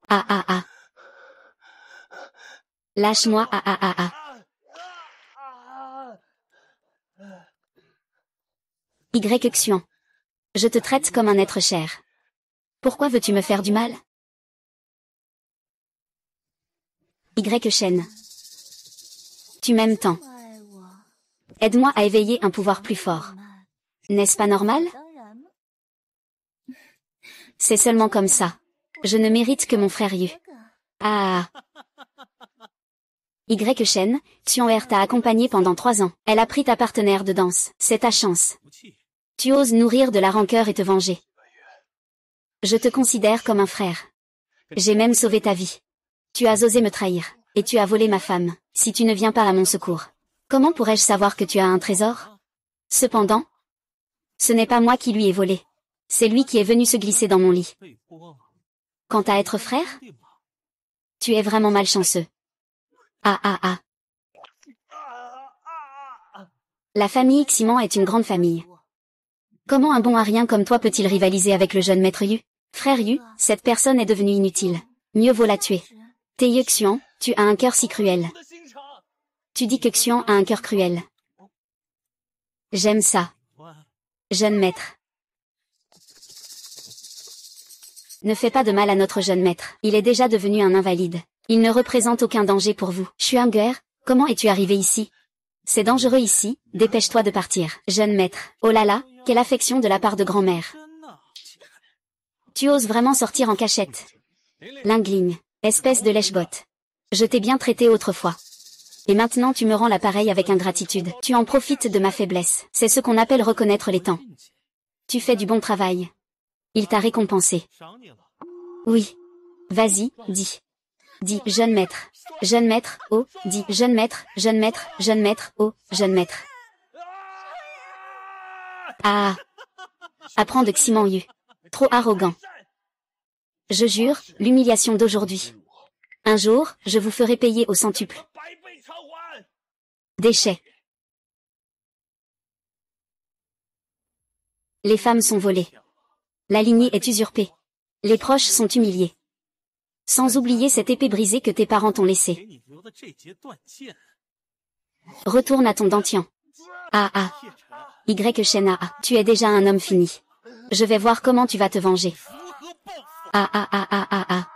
Ah ah ah. Lâche-moi ah ah ah ah. Xuan. Je te traite comme un être cher. Pourquoi veux-tu me faire du mal? Shen. Tu m'aimes tant. Aide-moi à éveiller un pouvoir plus fort. N'est-ce pas normal? C'est seulement comme ça. Je ne mérite que mon frère Yu. Ah. Shen, Xuan t'a accompagné pendant 3 ans. Elle a pris ta partenaire de danse. C'est ta chance. Tu oses nourrir de la rancœur et te venger. Je te considère comme un frère. J'ai même sauvé ta vie. Tu as osé me trahir, et tu as volé ma femme, si tu ne viens pas à mon secours. Comment pourrais-je savoir que tu as un trésor? Cependant, ce n'est pas moi qui lui ai volé. C'est lui qui est venu se glisser dans mon lit. Quant à être frère, tu es vraiment malchanceux. Ah ah ah. La famille Ximan est une grande famille. Comment un bon arien comme toi peut-il rivaliser avec le jeune maître Yu? Frère Yu, cette personne est devenue inutile. Mieux vaut la tuer. Tae Xuan, tu as un cœur si cruel. Tu dis que Xuan a un cœur cruel. J'aime ça. Jeune maître. Ne fais pas de mal à notre jeune maître. Il est déjà devenu un invalide. Il ne représente aucun danger pour vous. Xuan, comment es-tu arrivé ici? C'est dangereux ici, dépêche-toi de partir. Jeune maître. Oh là là, quelle affection de la part de grand-mère. Tu oses vraiment sortir en cachette. Lingling, espèce de lèche-botte. Je t'ai bien traité autrefois. Et maintenant tu me rends l'appareil avec ingratitude. Tu en profites de ma faiblesse. C'est ce qu'on appelle reconnaître les temps. Tu fais du bon travail. Il t'a récompensé. Oui. Vas-y, dis. Dis, jeune maître. Jeune maître, oh, dis, jeune maître, jeune maître, jeune maître, oh, jeune maître. Ah. Apprends de Ximan Yu. Trop arrogant. Je jure, l'humiliation d'aujourd'hui. Un jour, je vous ferai payer au centuple. Déchets. Les femmes sont volées. La lignée est usurpée. Les proches sont humiliés. Sans oublier cette épée brisée que tes parents t'ont laissée. Retourne à ton Dantian. Ah ah. Shen ah. Tu es déjà un homme fini. Je vais voir comment tu vas te venger. Ah ah ah ah ah ah.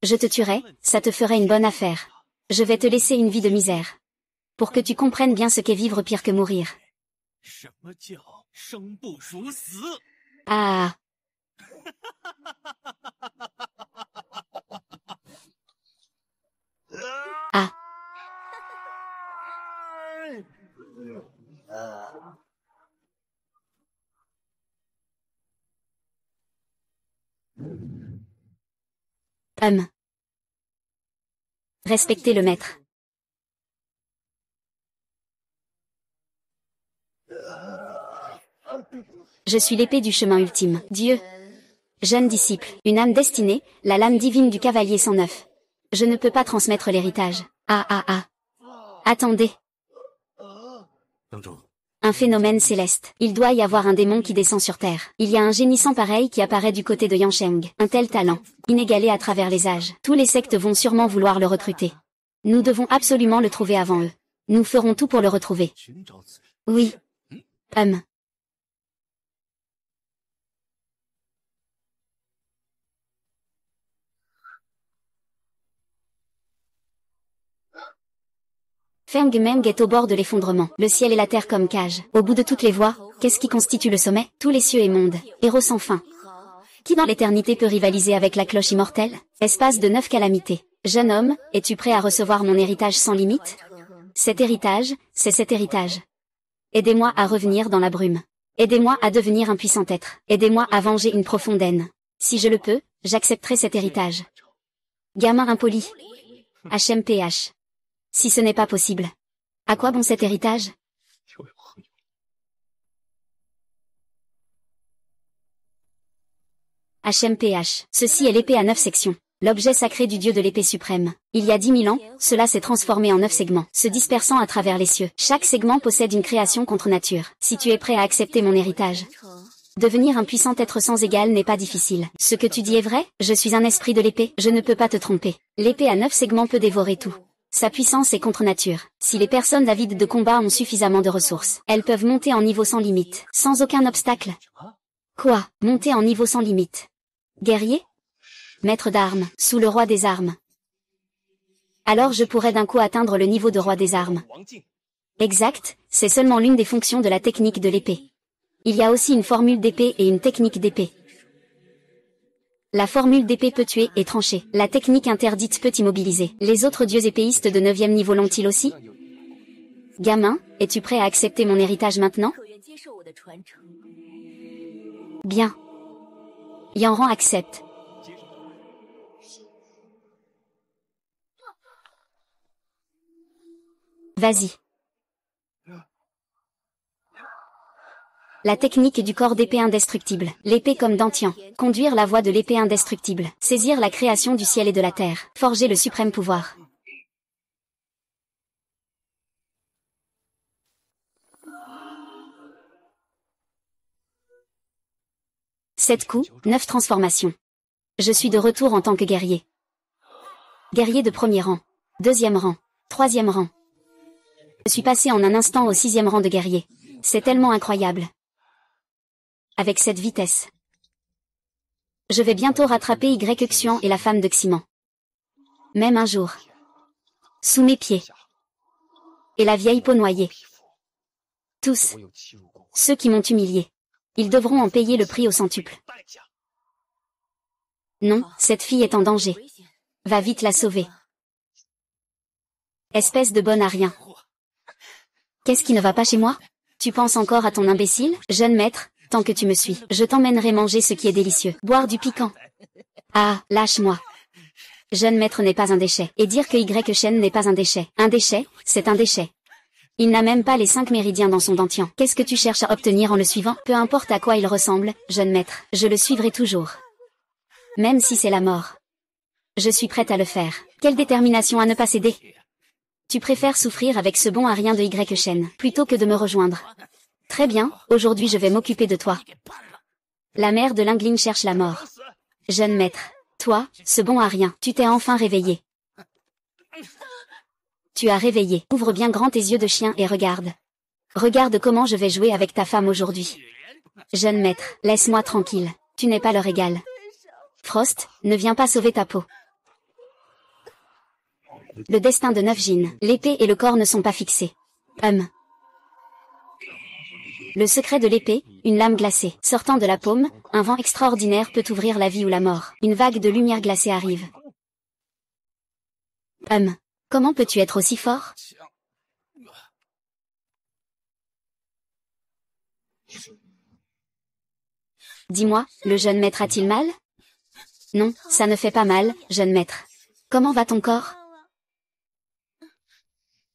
Je te tuerai, ça te ferait une bonne affaire. Je vais te laisser une vie de misère. Pour que tu comprennes bien ce qu'est vivre pire que mourir. Ah. Ah. Respectez le maître. Je suis l'épée du chemin ultime. Dieu. Jeune disciple, une âme destinée, la lame divine du cavalier 109. Je ne peux pas transmettre l'héritage. Ah ah ah. Attendez. Un phénomène céleste. Il doit y avoir un démon qui descend sur Terre. Il y a un génie sans pareil qui apparaît du côté de Yansheng. Un tel talent, inégalé à travers les âges. Tous les sectes vont sûrement vouloir le recruter. Nous devons absolument le trouver avant eux. Nous ferons tout pour le retrouver. Oui. Feng Meng est au bord de l'effondrement. Le ciel et la terre comme cage. Au bout de toutes les voies, qu'est-ce qui constitue le sommet? Tous les cieux et mondes. Héros sans fin. Qui dans l'éternité peut rivaliser avec la cloche immortelle? Espace de 9 calamités. Jeune homme, es-tu prêt à recevoir mon héritage sans limite? Cet héritage, c'est cet héritage. Aidez-moi à revenir dans la brume. Aidez-moi à devenir un puissant être. Aidez-moi à venger une profonde haine. Si je le peux, j'accepterai cet héritage. Gamin impoli. HMPH. Si ce n'est pas possible. À quoi bon cet héritage? HMPH. Ceci est l'épée à 9 sections. L'objet sacré du dieu de l'épée suprême. Il y a 10 000 ans, cela s'est transformé en 9 segments, se dispersant à travers les cieux. Chaque segment possède une création contre nature. Si tu es prêt à accepter mon héritage, devenir un puissant être sans égal n'est pas difficile. Ce que tu dis est vrai, je suis un esprit de l'épée, je ne peux pas te tromper. L'épée à 9 segments peut dévorer tout. Sa puissance est contre nature. Si les personnes avides de combat ont suffisamment de ressources, elles peuvent monter en niveau sans limite, sans aucun obstacle. Quoi? Monter en niveau sans limite? Guerrier? Maître d'armes, sous le roi des armes. Alors je pourrais d'un coup atteindre le niveau de roi des armes. Exact, c'est seulement l'une des fonctions de la technique de l'épée. Il y a aussi une formule d'épée et une technique d'épée. La formule d'épée peut tuer et trancher. La technique interdite peut immobiliser. Les autres dieux épéistes de 9e niveau l'ont-ils aussi? Gamin, es-tu prêt à accepter mon héritage maintenant? Bien. Yanran accepte. Vas-y. La technique du corps d'épée indestructible. L'épée comme Dantian. Conduire la voie de l'épée indestructible. Saisir la création du ciel et de la terre. Forger le suprême pouvoir. Sept coups, 9 transformations. Je suis de retour en tant que guerrier. Guerrier de premier rang. Deuxième rang. Troisième rang. Je suis passé en un instant au 6e rang de guerrier. C'est tellement incroyable. Avec cette vitesse. Je vais bientôt rattraper Y-Xian et la femme de Ximan. Même un jour. Sous mes pieds. Et la vieille peau noyée. Tous. Ceux qui m'ont humilié. Ils devront en payer le prix au centuple. Non, cette fille est en danger. Va vite la sauver. Espèce de bonne à rien. Qu'est-ce qui ne va pas chez moi? Tu penses encore à ton imbécile? Jeune maître, tant que tu me suis, je t'emmènerai manger ce qui est délicieux. Boire du piquant. Ah, lâche-moi. Jeune maître n'est pas un déchet. Et dire que Y-Shen n'est pas un déchet. Un déchet, c'est un déchet. Il n'a même pas les 5 méridiens dans son dantian. Qu'est-ce que tu cherches à obtenir en le suivant? Peu importe à quoi il ressemble, jeune maître, je le suivrai toujours. Même si c'est la mort. Je suis prête à le faire. Quelle détermination à ne pas céder. Tu préfères souffrir avec ce bon à rien de Y-Shen, plutôt que de me rejoindre. Très bien, aujourd'hui je vais m'occuper de toi. La mère de Lingling cherche la mort. Jeune maître, toi, ce bon à rien, tu t'es enfin réveillé. Tu as réveillé. Ouvre bien grand tes yeux de chien et regarde. Regarde comment je vais jouer avec ta femme aujourd'hui. Jeune maître, laisse-moi tranquille. Tu n'es pas leur égal. Frost, ne viens pas sauver ta peau. Le destin de 9 Jin. L'épée et le corps ne sont pas fixés. Le secret de l'épée, une lame glacée. Sortant de la paume, un vent extraordinaire peut ouvrir la vie ou la mort. Une vague de lumière glacée arrive. Comment peux-tu être aussi fort? Dis-moi, le jeune maître a-t-il mal? Non, ça ne fait pas mal, jeune maître. Comment va ton corps?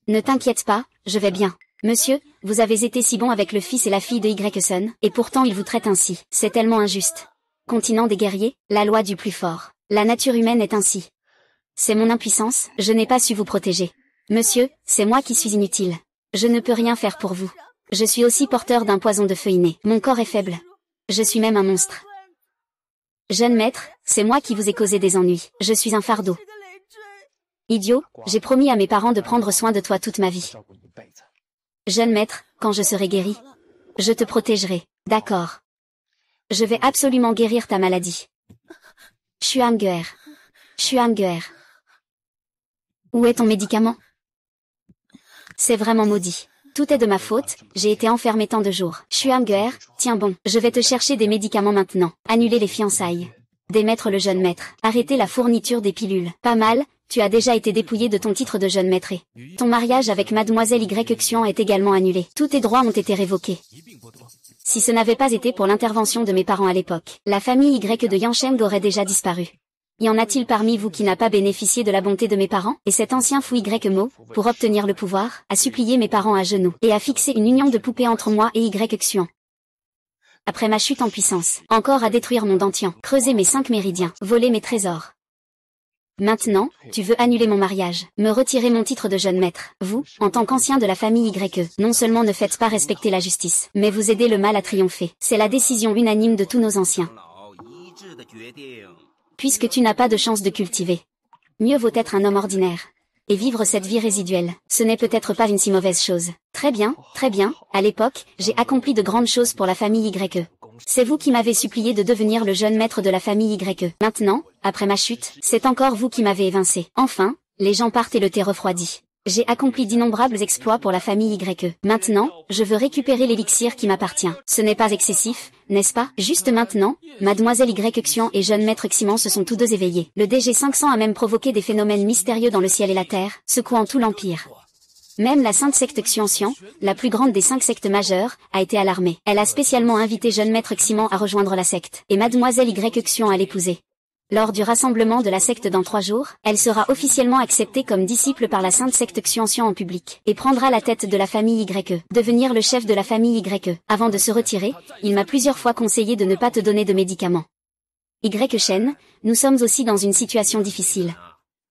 Ne t'inquiète pas, je vais bien. Monsieur, vous avez été si bon avec le fils et la fille de Y-Sun, et pourtant il vous traite ainsi. C'est tellement injuste. Continent des guerriers, la loi du plus fort. La nature humaine est ainsi. C'est mon impuissance, je n'ai pas su vous protéger. Monsieur, c'est moi qui suis inutile. Je ne peux rien faire pour vous. Je suis aussi porteur d'un poison de feu inné. Mon corps est faible. Je suis même un monstre. Jeune maître, c'est moi qui vous ai causé des ennuis. Je suis un fardeau. Idiot, j'ai promis à mes parents de prendre soin de toi toute ma vie. Jeune maître, quand je serai guéri, je te protégerai. D'accord. Je vais absolument guérir ta maladie. Xuanguer. Xuanguer. Où est ton médicament? C'est vraiment maudit. Tout est de ma faute, j'ai été enfermé tant de jours. Xuanguer, tiens bon, je vais te chercher des médicaments maintenant. Annuler les fiançailles. Démettre le jeune maître. Arrêter la fourniture des pilules. Pas mal, tu as déjà été dépouillé de ton titre de jeune maître et ton mariage avec mademoiselle Y-Xian est également annulé. Tous tes droits ont été révoqués. Si ce n'avait pas été pour l'intervention de mes parents à l'époque, la famille Y de Yansheng aurait déjà disparu. Y en a-t-il parmi vous qui n'a pas bénéficié de la bonté de mes parents? Et cet ancien fou Y-Mo, pour obtenir le pouvoir, a supplié mes parents à genoux, et a fixé une union de poupée entre moi et Y-Xian. Après ma chute en puissance, encore à détruire mon dantian, creuser mes 5 méridiens, voler mes trésors. Maintenant, tu veux annuler mon mariage, me retirer mon titre de jeune maître. Vous, en tant qu'ancien de la famille YE, non seulement ne faites pas respecter la justice, mais vous aidez le mal à triompher. C'est la décision unanime de tous nos anciens. Puisque tu n'as pas de chance de cultiver. Mieux vaut être un homme ordinaire. Et vivre cette vie résiduelle, ce n'est peut-être pas une si mauvaise chose. Très bien, à l'époque, j'ai accompli de grandes choses pour la famille YE. C'est vous qui m'avez supplié de devenir le jeune maître de la famille YE. Maintenant, après ma chute, c'est encore vous qui m'avez évincé. Enfin, les gens partent et le thé refroidit. J'ai accompli d'innombrables exploits pour la famille YE. Maintenant, je veux récupérer l'élixir qui m'appartient. Ce n'est pas excessif, n'est-ce pas? Juste maintenant, Mademoiselle Xian et jeune maître Ximan se sont tous deux éveillés. Le DG500 a même provoqué des phénomènes mystérieux dans le ciel et la terre, secouant tout l'Empire. Même la sainte secte Xianxian, la plus grande des 5 sectes majeures, a été alarmée. Elle a spécialement invité jeune maître Ximan à rejoindre la secte, et Mademoiselle Xian à l'épouser. Lors du rassemblement de la secte dans 3 jours, elle sera officiellement acceptée comme disciple par la sainte secte Xianxian en public, et prendra la tête de la famille YE, devenir le chef de la famille YE. Avant de se retirer, il m'a plusieurs fois conseillé de ne pas te donner de médicaments. Shen, nous sommes aussi dans une situation difficile.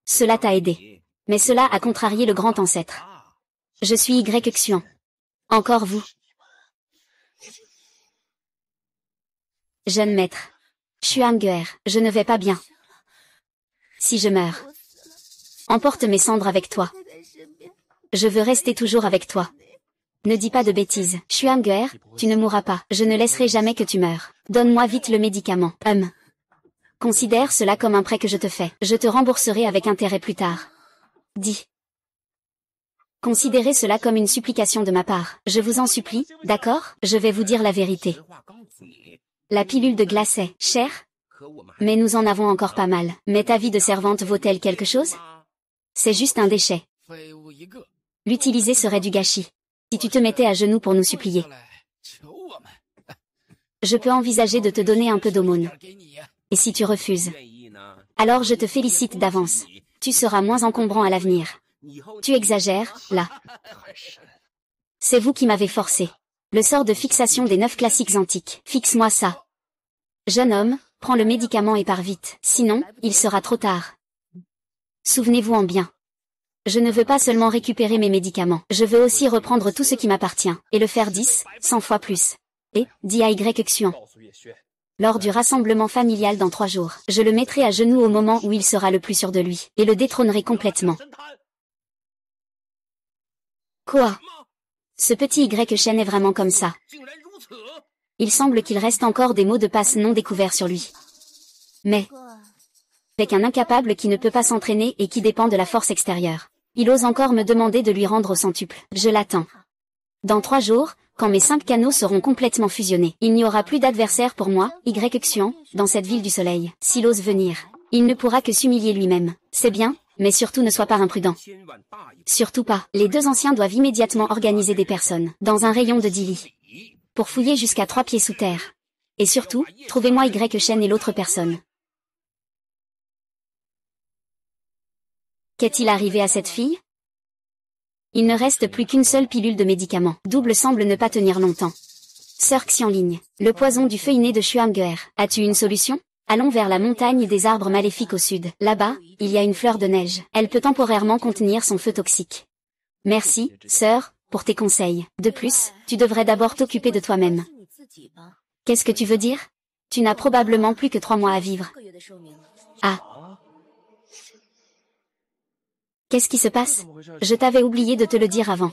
Cela t'a aidé. Mais cela a contrarié le grand ancêtre. Je suis Xian. Encore vous. Jeune maître. Xuanguer, je ne vais pas bien. Si je meurs, emporte mes cendres avec toi. Je veux rester toujours avec toi. Ne dis pas de bêtises. Xuanguer, tu ne mourras pas. Je ne laisserai jamais que tu meurs. Donne-moi vite le médicament. Considère cela comme un prêt que je te fais. Je te rembourserai avec intérêt plus tard. Dis. Considérez cela comme une supplication de ma part. Je vous en supplie, d'accord? Je vais vous dire la vérité. La pilule de glace est chère? Mais nous en avons encore pas mal. Mais ta vie de servante vaut-elle quelque chose? C'est juste un déchet. L'utiliser serait du gâchis. Si tu te mettais à genoux pour nous supplier. Je peux envisager de te donner un peu d'aumône. Et si tu refuses? Alors je te félicite d'avance. Tu seras moins encombrant à l'avenir. Tu exagères, là. C'est vous qui m'avez forcé. Le sort de fixation des 9 classiques antiques. Fixe-moi ça. Jeune homme, prends le médicament et pars vite, sinon, il sera trop tard. Souvenez-vous-en bien. Je ne veux pas seulement récupérer mes médicaments, je veux aussi reprendre tout ce qui m'appartient, et le faire 10, 100 fois plus. Et, dit à Xian. Lors du rassemblement familial dans 3 jours, je le mettrai à genoux au moment où il sera le plus sûr de lui, et le détrônerai complètement. Quoi? Ce petit Shen est vraiment comme ça. Il semble qu'il reste encore des mots de passe non découverts sur lui. Mais, avec un incapable qui ne peut pas s'entraîner et qui dépend de la force extérieure, il ose encore me demander de lui rendre au centuple. Je l'attends. Dans 3 jours, quand mes 5 canaux seront complètement fusionnés, il n'y aura plus d'adversaire pour moi, Xian, dans cette ville du soleil. S'il ose venir, il ne pourra que s'humilier lui-même. C'est bien, mais surtout ne sois pas imprudent. Surtout pas. Les 2 anciens doivent immédiatement organiser des personnes, dans un rayon de 10 lits, pour fouiller jusqu'à 3 pieds sous terre. Et surtout, trouvez-moi Shen et l'autre personne. Qu'est-il arrivé à cette fille? Il ne reste plus qu'une seule pilule de médicament. Double semble ne pas tenir longtemps. Sœur Xianling, le poison du feuilliné de Xuanguer. As-tu une solution? Allons vers la montagne des arbres maléfiques au sud. Là-bas, il y a une fleur de neige. Elle peut temporairement contenir son feu toxique. Merci, sœur, pour tes conseils. De plus, tu devrais d'abord t'occuper de toi-même. Qu'est-ce que tu veux dire? Tu n'as probablement plus que 3 mois à vivre. Ah. Qu'est-ce qui se passe? Je t'avais oublié de te le dire avant.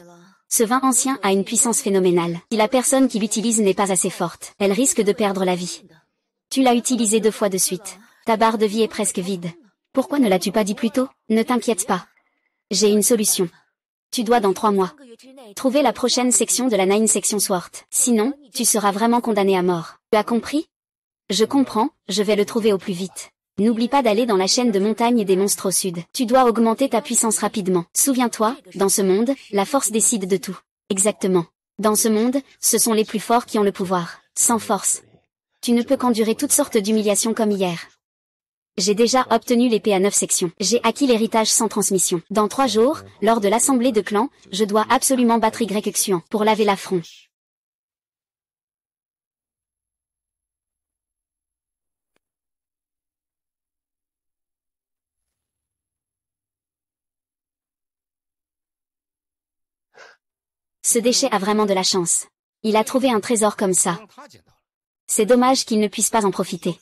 Ce vin ancien a une puissance phénoménale. Si la personne qui l'utilise n'est pas assez forte, elle risque de perdre la vie. Tu l'as utilisé 2 fois de suite. Ta barre de vie est presque vide. Pourquoi ne l'as-tu pas dit plus tôt? Ne t'inquiète pas. J'ai une solution. Tu dois dans 3 mois trouver la prochaine section de la 9 section Sword. Sinon, tu seras vraiment condamné à mort. Tu as compris? Je comprends, je vais le trouver au plus vite. N'oublie pas d'aller dans la chaîne de montagnes des monstres au sud. Tu dois augmenter ta puissance rapidement. Souviens-toi, dans ce monde, la force décide de tout. Exactement. Dans ce monde, ce sont les plus forts qui ont le pouvoir. Sans force, tu ne peux qu'endurer toutes sortes d'humiliations comme hier. J'ai déjà obtenu l'épée à 9 sections. J'ai acquis l'héritage sans transmission. Dans 3 jours, lors de l'assemblée de clans, je dois absolument battre Xian pour laver l'affront. Ce déchet a vraiment de la chance. Il a trouvé un trésor comme ça. C'est dommage qu'il ne puisse pas en profiter.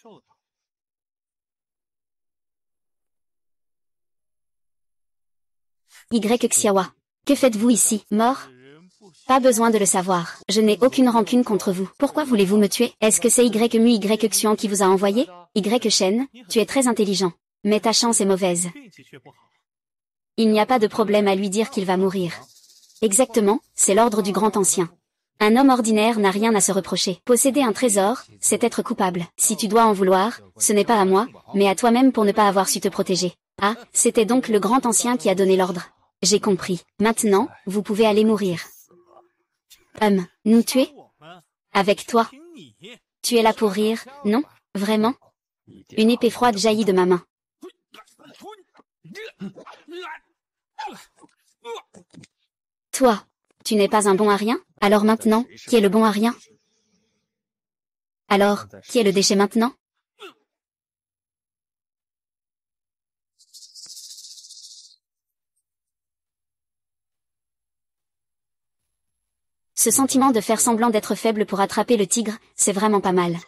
Y Xiaowa. Que faites-vous ici, mort? Pas besoin de le savoir. Je n'ai aucune rancune contre vous. Pourquoi voulez-vous me tuer? Est-ce que c'est Y Xuan qui vous a envoyé? Y Shen, tu es très intelligent. Mais ta chance est mauvaise. Il n'y a pas de problème à lui dire qu'il va mourir. Exactement, c'est l'ordre du grand ancien. Un homme ordinaire n'a rien à se reprocher. Posséder un trésor, c'est être coupable. Si tu dois en vouloir, ce n'est pas à moi, mais à toi-même pour ne pas avoir su te protéger. Ah, c'était donc le grand ancien qui a donné l'ordre. J'ai compris. Maintenant, vous pouvez aller mourir. Nous tuer? Avec toi? Tu es là pour rire, non? Vraiment? Une épée froide jaillit de ma main. Toi, tu n'es pas un bon à rien? Alors maintenant, qui est le bon à rien? Alors, qui est le déchet maintenant? Ce sentiment de faire semblant d'être faible pour attraper le tigre, c'est vraiment pas mal.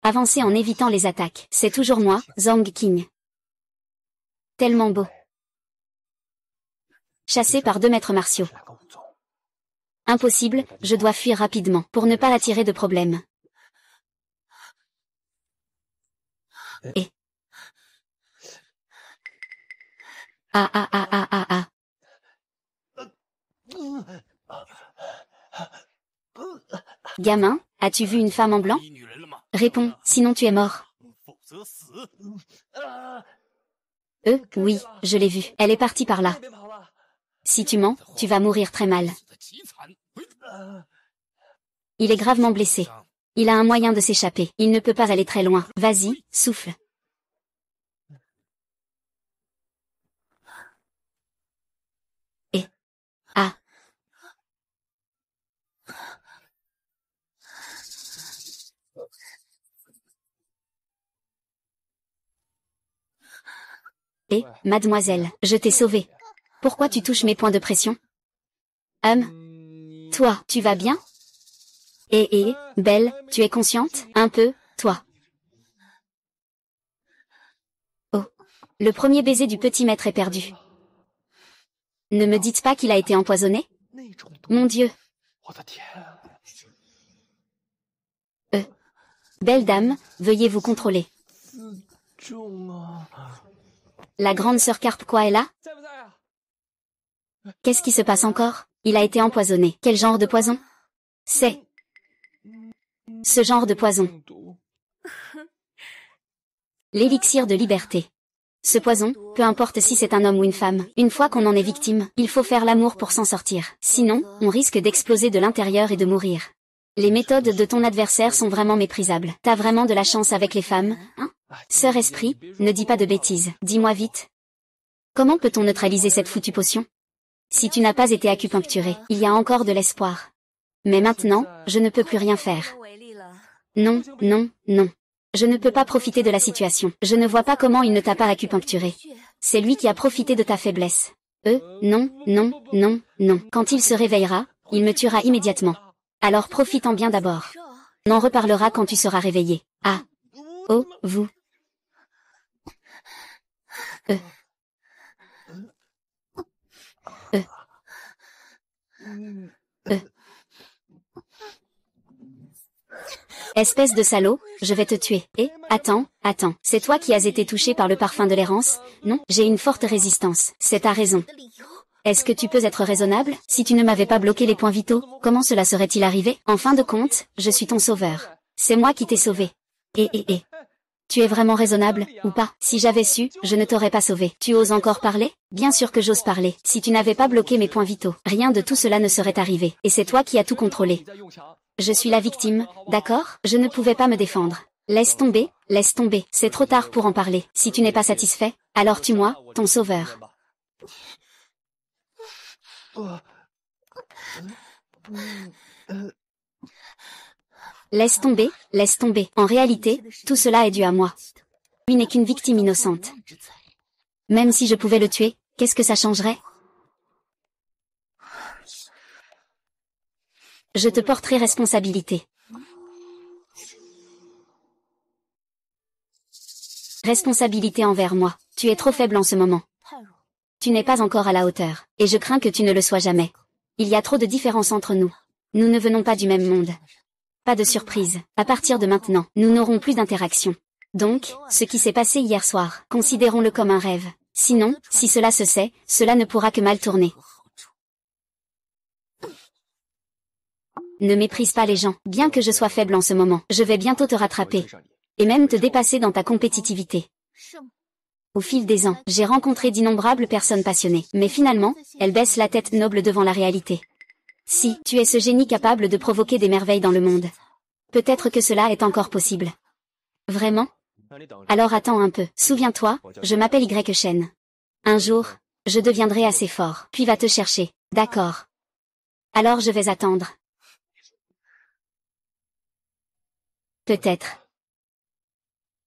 Avancer en évitant les attaques. C'est toujours moi, Zhang King. Tellement beau. Chassé par 2 maîtres martiaux. Impossible, je dois fuir rapidement, pour ne pas attirer de problème. Et... Ah. Gamin, as-tu vu une femme en blanc? Réponds, sinon tu es mort. Oui, je l'ai vue. Elle est partie par là. Si tu mens, tu vas mourir très mal. Il est gravement blessé. Il a un moyen de s'échapper. Il ne peut pas aller très loin. Vas-y, souffle. Et... Ah. Et, mademoiselle, je t'ai sauvée. Pourquoi tu touches mes points de pression? Toi, tu vas bien? Belle, tu es consciente? Un peu, toi. Oh. Le premier baiser du petit maître est perdu. Ne me dites pas qu'il a été empoisonné? Mon Dieu. Belle dame, veuillez vous contrôler. La grande sœur Carpe-Quoi est là? Qu'est-ce qui se passe encore? Il a été empoisonné. Quel genre de poison? C'est... ce genre de poison. L'élixir de liberté. Ce poison, peu importe si c'est un homme ou une femme, une fois qu'on en est victime, il faut faire l'amour pour s'en sortir. Sinon, on risque d'exploser de l'intérieur et de mourir. Les méthodes de ton adversaire sont vraiment méprisables. T'as vraiment de la chance avec les femmes, hein? Sœur Esprit, ne dis pas de bêtises. Dis-moi vite. Comment peut-on neutraliser cette foutue potion? Si tu n'as pas été acupuncturé, il y a encore de l'espoir. Mais maintenant, je ne peux plus rien faire. Non. Je ne peux pas profiter de la situation. Je ne vois pas comment il ne t'a pas acupuncturé. C'est lui qui a profité de ta faiblesse. Non. Quand il se réveillera, il me tuera immédiatement. Alors profite-en bien d'abord. On en reparlera quand tu seras réveillé. Ah. Oh, vous. Espèce de salaud, je vais te tuer. Attends, c'est toi qui as été touché par le parfum de l'errance? Non, j'ai une forte résistance. C'est ta raison. Est-ce que tu peux être raisonnable? Si tu ne m'avais pas bloqué les points vitaux, comment cela serait-il arrivé? En fin de compte, je suis ton sauveur. C'est moi qui t'ai sauvé. Tu es vraiment raisonnable, ou pas? Si j'avais su, je ne t'aurais pas sauvé. Tu oses encore parler? Bien sûr que j'ose parler. Si tu n'avais pas bloqué mes points vitaux, rien de tout cela ne serait arrivé. Et c'est toi qui as tout contrôlé. Je suis la victime, d'accord? Je ne pouvais pas me défendre. Laisse tomber. C'est trop tard pour en parler. Si tu n'es pas satisfait, alors tue-moi, ton sauveur. Laisse tomber. En réalité, tout cela est dû à moi. Lui n'est qu'une victime innocente. Même si je pouvais le tuer, Qu'est-ce que ça changerait? Je te porterai responsabilité. Responsabilité envers moi. Tu es trop faible en ce moment. Tu n'es pas encore à la hauteur, et je crains que tu ne le sois jamais. Il y a trop de différences entre nous. Nous ne venons pas du même monde. Pas de surprise. À partir de maintenant, nous n'aurons plus d'interaction. Donc, ce qui s'est passé hier soir, considérons-le comme un rêve. Sinon, si cela se sait, cela ne pourra que mal tourner. Ne méprise pas les gens. Bien que je sois faible en ce moment, je vais bientôt te rattraper. Et même te dépasser dans ta compétitivité. Au fil des ans, j'ai rencontré d'innombrables personnes passionnées. Mais finalement, elles baissent la tête noble devant la réalité. Si, tu es ce génie capable de provoquer des merveilles dans le monde. Peut-être que cela est encore possible. Vraiment? Alors attends un peu. Souviens-toi, je m'appelle Y Shen. Un jour, je deviendrai assez fort, puis va te chercher. D'accord. Alors je vais attendre. Peut-être.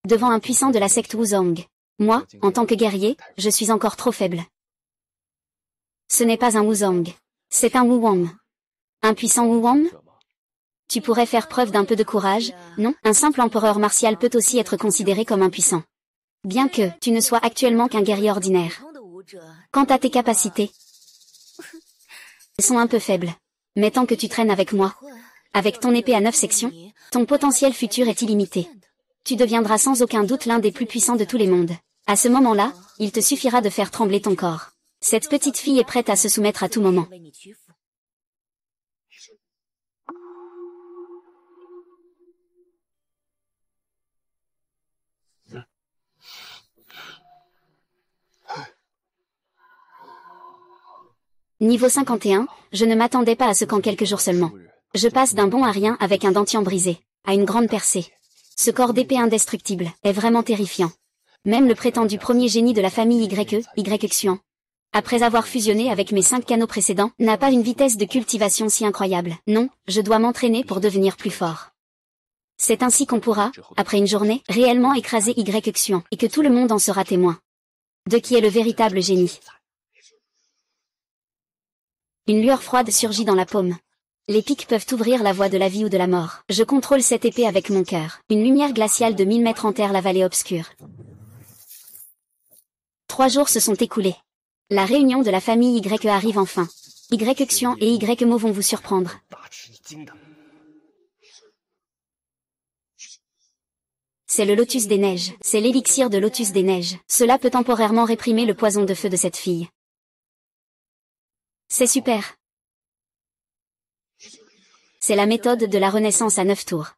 Devant un puissant de la secte Wuzong. Moi, en tant que guerrier, je suis encore trop faible. Ce n'est pas un Wuzong. C'est un Wuwang. Un puissant Wuwang? Tu pourrais faire preuve d'un peu de courage, non? Un simple empereur martial peut aussi être considéré comme impuissant. Bien que tu ne sois actuellement qu'un guerrier ordinaire. Quant à tes capacités, elles sont un peu faibles. Mais tant que tu traînes avec moi, avec ton épée à 9 sections, ton potentiel futur est illimité. Tu deviendras sans aucun doute l'un des plus puissants de tous les mondes. À ce moment-là, il te suffira de faire trembler ton corps. Cette petite fille est prête à se soumettre à tout moment. Niveau 51, je ne m'attendais pas à ce qu'en quelques jours seulement. Je passe d'un bon à rien avec un dentier brisé, à une grande percée. Ce corps d'épée indestructible est vraiment terrifiant. Même le prétendu premier génie de la famille Y Xuan, après avoir fusionné avec mes 5 canaux précédents, n'a pas une vitesse de cultivation si incroyable. Non, je dois m'entraîner pour devenir plus fort. C'est ainsi qu'on pourra, après une journée, réellement écraser Y Xuan, et que tout le monde en sera témoin. De qui est le véritable génie. Une lueur froide surgit dans la paume. Les pics peuvent ouvrir la voie de la vie ou de la mort. Je contrôle cette épée avec mon cœur. Une lumière glaciale de 1000 mètres enterre la vallée obscure. 3 jours se sont écoulés. La réunion de la famille Y arrive enfin. Y Xuan et Y Mo vont vous surprendre. C'est le lotus des neiges. C'est l'élixir de lotus des neiges. Cela peut temporairement réprimer le poison de feu de cette fille. C'est super. C'est la méthode de la renaissance à 9 tours.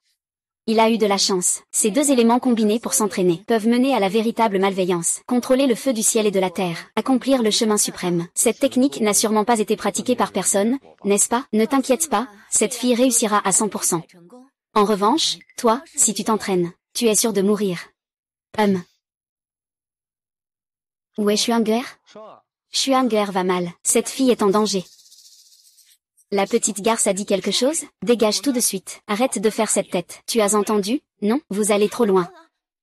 Il a eu de la chance. Ces 2 éléments combinés pour s'entraîner peuvent mener à la véritable malveillance. Contrôler le feu du ciel et de la terre. Accomplir le chemin suprême. Cette technique n'a sûrement pas été pratiquée par personne, n'est-ce pas? Ne t'inquiète pas, cette fille réussira à 100%. En revanche, toi, si tu t'entraînes, tu es sûr de mourir. Où est Xuanger? Xuanger va mal. Cette fille est en danger. La petite garce a dit quelque chose? Dégage tout de suite. Arrête de faire cette tête. Tu as entendu? Non, vous allez trop loin.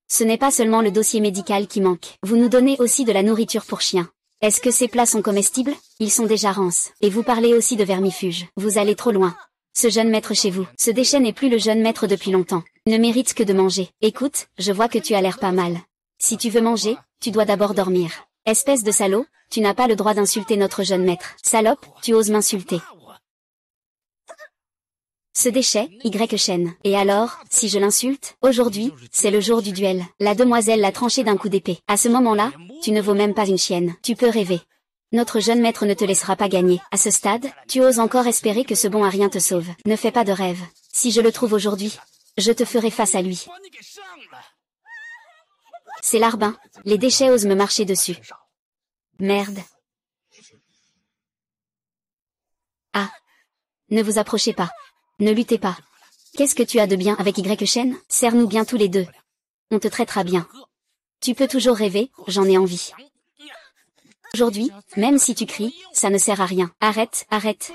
Ce n'est pas seulement le dossier médical qui manque. Vous nous donnez aussi de la nourriture pour chiens. Est-ce que ces plats sont comestibles? Ils sont déjà rances. Et vous parlez aussi de vermifuges. Vous allez trop loin. Ce jeune maître chez vous, ce déchet n'est plus le jeune maître depuis longtemps. Ne mérite que de manger. Écoute, je vois que tu as l'air pas mal. Si tu veux manger, tu dois d'abord dormir. Espèce de salaud, tu n'as pas le droit d'insulter notre jeune maître. Salope, tu oses m'insulter. Ce déchet, Y Shen. Et alors, si je l'insulte? Aujourd'hui, c'est le jour du duel. La demoiselle l'a tranché d'un coup d'épée. À ce moment-là, tu ne vaux même pas une chienne. Tu peux rêver. Notre jeune maître ne te laissera pas gagner. À ce stade, tu oses encore espérer que ce bon à rien te sauve. Ne fais pas de rêve. Si je le trouve aujourd'hui, je te ferai face à lui. C'est Larbin. Les déchets osent me marcher dessus. Merde. Ah. Ne vous approchez pas. Ne luttez pas. Qu'est-ce que tu as de bien avec Y Shen? Serre-nous bien tous les deux. On te traitera bien. Tu peux toujours rêver, j'en ai envie. Aujourd'hui, même si tu cries, ça ne sert à rien. Arrête, arrête.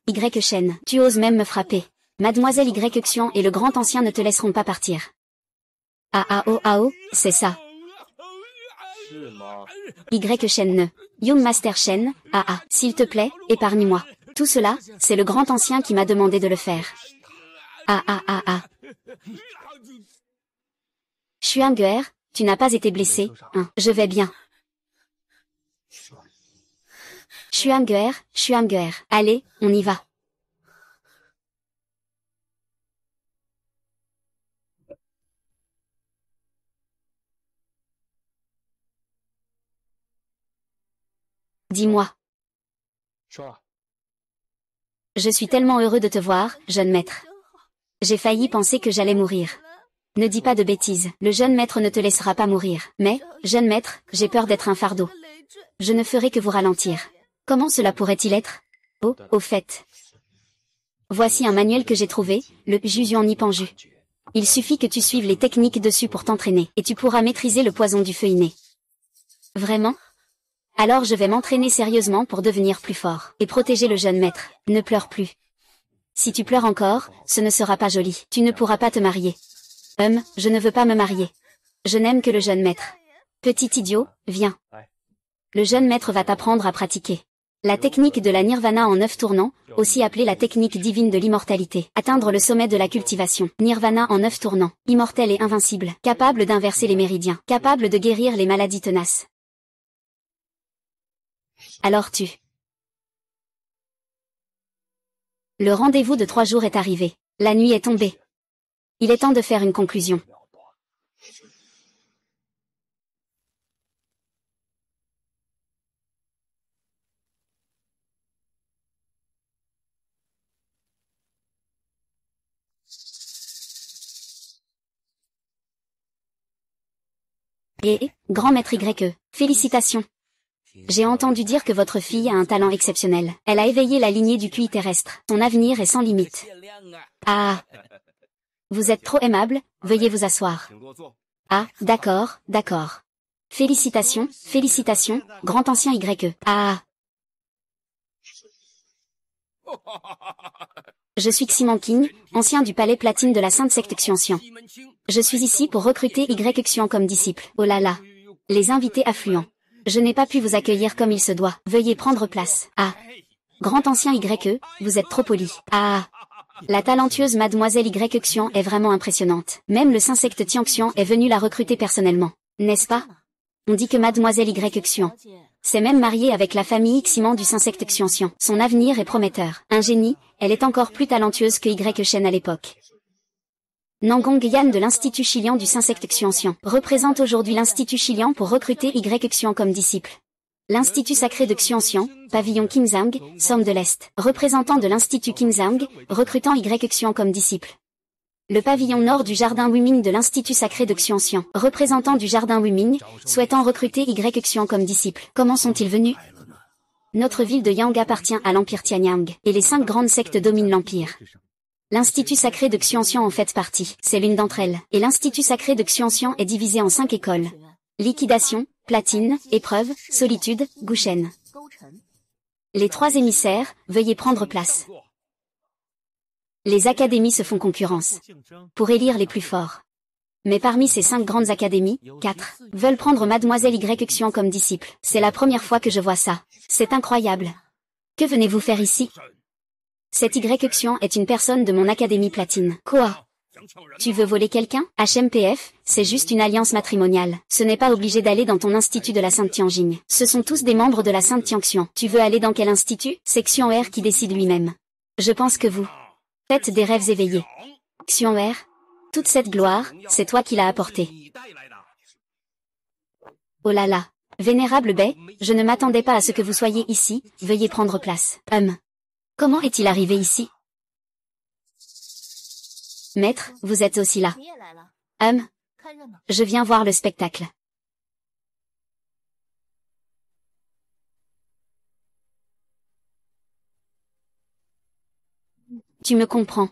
Y Shen, tu oses même me frapper. Mademoiselle Y Xuan et le grand ancien ne te laisseront pas partir. Ah ah oh ah oh, c'est ça. Y Shen ne. Young Master Shen, ah ah, s'il te plaît, épargne-moi. Tout cela, c'est le grand ancien qui m'a demandé de le faire. Ah ah ah ah. Xuanguer, tu n'as pas été blessé, hein, je vais bien. Xuanguer, allez, on y va. Dis-moi. Je suis tellement heureux de te voir, jeune maître. J'ai failli penser que j'allais mourir. Ne dis pas de bêtises, le jeune maître ne te laissera pas mourir. Mais, jeune maître, j'ai peur d'être un fardeau. Je ne ferai que vous ralentir. Comment cela pourrait-il être? Oh, au fait. Voici un manuel que j'ai trouvé, le Juzuan Nipanju. Il suffit que tu suives les techniques dessus pour t'entraîner, et tu pourras maîtriser le poison du feu inné. Vraiment? Alors je vais m'entraîner sérieusement pour devenir plus fort, et protéger le jeune maître. Ne pleure plus. Si tu pleures encore, ce ne sera pas joli. Tu ne pourras pas te marier. Je ne veux pas me marier. Je n'aime que le jeune maître. Petit idiot, viens. Le jeune maître va t'apprendre à pratiquer la technique de la nirvana en 9 tournants, aussi appelée la technique divine de l'immortalité. Atteindre le sommet de la cultivation. Nirvana en 9 tournants. Immortel et invincible. Capable d'inverser les méridiens. Capable de guérir les maladies tenaces. Alors Le rendez-vous de 3 jours est arrivé. La nuit est tombée. Il est temps de faire une conclusion. Grand maître YE, félicitations. J'ai entendu dire que votre fille a un talent exceptionnel. Elle a éveillé la lignée du QI terrestre. Son avenir est sans limite. Ah. Vous êtes trop aimable, veuillez vous asseoir. Ah, d'accord, d'accord. Félicitations, grand ancien YE. Ah. Je suis Ximan King, ancien du palais platine de la Sainte Secte Xianxian. Je suis ici pour recruter Xian comme disciple. Oh là là. Les invités affluents. Je n'ai pas pu vous accueillir comme il se doit. Veuillez prendre place. Ah. Grand ancien YE, vous êtes trop poli. Ah. La talentueuse mademoiselle Xian est vraiment impressionnante. Même le Saint-Secte Tianxian est venu la recruter personnellement. N'est-ce pas? On dit que mademoiselle Xian s'est même mariée avec la famille Ximan du Saint-Secte Xianxian. Son avenir est prometteur. Un génie, elle est encore plus talentueuse que Shen à l'époque. Nangong Yan de l'Institut Chilian du Saint-Secte Xianxian représente aujourd'hui l'Institut Chilian pour recruter Xian comme disciple. L'Institut Sacré de Xianxian, pavillon Qinzhang, Somme de l'Est, représentant de l'Institut Qinzhang, recrutant Xian comme disciple. Le pavillon nord du Jardin Wuming de l'Institut Sacré de Xianxian, représentant du Jardin Wuming, souhaitant recruter Xian comme disciple. Comment sont-ils venus? Notre ville de Yang appartient à l'Empire Tianyang, et les 5 grandes sectes dominent l'Empire. L'Institut Sacré de Xianxian en fait partie, c'est l'une d'entre elles, et l'Institut Sacré de Xianxian est divisé en 5 écoles. Liquidation, platine, épreuve, solitude, Gushen. Les 3 émissaires, veuillez prendre place. Les académies se font concurrence pour élire les plus forts. Mais parmi ces 5 grandes académies, 4 veulent prendre mademoiselle Xian comme disciple. C'est la première fois que je vois ça. C'est incroyable. Que venez-vous faire ici? Cette Xian est une personne de mon académie platine. Quoi? Tu veux voler quelqu'un? HMPF, c'est juste une alliance matrimoniale. Ce n'est pas obligé d'aller dans ton institut de la Sainte Tianjing. Ce sont tous des membres de la Sainte Tianxian. Tu veux aller dans quel institut? C'est Xuan'er qui décide lui-même. Je pense que vous faites des rêves éveillés. Xuan'er, toute cette gloire, c'est toi qui l'as apportée. Oh là là. Vénérable Bey, je ne m'attendais pas à ce que vous soyez ici, veuillez prendre place. Comment est-il arrivé ici? Maître, vous êtes aussi là. Je viens voir le spectacle. Tu me comprends.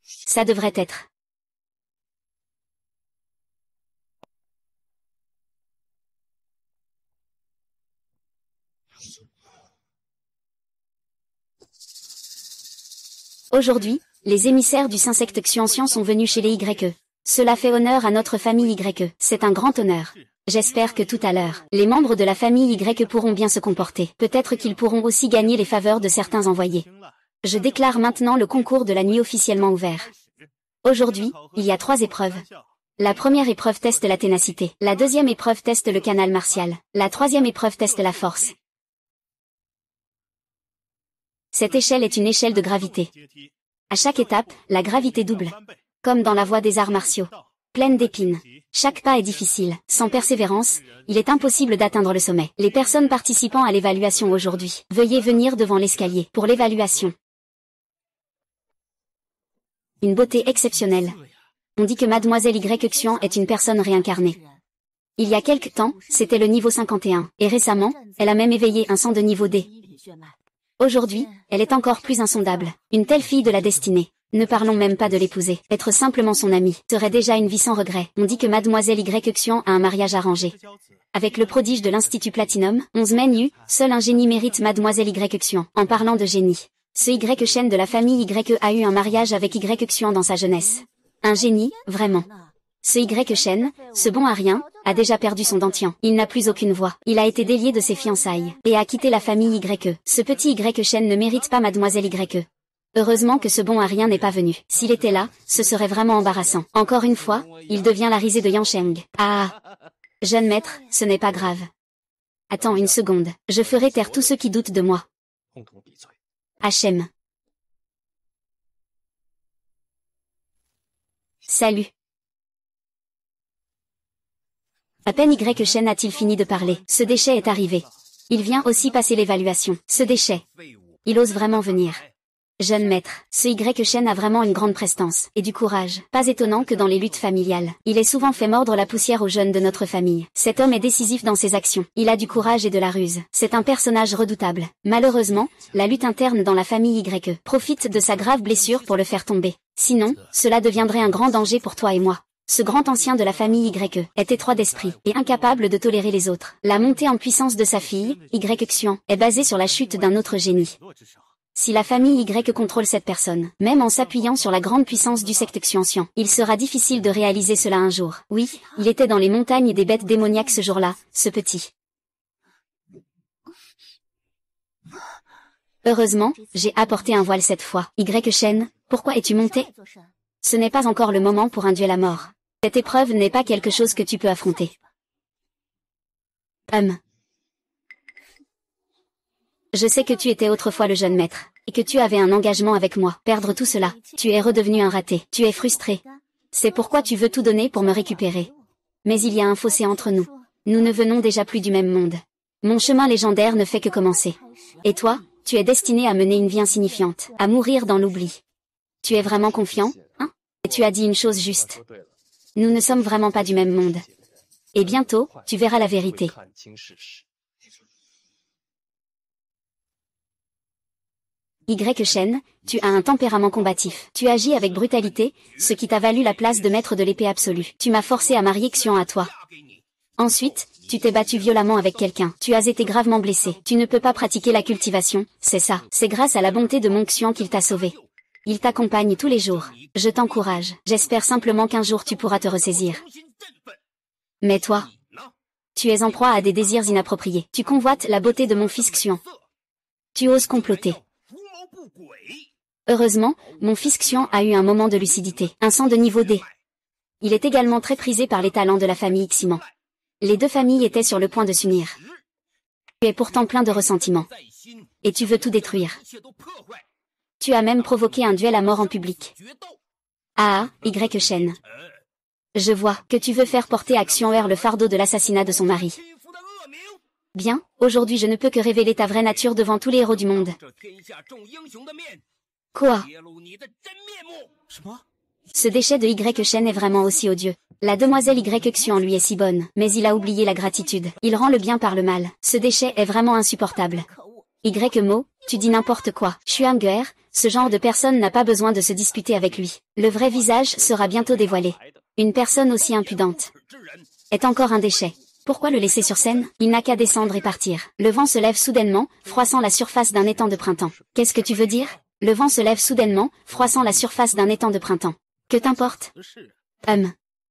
Ça devrait être. Aujourd'hui, les émissaires du Saint-Secte Xianxian sont venus chez les YE. Cela fait honneur à notre famille YE. C'est un grand honneur. J'espère que tout à l'heure, les membres de la famille YE pourront bien se comporter. Peut-être qu'ils pourront aussi gagner les faveurs de certains envoyés. Je déclare maintenant le concours de la nuit officiellement ouvert. Aujourd'hui, il y a 3 épreuves. La première épreuve teste la ténacité. La deuxième épreuve teste le canal martial. La troisième épreuve teste la force. Cette échelle est une échelle de gravité. À chaque étape, la gravité double. Comme dans la voie des arts martiaux. Pleine d'épines. Chaque pas est difficile. Sans persévérance, il est impossible d'atteindre le sommet. Les personnes participant à l'évaluation aujourd'hui, veuillez venir devant l'escalier pour l'évaluation. Une beauté exceptionnelle. On dit que Mademoiselle Y Xian est une personne réincarnée. Il y a quelque temps, c'était le niveau 51, et récemment, elle a même éveillé un sang de niveau D. Aujourd'hui, elle est encore plus insondable. Une telle fille de la destinée. Ne parlons même pas de l'épouser. Être simplement son amie serait déjà une vie sans regret. On dit que Mademoiselle Y Xian a un mariage arrangé. Avec le prodige de l'Institut Platinum, 11 menu, seul un génie mérite Mademoiselle Y Xian. En parlant de génie, ce Y Shen de la famille Y a eu un mariage avec Y Xian dans sa jeunesse. Un génie, vraiment. Ce Y Shen, ce bon à rien, a déjà perdu son dentian. Il n'a plus aucune voix. Il a été délié de ses fiançailles et a quitté la famille YE. Ce petit Y Shen ne mérite pas Mademoiselle YE. Heureusement que ce bon à rien n'est pas venu. S'il était là, ce serait vraiment embarrassant. Encore une fois, il devient la risée de Yansheng. Ah! Jeune maître, ce n'est pas grave. Attends une seconde, je ferai taire tous ceux qui doutent de moi. Hachem. Salut. À peine Y Shen a-t-il fini de parler, ce déchet est arrivé. Il vient aussi passer l'évaluation. Ce déchet. Il ose vraiment venir. Jeune maître, ce Y Shen a vraiment une grande prestance, et du courage. Pas étonnant que dans les luttes familiales, il ait souvent fait mordre la poussière aux jeunes de notre famille. Cet homme est décisif dans ses actions. Il a du courage et de la ruse. C'est un personnage redoutable. Malheureusement, la lutte interne dans la famille YE profite de sa grave blessure pour le faire tomber. Sinon, cela deviendrait un grand danger pour toi et moi. Ce grand ancien de la famille YE est étroit d'esprit et incapable de tolérer les autres. La montée en puissance de sa fille, Y Xian, est basée sur la chute d'un autre génie. Si la famille Y contrôle cette personne, même en s'appuyant sur la grande puissance du secte Xianxian, il sera difficile de réaliser cela un jour. Oui, il était dans les montagnes des bêtes démoniaques ce jour-là, ce petit. Heureusement, j'ai apporté un voile cette fois. Y Shen, pourquoi es-tu monté? Ce n'est pas encore le moment pour un duel à mort. Cette épreuve n'est pas quelque chose que tu peux affronter. Je sais que tu étais autrefois le jeune maître, et que tu avais un engagement avec moi. Perdre tout cela, tu es redevenu un raté, tu es frustré. C'est pourquoi tu veux tout donner pour me récupérer. Mais il y a un fossé entre nous. Nous ne venons déjà plus du même monde. Mon chemin légendaire ne fait que commencer. Et toi, tu es destiné à mener une vie insignifiante, à mourir dans l'oubli. Tu es vraiment confiant, hein? Et tu as dit une chose juste. Nous ne sommes vraiment pas du même monde. Et bientôt, tu verras la vérité. Y Shen, tu as un tempérament combatif. Tu agis avec brutalité, ce qui t'a valu la place de maître de l'épée absolue. Tu m'as forcé à marier Xian à toi. Ensuite, tu t'es battu violemment avec quelqu'un. Tu as été gravement blessé. Tu ne peux pas pratiquer la cultivation, c'est ça. C'est grâce à la bonté de mon Xian qu'il t'a sauvé. Il t'accompagne tous les jours. Je t'encourage. J'espère simplement qu'un jour tu pourras te ressaisir. Mais toi, tu es en proie à des désirs inappropriés. Tu convoites la beauté de mon fils Xian. Tu oses comploter. Heureusement, mon fils Xian a eu un moment de lucidité, un sang de niveau D. Il est également très prisé par les talents de la famille Ximan. Les deux familles étaient sur le point de s'unir. Tu es pourtant plein de ressentiment. Et tu veux tout détruire. Tu as même provoqué un duel à mort en public. Ah, Y Shen. Je vois que tu veux faire porter à Xian'er le fardeau de l'assassinat de son mari. Bien, aujourd'hui je ne peux que révéler ta vraie nature devant tous les héros du monde. Quoi? Ce déchet de Y Shen est vraiment aussi odieux. La demoiselle Y Xian lui est si bonne, mais il a oublié la gratitude. Il rend le bien par le mal. Ce déchet est vraiment insupportable. Y Mo, tu dis n'importe quoi. Xuanguer, ce genre de personne n'a pas besoin de se disputer avec lui. Le vrai visage sera bientôt dévoilé. Une personne aussi impudente est encore un déchet. Pourquoi le laisser sur scène? Il n'a qu'à descendre et partir. Le vent se lève soudainement, froissant la surface d'un étang de printemps. Qu'est-ce que tu veux dire? Le vent se lève soudainement, froissant la surface d'un étang de printemps. Que t'importe?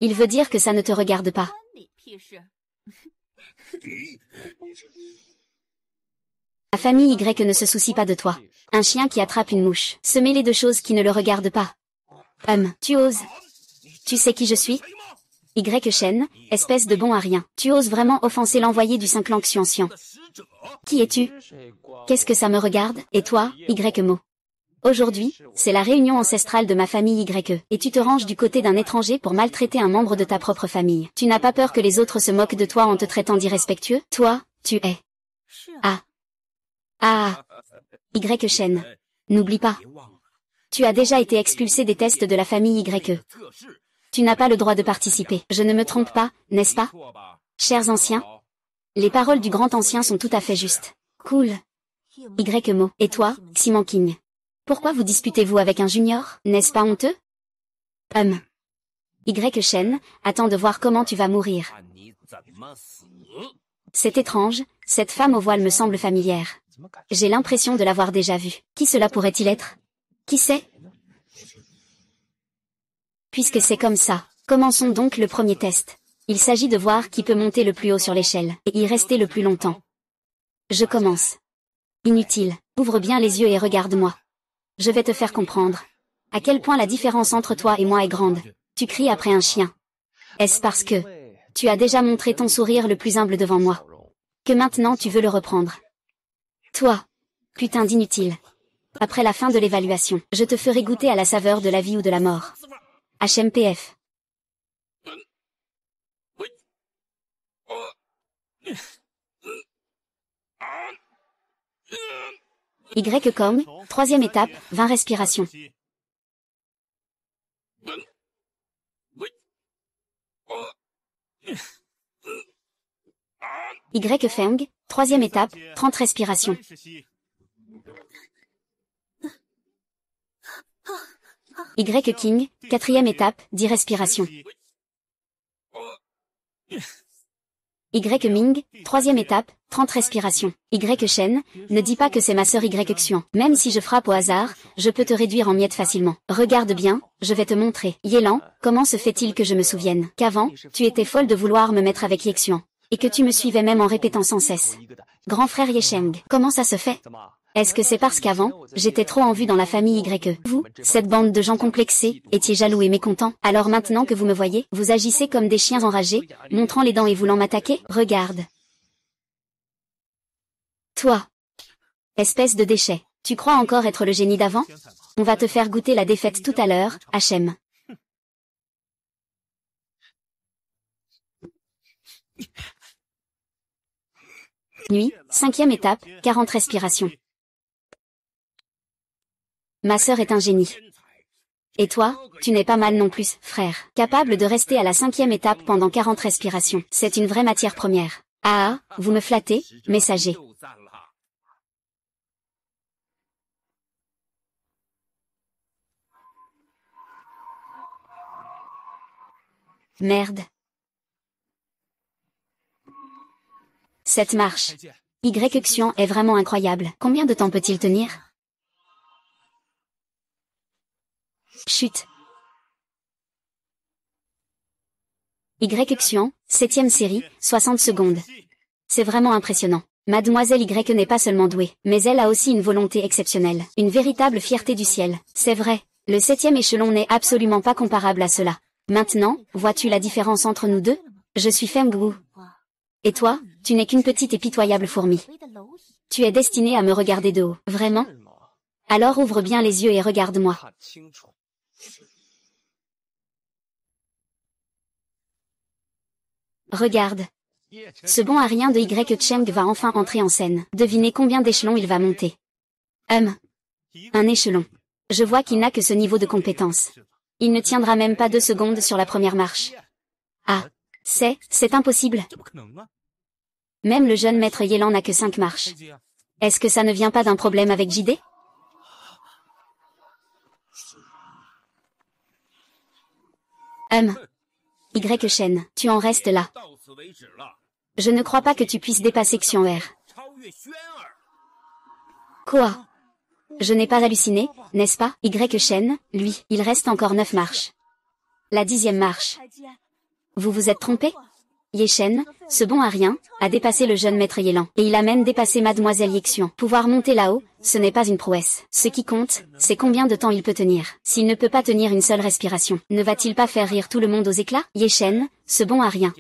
Il veut dire que ça ne te regarde pas. La famille Y ne se soucie pas de toi. Un chien qui attrape une mouche. Se mêler de choses qui ne le regardent pas. Tu oses. Tu sais qui je suis? Y Shen, espèce de bon à rien. Tu oses vraiment offenser l'envoyé du Cinq-Langues Xian. Qui es-tu? Qu'est-ce que ça me regarde? Et toi, Y Mo? Aujourd'hui, c'est la réunion ancestrale de ma famille YE, et tu te ranges du côté d'un étranger pour maltraiter un membre de ta propre famille. Tu n'as pas peur que les autres se moquent de toi en te traitant d'irrespectueux? Toi, tu es. Y Shen. N'oublie pas. Tu as déjà été expulsé des tests de la famille YE. Tu n'as pas le droit de participer. Je ne me trompe pas, n'est-ce pas? Chers anciens. Les paroles du grand ancien sont tout à fait justes. Cool. Y Mo. Et toi, Ximang King? Pourquoi vous disputez-vous avec un junior? N'est-ce pas honteux? Y Shen, attends de voir comment tu vas mourir. C'est étrange, cette femme au voile me semble familière. J'ai l'impression de l'avoir déjà vue. Qui cela pourrait-il être? Qui sait? Puisque c'est comme ça, commençons donc le premier test. Il s'agit de voir qui peut monter le plus haut sur l'échelle, et y rester le plus longtemps. Je commence. Inutile, ouvre bien les yeux et regarde-moi. Je vais te faire comprendre. À quel point la différence entre toi et moi est grande. Tu cries après un chien. Est-ce parce que tu as déjà montré ton sourire le plus humble devant moi, que maintenant tu veux le reprendre? Toi, putain d'inutile. Après la fin de l'évaluation, je te ferai goûter à la saveur de la vie ou de la mort. HMPF. Y comme, troisième étape, 20 respirations. Y Feng, troisième étape, 30 respirations. Y King, quatrième étape, 10 respirations. Y Ming, troisième étape, 30 respirations. Y Shen, ne dis pas que c'est ma sœur Y Xuan. Même si je frappe au hasard, je peux te réduire en miettes facilement. Regarde bien, je vais te montrer. Yelan, comment se fait-il que je me souvienne qu'avant, tu étais folle de vouloir me mettre avec Ye Xuan, et que tu me suivais même en répétant sans cesse. Grand frère Ye Sheng, comment ça se fait? Est-ce que c'est parce qu'avant, j'étais trop en vue dans la famille YE? Vous, cette bande de gens complexés, étiez jaloux et mécontents. Alors maintenant que vous me voyez, vous agissez comme des chiens enragés, montrant les dents et voulant m'attaquer? Regarde. Toi. Espèce de déchet. Tu crois encore être le génie d'avant? On va te faire goûter la défaite tout à l'heure, HM. Nuit, cinquième étape, 40 respirations. Ma sœur est un génie. Et toi, tu n'es pas mal non plus, frère. Capable de rester à la cinquième étape pendant 40 respirations. C'est une vraie matière première. Vous me flattez, messager. Merde. Cette marche. Y Xuan est vraiment incroyable. Combien de temps peut-il tenir? Chut. Y Xuan, 7ème série, 60 secondes. C'est vraiment impressionnant. Mademoiselle Y n'est pas seulement douée, mais elle a aussi une volonté exceptionnelle. Une véritable fierté du ciel. C'est vrai, le 7e échelon n'est absolument pas comparable à cela. Maintenant, vois-tu la différence entre nous deux? Je suis Feng Wu. Et toi, tu n'es qu'une petite et pitoyable fourmi. Tu es destiné à me regarder de haut. Vraiment? Alors ouvre bien les yeux et regarde-moi. Regarde. Ce bon à rien de Y Cheng va enfin entrer en scène. Devinez combien d'échelons il va monter. Un échelon. Je vois qu'il n'a que ce niveau de compétence. Il ne tiendra même pas 2 secondes sur la première marche. C'est impossible. Même le jeune maître Yelan n'a que 5 marches. Est-ce que ça ne vient pas d'un problème avec JD? Y Shen, tu en restes là. Je ne crois pas que tu puisses dépasser Xian'er. Quoi? Je n'ai pas halluciné, n'est-ce pas? Shen, lui, il reste encore 9 marches. La 10e marche. Vous vous êtes trompé? Shen, ce bon à rien, a dépassé le jeune maître Yelan. Et il a même dépassé Mademoiselle Yexian. Pouvoir monter là-haut, ce n'est pas une prouesse. Ce qui compte, c'est combien de temps il peut tenir. S'il ne peut pas tenir une seule respiration, ne va-t-il pas faire rire tout le monde aux éclats? Shen, ce bon à rien.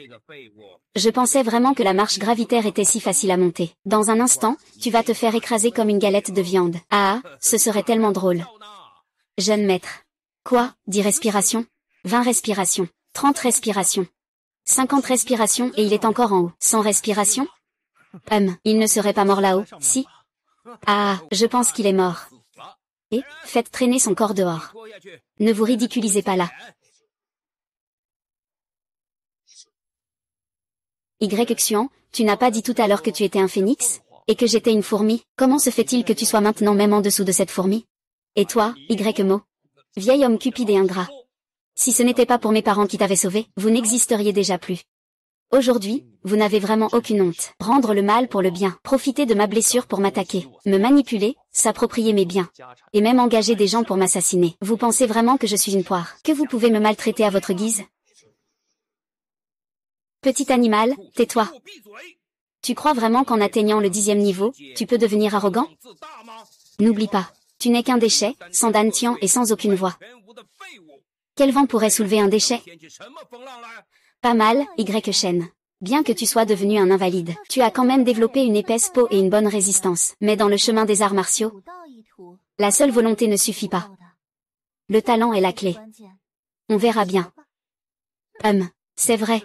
Je pensais vraiment que la marche gravitaire était si facile à monter. Dans un instant, tu vas te faire écraser comme une galette de viande. Ah, ce serait tellement drôle. Jeune maître. Quoi? 10 respirations? 20 respirations. 30 respirations. 50 respirations et il est encore en haut. 100 respirations? Il ne serait pas mort là-haut, si? Ah, je pense qu'il est mort. Et, faites traîner son corps dehors. Ne vous ridiculisez pas là. Xuan, tu n'as pas dit tout à l'heure que tu étais un phénix? Et que j'étais une fourmi? Comment se fait-il que tu sois maintenant même en dessous de cette fourmi? Et toi, Mo? Vieil homme cupide et ingrat. Si ce n'était pas pour mes parents qui t'avaient sauvé, vous n'existeriez déjà plus. Aujourd'hui, vous n'avez vraiment aucune honte. Prendre le mal pour le bien, profiter de ma blessure pour m'attaquer, me manipuler, s'approprier mes biens, et même engager des gens pour m'assassiner. Vous pensez vraiment que je suis une poire, que vous pouvez me maltraiter à votre guise? Petit animal, tais-toi. Tu crois vraiment qu'en atteignant le 10e niveau, tu peux devenir arrogant? N'oublie pas, tu n'es qu'un déchet, sans dantian et sans aucune voix. Quel vent pourrait soulever un déchet? Pas mal, Shen. Bien que tu sois devenu un invalide, tu as quand même développé une épaisse peau et une bonne résistance. Mais dans le chemin des arts martiaux, la seule volonté ne suffit pas. Le talent est la clé. On verra bien. C'est vrai.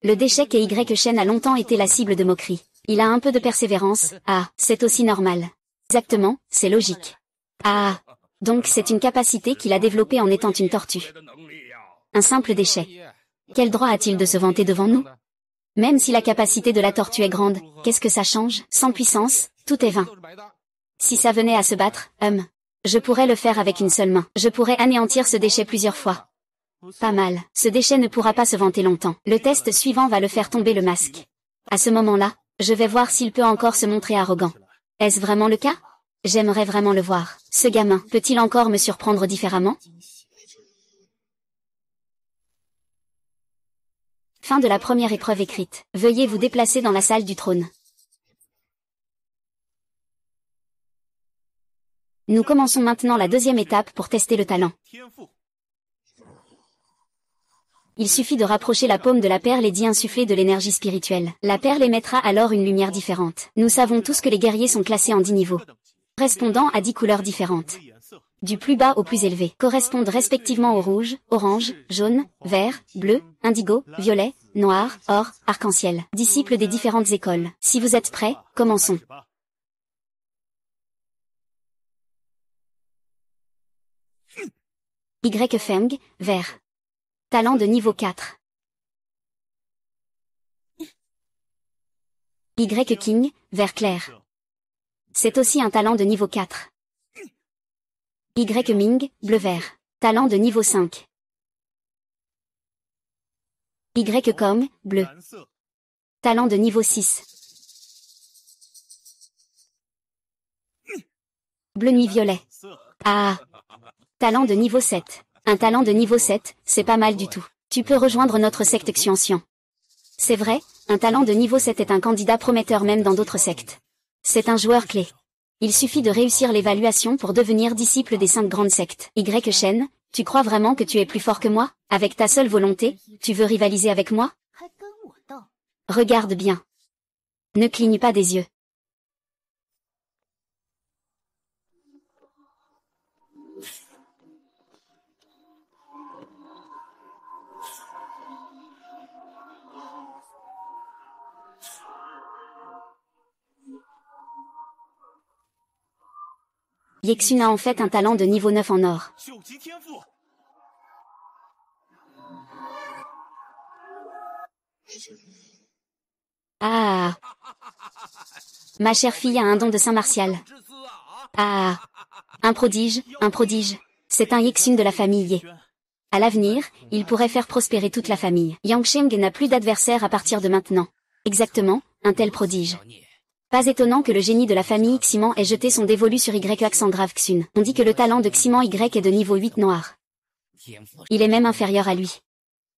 Le déchet Shen a longtemps été la cible de moqueries. Il a un peu de persévérance, c'est aussi normal. Exactement, c'est logique. Donc c'est une capacité qu'il a développée en étant une tortue. Un simple déchet. Quel droit a-t-il de se vanter devant nous? Même si la capacité de la tortue est grande, qu'est-ce que ça change? Sans puissance, tout est vain. Si ça venait à se battre, je pourrais le faire avec une seule main. Je pourrais anéantir ce déchet plusieurs fois. Pas mal. Ce déchet ne pourra pas se vanter longtemps. Le test suivant va le faire tomber le masque. À ce moment-là, je vais voir s'il peut encore se montrer arrogant. Est-ce vraiment le cas? J'aimerais vraiment le voir. Ce gamin, peut-il encore me surprendre différemment? Fin de la première épreuve écrite. Veuillez vous déplacer dans la salle du trône. Nous commençons maintenant la 2e étape pour tester le talent. Il suffit de rapprocher la paume de la perle et d'y insuffler de l'énergie spirituelle. La perle émettra alors une lumière différente. Nous savons tous que les guerriers sont classés en 10 niveaux, correspondant à 10 couleurs différentes. Du plus bas au plus élevé, correspondent respectivement au rouge, orange, jaune, vert, bleu, indigo, violet, noir, or, arc-en-ciel. Disciples des différentes écoles. Si vous êtes prêts, commençons. Feng, vert. Talent de niveau 4. King, vert clair. C'est aussi un talent de niveau 4. Ming, bleu-vert. Talent de niveau 5. Com, bleu. Talent de niveau 6. Bleu nuit violet. Talent de niveau 7. Un talent de niveau 7, c'est pas mal du tout. Tu peux rejoindre notre secte Xianxian. C'est vrai, un talent de niveau 7 est un candidat prometteur même dans d'autres sectes. C'est un joueur clé. Il suffit de réussir l'évaluation pour devenir disciple des 5 grandes sectes. Shen, tu crois vraiment que tu es plus fort que moi? Avec ta seule volonté, tu veux rivaliser avec moi? Regarde bien. Ne cligne pas des yeux. Yexun a en fait un talent de niveau 9 en or. Ma chère fille a un don de Saint Martial. Un prodige, un prodige. C'est un Yexun de la famille Ye. À l'avenir, il pourrait faire prospérer toute la famille. Yang Sheng n'a plus d'adversaire à partir de maintenant. Exactement, un tel prodige. Pas étonnant que le génie de la famille Ximan ait jeté son dévolu sur Y accent grave Xun. On dit que le talent de Ximan Y est de niveau 8 noir. Il est même inférieur à lui.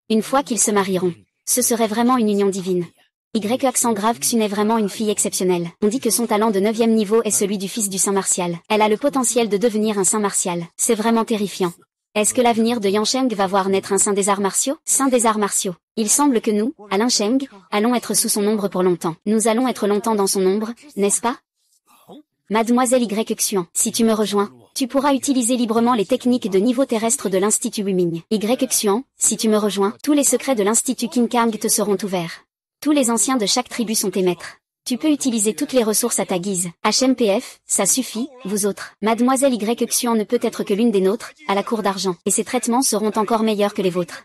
Une fois qu'ils se marieront, ce serait vraiment une union divine. Y accent grave Xun est vraiment une fille exceptionnelle. On dit que son talent de 9e niveau est celui du fils du saint martial. Elle a le potentiel de devenir un saint martial. C'est vraiment terrifiant. Est-ce que l'avenir de Yang Sheng va voir naître un saint des arts martiaux? Saint des arts martiaux. Il semble que nous, Alain Sheng, allons être sous son ombre pour longtemps. Nous allons être longtemps dans son ombre, n'est-ce pas? Mademoiselle Y Xuan, si tu me rejoins, tu pourras utiliser librement les techniques de niveau terrestre de l'Institut Wuming. Y Xuan, si tu me rejoins, tous les secrets de l'Institut Qinkang te seront ouverts. Tous les anciens de chaque tribu sont tes maîtres. Tu peux utiliser toutes les ressources à ta guise. HMPF, ça suffit, vous autres. Mademoiselle Y Xuan ne peut être que l'une des nôtres, à la cour d'argent, et ses traitements seront encore meilleurs que les vôtres.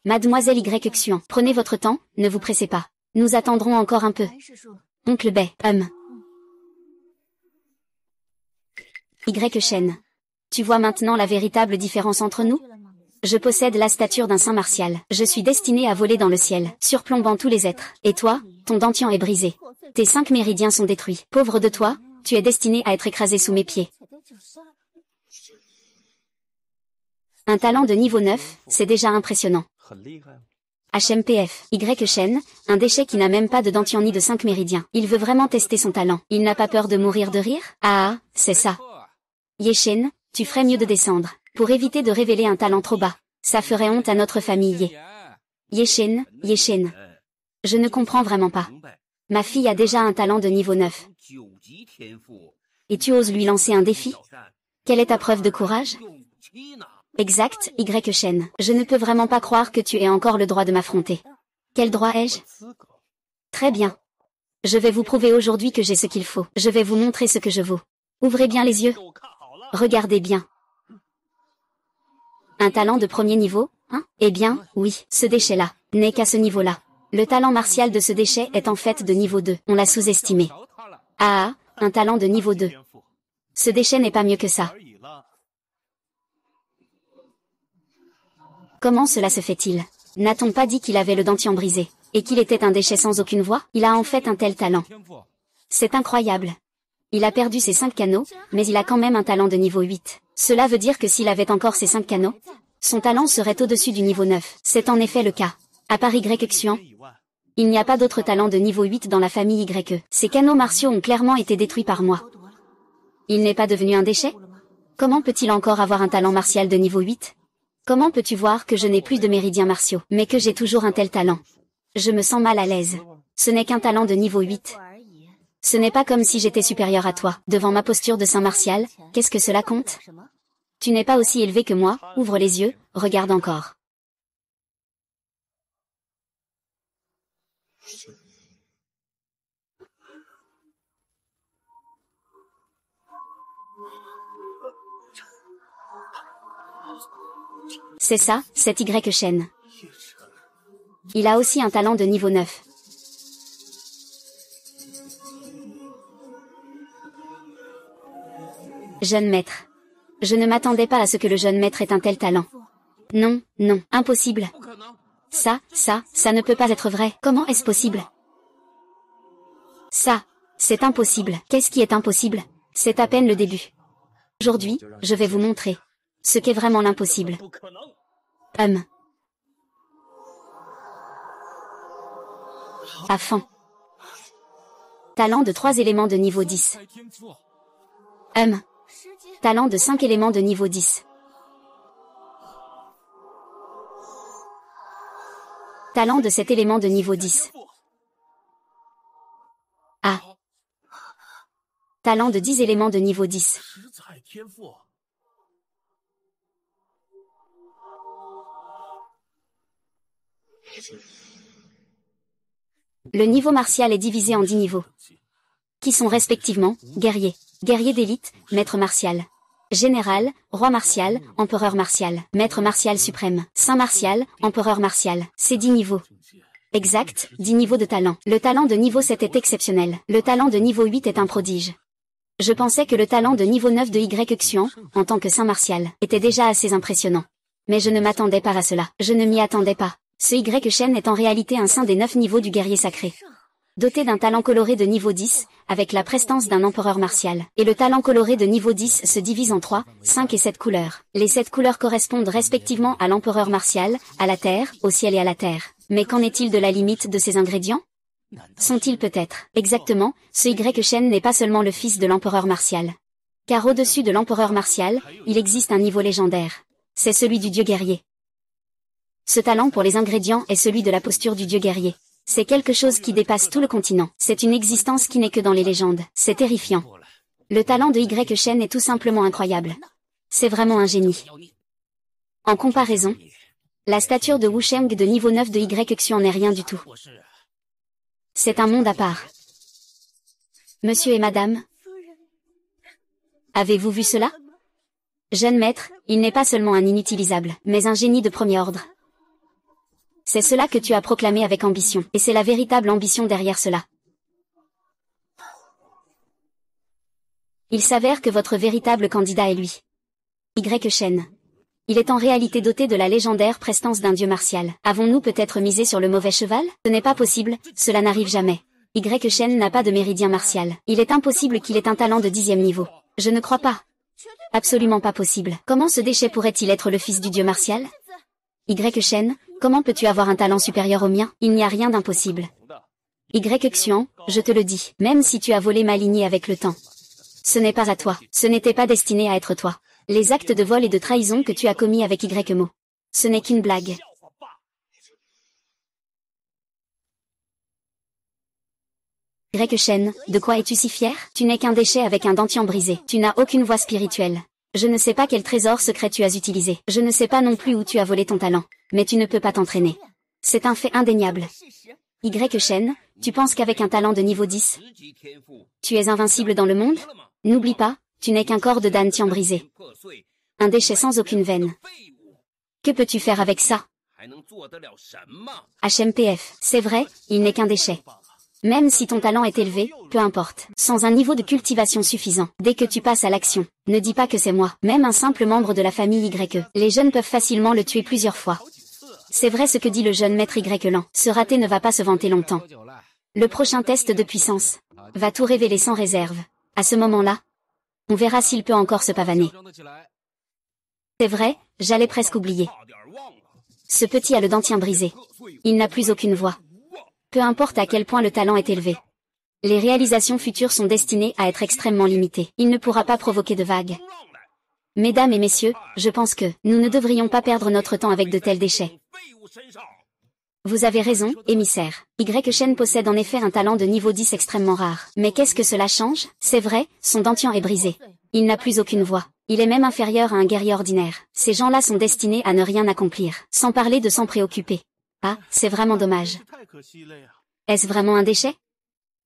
Mademoiselle Y Xuan, prenez votre temps, ne vous pressez pas. Nous attendrons encore un peu. Oncle Bai, Y Shen. Tu vois maintenant la véritable différence entre nous? Je possède la stature d'un saint martial. Je suis destiné à voler dans le ciel, surplombant tous les êtres. Et toi, ton dentian est brisé. Tes 5 méridiens sont détruits. Pauvre de toi, tu es destiné à être écrasé sous mes pieds. Un talent de niveau 9, c'est déjà impressionnant. HMPF, Y Shen, un déchet qui n'a même pas de dentian ni de 5 méridiens. Il veut vraiment tester son talent. Il n'a pas peur de mourir de rire? Ah, c'est ça. Ye Shen, tu ferais mieux de descendre, pour éviter de révéler un talent trop bas. Ça ferait honte à notre famille. Ye Shen. Je ne comprends vraiment pas. Ma fille a déjà un talent de niveau 9. Et tu oses lui lancer un défi? Quelle est ta preuve de courage? Exact, Y Shen. Je ne peux vraiment pas croire que tu aies encore le droit de m'affronter. Quel droit ai-je? Très bien. Je vais vous prouver aujourd'hui que j'ai ce qu'il faut. Je vais vous montrer ce que je vaux. Ouvrez bien les yeux. Regardez bien. Un talent de premier niveau, hein? Eh bien, oui, ce déchet-là n'est qu'à ce niveau-là. Le talent martial de ce déchet est en fait de niveau 2. On l'a sous-estimé. Ah, un talent de niveau 2. Ce déchet n'est pas mieux que ça. Comment cela se fait-il? N'a-t-on pas dit qu'il avait le dentian brisé, et qu'il était un déchet sans aucune voix? Il a en fait un tel talent. C'est incroyable. Il a perdu ses 5 canaux, mais il a quand même un talent de niveau 8. Cela veut dire que s'il avait encore ses 5 canaux, son talent serait au-dessus du niveau 9. C'est en effet le cas. À part Y Xuan, il n'y a pas d'autre talent de niveau 8 dans la famille YE. Ces canaux martiaux ont clairement été détruits par moi. Il n'est pas devenu un déchet? Comment peut-il encore avoir un talent martial de niveau 8? Comment peux-tu voir que je n'ai plus de méridiens martiaux, mais que j'ai toujours un tel talent? Je me sens mal à l'aise. Ce n'est qu'un talent de niveau 8. Ce n'est pas comme si j'étais supérieur à toi. Devant ma posture de saint martial, qu'est-ce que cela compte? Tu n'es pas aussi élevé que moi, ouvre les yeux, regarde encore. C'est ça, c'est Y Shen. Il a aussi un talent de niveau 9. Jeune maître. Je ne m'attendais pas à ce que le jeune maître ait un tel talent. Non, non, impossible. Ça ne peut pas être vrai. Comment est-ce possible? Ça, c'est impossible. Qu'est-ce qui est impossible? C'est à peine le début. Aujourd'hui, je vais vous montrer ce qu'est vraiment l'impossible. À fond. Talent de 3 éléments de niveau 10. Talent de 5 éléments de niveau 10. Talent de 7 éléments de niveau 10. Ah. Talent de 10 éléments de niveau 10. Le niveau martial est divisé en 10 niveaux, qui sont respectivement guerrier, guerrier d'élite, maître martial, général, roi martial, empereur martial, maître martial suprême, saint martial, empereur martial. C'est 10 niveaux. Exact, 10 niveaux de talent. Le talent de niveau 7 est exceptionnel. Le talent de niveau 8 est un prodige. Je pensais que le talent de niveau 9 de Y Xuan, en tant que saint martial, était déjà assez impressionnant. Mais je ne m'attendais pas à cela. Je ne m'y attendais pas. Ce Y Shen est en réalité un saint des 9 niveaux du guerrier sacré. Doté d'un talent coloré de niveau 10, avec la prestance d'un empereur martial. Et le talent coloré de niveau 10 se divise en 3, 5 et 7 couleurs. Les 7 couleurs correspondent respectivement à l'empereur martial, à la terre, au ciel et à la terre. Mais qu'en est-il de la limite de ces ingrédients? Sont-ils peut-être, exactement, ce Y Shen n'est pas seulement le fils de l'empereur martial. Car au-dessus de l'empereur martial, il existe un niveau légendaire. C'est celui du dieu guerrier. Ce talent pour les ingrédients est celui de la posture du dieu guerrier. C'est quelque chose qui dépasse tout le continent. C'est une existence qui n'est que dans les légendes. C'est terrifiant. Le talent de Y Shen est tout simplement incroyable. C'est vraiment un génie. En comparaison, la stature de Wu Sheng de niveau 9 de Y Xian n'est rien du tout. C'est un monde à part. Monsieur et madame, avez-vous vu cela? Jeune maître, il n'est pas seulement un inutilisable, mais un génie de premier ordre. C'est cela que tu as proclamé avec ambition, et c'est la véritable ambition derrière cela. Il s'avère que votre véritable candidat est lui. Y Shen. Il est en réalité doté de la légendaire prestance d'un dieu martial. Avons-nous peut-être misé sur le mauvais cheval? Ce n'est pas possible, cela n'arrive jamais. Y Shen n'a pas de méridien martial. Il est impossible qu'il ait un talent de 10e niveau. Je ne crois pas. Absolument pas possible. Comment ce déchet pourrait-il être le fils du dieu martial? Y Shen, comment peux-tu avoir un talent supérieur au mien? Il n'y a rien d'impossible. Y Xian, je te le dis, même si tu as volé ma lignée avec le temps. Ce n'est pas à toi, ce n'était pas destiné à être toi. Les actes de vol et de trahison que tu as commis avec Y-Mo. Ce n'est qu'une blague. Y-Shen, de quoi es-tu si fier? Tu n'es qu'un déchet avec un dentier brisé. Tu n'as aucune voix spirituelle. Je ne sais pas quel trésor secret tu as utilisé. Je ne sais pas non plus où tu as volé ton talent. Mais tu ne peux pas t'entraîner. C'est un fait indéniable. Y-Shen, tu penses qu'avec un talent de niveau 10, tu es invincible dans le monde? N'oublie pas, tu n'es qu'un corps de dantian brisé. Un déchet sans aucune veine. Que peux-tu faire avec ça? HMPF, c'est vrai, il n'est qu'un déchet. Même si ton talent est élevé, peu importe. Sans un niveau de cultivation suffisant, dès que tu passes à l'action, ne dis pas que c'est moi. Même un simple membre de la famille Y. Les jeunes peuvent facilement le tuer plusieurs fois. C'est vrai ce que dit le jeune maître Y-Lan. Ce raté ne va pas se vanter longtemps. Le prochain test de puissance va tout révéler sans réserve. À ce moment-là, on verra s'il peut encore se pavaner. C'est vrai, j'allais presque oublier. Ce petit a le dentien brisé. Il n'a plus aucune voix. Peu importe à quel point le talent est élevé. Les réalisations futures sont destinées à être extrêmement limitées. Il ne pourra pas provoquer de vagues. Mesdames et messieurs, je pense que nous ne devrions pas perdre notre temps avec de tels déchets. Vous avez raison, émissaire. Y-Shen possède en effet un talent de niveau 10 extrêmement rare. Mais qu'est-ce que cela change? C'est vrai, son dentian est brisé. Il n'a plus aucune voix. Il est même inférieur à un guerrier ordinaire. Ces gens-là sont destinés à ne rien accomplir, sans parler de s'en préoccuper. Ah, c'est vraiment dommage. Est-ce vraiment un déchet?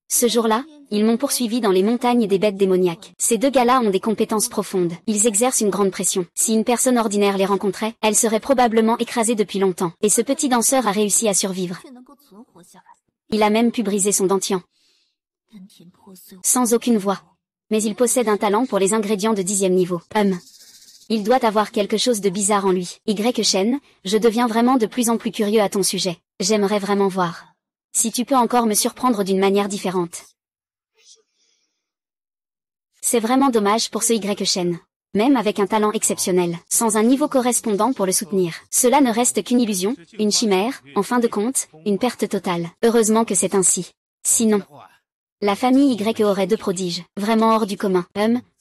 Ce jour-là, ils m'ont poursuivi dans les montagnes des bêtes démoniaques. Ces deux gars-là ont des compétences profondes. Ils exercent une grande pression. Si une personne ordinaire les rencontrait, elle serait probablement écrasée depuis longtemps. Et ce petit danseur a réussi à survivre. Il a même pu briser son dentian. Sans aucune voix. Mais il possède un talent pour les ingrédients de 10e niveau. Il doit avoir quelque chose de bizarre en lui. Y-Shen, je deviens vraiment de plus en plus curieux à ton sujet. J'aimerais vraiment voir si tu peux encore me surprendre d'une manière différente. C'est vraiment dommage pour ce Y-Shen. Même avec un talent exceptionnel, sans un niveau correspondant pour le soutenir. Cela ne reste qu'une illusion, une chimère, en fin de compte, une perte totale. Heureusement que c'est ainsi. Sinon, la famille Y aurait deux prodiges, vraiment hors du commun.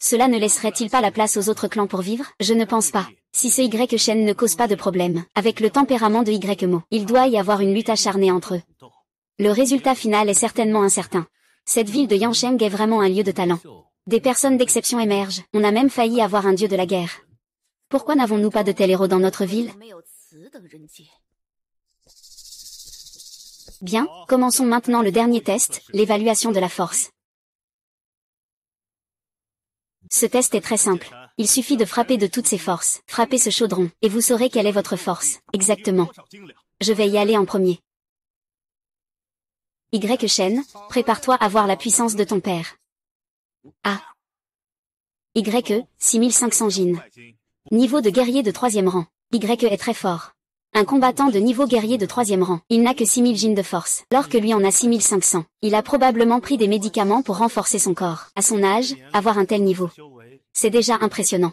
Cela ne laisserait-il pas la place aux autres clans pour vivre? Je ne pense pas. Si ce Y-Shen ne cause pas de problème, avec le tempérament de Y-Mo, il doit y avoir une lutte acharnée entre eux. Le résultat final est certainement incertain. Cette ville de Yansheng est vraiment un lieu de talent. Des personnes d'exception émergent, on a même failli avoir un dieu de la guerre. Pourquoi n'avons-nous pas de tels héros dans notre ville? Bien, commençons maintenant le dernier test, l'évaluation de la force. Ce test est très simple. Il suffit de frapper de toutes ses forces. Frappez ce chaudron, et vous saurez quelle est votre force. Exactement. Je vais y aller en premier. Y-Shen, prépare-toi à voir la puissance de ton père. A. Y-E, 6500 Jin. Niveau de guerrier de 3e rang. Y-E est très fort. Un combattant de niveau guerrier de 3e rang. Il n'a que 6000 jeans de force, alors que lui en a 6500. Il a probablement pris des médicaments pour renforcer son corps. À son âge, avoir un tel niveau. C'est déjà impressionnant.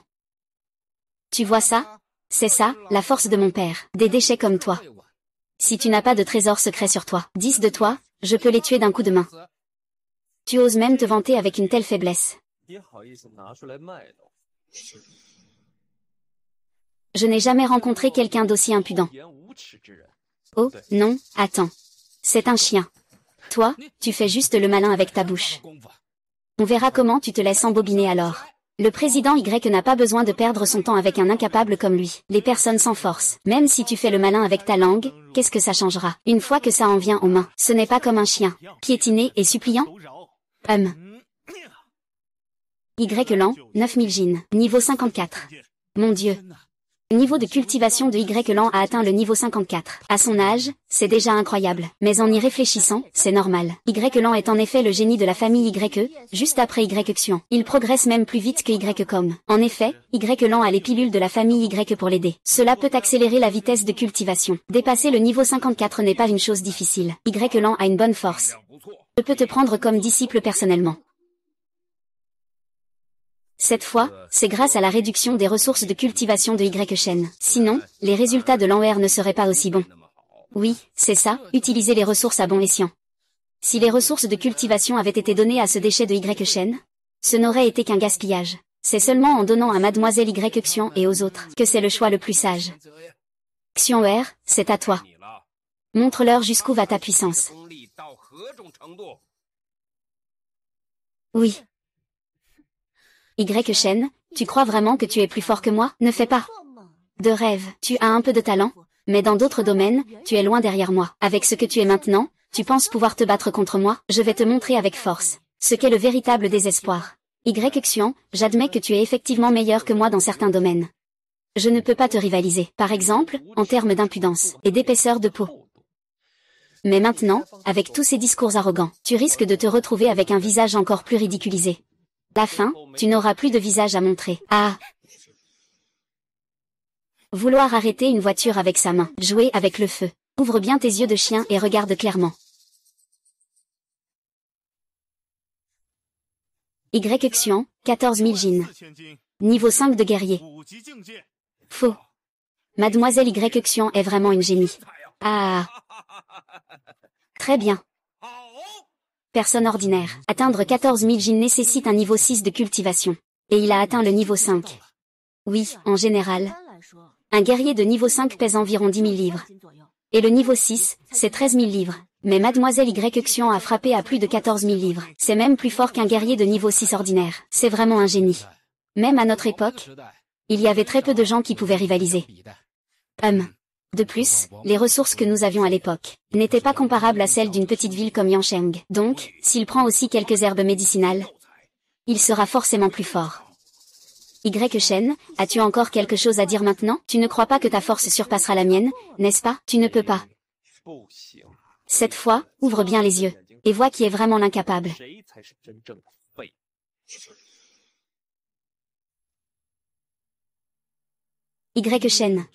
Tu vois ça? C'est ça, la force de mon père. Des déchets comme toi. Si tu n'as pas de trésor secret sur toi, 10 de toi, je peux les tuer d'un coup de main. Tu oses même te vanter avec une telle faiblesse. Je n'ai jamais rencontré quelqu'un d'aussi impudent. Oh, non, attends. C'est un chien. Toi, tu fais juste le malin avec ta bouche. On verra comment tu te laisses embobiner alors. Le président Y n'a pas besoin de perdre son temps avec un incapable comme lui. Les personnes sans force. Même si tu fais le malin avec ta langue, qu'est-ce que ça changera? Une fois que ça en vient aux mains, ce n'est pas comme un chien. Piétiné et suppliant? Y lent, 9000 jeans. Niveau 54. Mon Dieu. Le niveau de cultivation de Y lent a atteint le niveau 54. À son âge, c'est déjà incroyable. Mais en y réfléchissant, c'est normal. Y lent est en effet le génie de la famille YE, juste après Y Xian. Il progresse même plus vite que Y com. En effet, Y lent a les pilules de la famille Y pour l'aider. Cela peut accélérer la vitesse de cultivation. Dépasser le niveau 54 n'est pas une chose difficile. Y lent a une bonne force. Je peux te prendre comme disciple personnellement. Cette fois, c'est grâce à la réduction des ressources de cultivation de Y Shen. Sinon, les résultats de l'envers ne seraient pas aussi bons. Oui, c'est ça, utiliser les ressources à bon escient. Si les ressources de cultivation avaient été données à ce déchet de Y Shen, ce n'aurait été qu'un gaspillage. C'est seulement en donnant à Mademoiselle Y Xian et aux autres que c'est le choix le plus sage. Xian'er, c'est à toi. Montre-leur jusqu'où va ta puissance. Oui. Y Shen, tu crois vraiment que tu es plus fort que moi? Ne fais pas de rêve. Tu as un peu de talent, mais dans d'autres domaines, tu es loin derrière moi. Avec ce que tu es maintenant, tu penses pouvoir te battre contre moi? Je vais te montrer avec force ce qu'est le véritable désespoir. Y Xian, j'admets que tu es effectivement meilleur que moi dans certains domaines. Je ne peux pas te rivaliser, par exemple, en termes d'impudence et d'épaisseur de peau. Mais maintenant, avec tous ces discours arrogants, tu risques de te retrouver avec un visage encore plus ridiculisé. À la fin, tu n'auras plus de visage à montrer. Ah! Vouloir arrêter une voiture avec sa main, jouer avec le feu. Ouvre bien tes yeux de chien et regarde clairement. Y Xian, 14 000 jeans. Niveau 5 de guerrier. Faux. Mademoiselle Y Xian est vraiment une génie. Ah! Très bien. Personne ordinaire. Atteindre 14 000 jeans nécessite un niveau 6 de cultivation. Et il a atteint le niveau 5. Oui, en général. Un guerrier de niveau 5 pèse environ 10 000 livres. Et le niveau 6, c'est 13 000 livres. Mais Mademoiselle Y Xian a frappé à plus de 14 000 livres. C'est même plus fort qu'un guerrier de niveau 6 ordinaire. C'est vraiment un génie. Même à notre époque, il y avait très peu de gens qui pouvaient rivaliser. De plus, les ressources que nous avions à l'époque n'étaient pas comparables à celles d'une petite ville comme Yancheng. Donc, s'il prend aussi quelques herbes médicinales, il sera forcément plus fort. Y Shen, as-tu encore quelque chose à dire maintenant? Tu ne crois pas que ta force surpassera la mienne, n'est-ce pas? Tu ne peux pas. Cette fois, ouvre bien les yeux, et vois qui est vraiment l'incapable. Y Shen.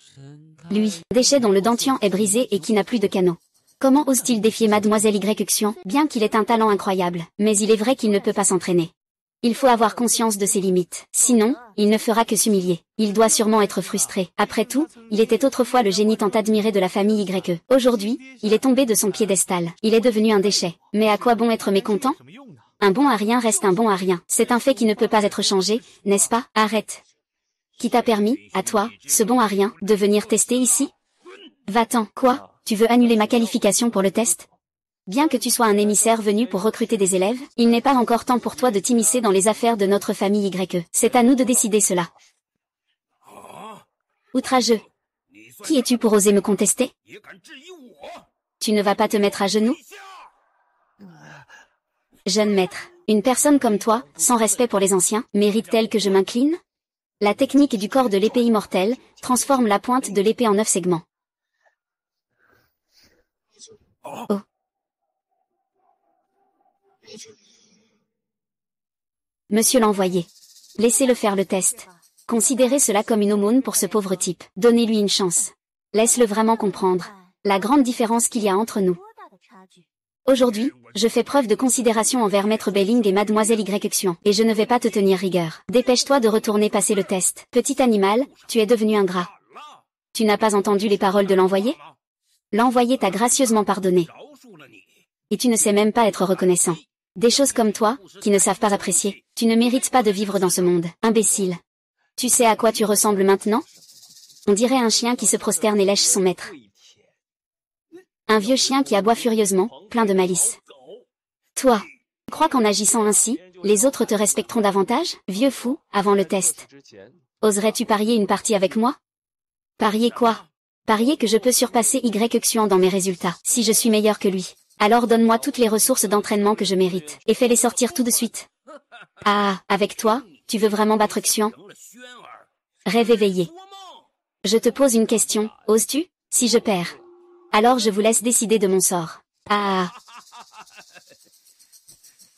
Lui, déchet dont le dentian est brisé et qui n'a plus de canot. Comment ose-t-il défier Mademoiselle Y Xian? Bien qu'il ait un talent incroyable, mais il est vrai qu'il ne peut pas s'entraîner. Il faut avoir conscience de ses limites. Sinon, il ne fera que s'humilier. Il doit sûrement être frustré. Après tout, il était autrefois le génie tant admiré de la famille YE. Aujourd'hui, il est tombé de son piédestal. Il est devenu un déchet. Mais à quoi bon être mécontent? Un bon à rien reste un bon à rien. C'est un fait qui ne peut pas être changé, n'est-ce pas? Arrête. Qui t'a permis, à toi, ce bon à rien, de venir tester ici? Va-t'en. Quoi? Tu veux annuler ma qualification pour le test? Bien que tu sois un émissaire venu pour recruter des élèves, il n'est pas encore temps pour toi de t'immiscer dans les affaires de notre famille YE. C'est à nous de décider cela. Outrageux. Qui es-tu pour oser me contester? Tu ne vas pas te mettre à genoux? Jeune maître, une personne comme toi, sans respect pour les anciens, mérite-t-elle que je m'incline? La technique du corps de l'épée immortelle transforme la pointe de l'épée en 9 segments. Oh. Monsieur l'envoyé. Laissez-le faire le test. Considérez cela comme une aumône pour ce pauvre type. Donnez-lui une chance. Laisse-le vraiment comprendre la grande différence qu'il y a entre nous. Aujourd'hui, je fais preuve de considération envers Maître Belling et Mademoiselle Y-Xuan, et je ne vais pas te tenir rigueur. Dépêche-toi de retourner passer le test. Petit animal, tu es devenu ingrat. Tu n'as pas entendu les paroles de l'envoyé? L'envoyé t'a gracieusement pardonné. Et tu ne sais même pas être reconnaissant. Des choses comme toi, qui ne savent pas apprécier. Tu ne mérites pas de vivre dans ce monde. Imbécile. Tu sais à quoi tu ressembles maintenant? On dirait un chien qui se prosterne et lèche son maître. Un vieux chien qui aboie furieusement, plein de malice. Toi, tu crois qu'en agissant ainsi, les autres te respecteront davantage? Vieux fou, avant le test. Oserais-tu parier une partie avec moi? Parier quoi? Parier que je peux surpasser Y-Xuan dans mes résultats. Si je suis meilleur que lui, alors donne-moi toutes les ressources d'entraînement que je mérite, et fais-les sortir tout de suite. Ah, avec toi, tu veux vraiment battre Xuan? Rêve éveillé. Je te pose une question, oses-tu? Si je perds, alors je vous laisse décider de mon sort. Ah.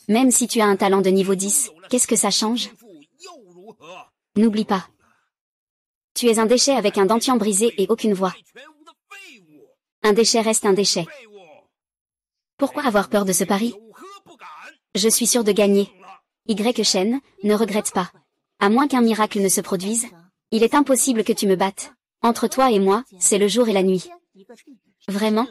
Même si tu as un talent de niveau 10, qu'est-ce que ça change? N'oublie pas. Tu es un déchet avec un dentier brisé et aucune voix. Un déchet reste un déchet. Pourquoi avoir peur de ce pari? Je suis sûr de gagner. Y-Shen, ne regrette pas. À moins qu'un miracle ne se produise, il est impossible que tu me battes. Entre toi et moi, c'est le jour et la nuit. Vraiment?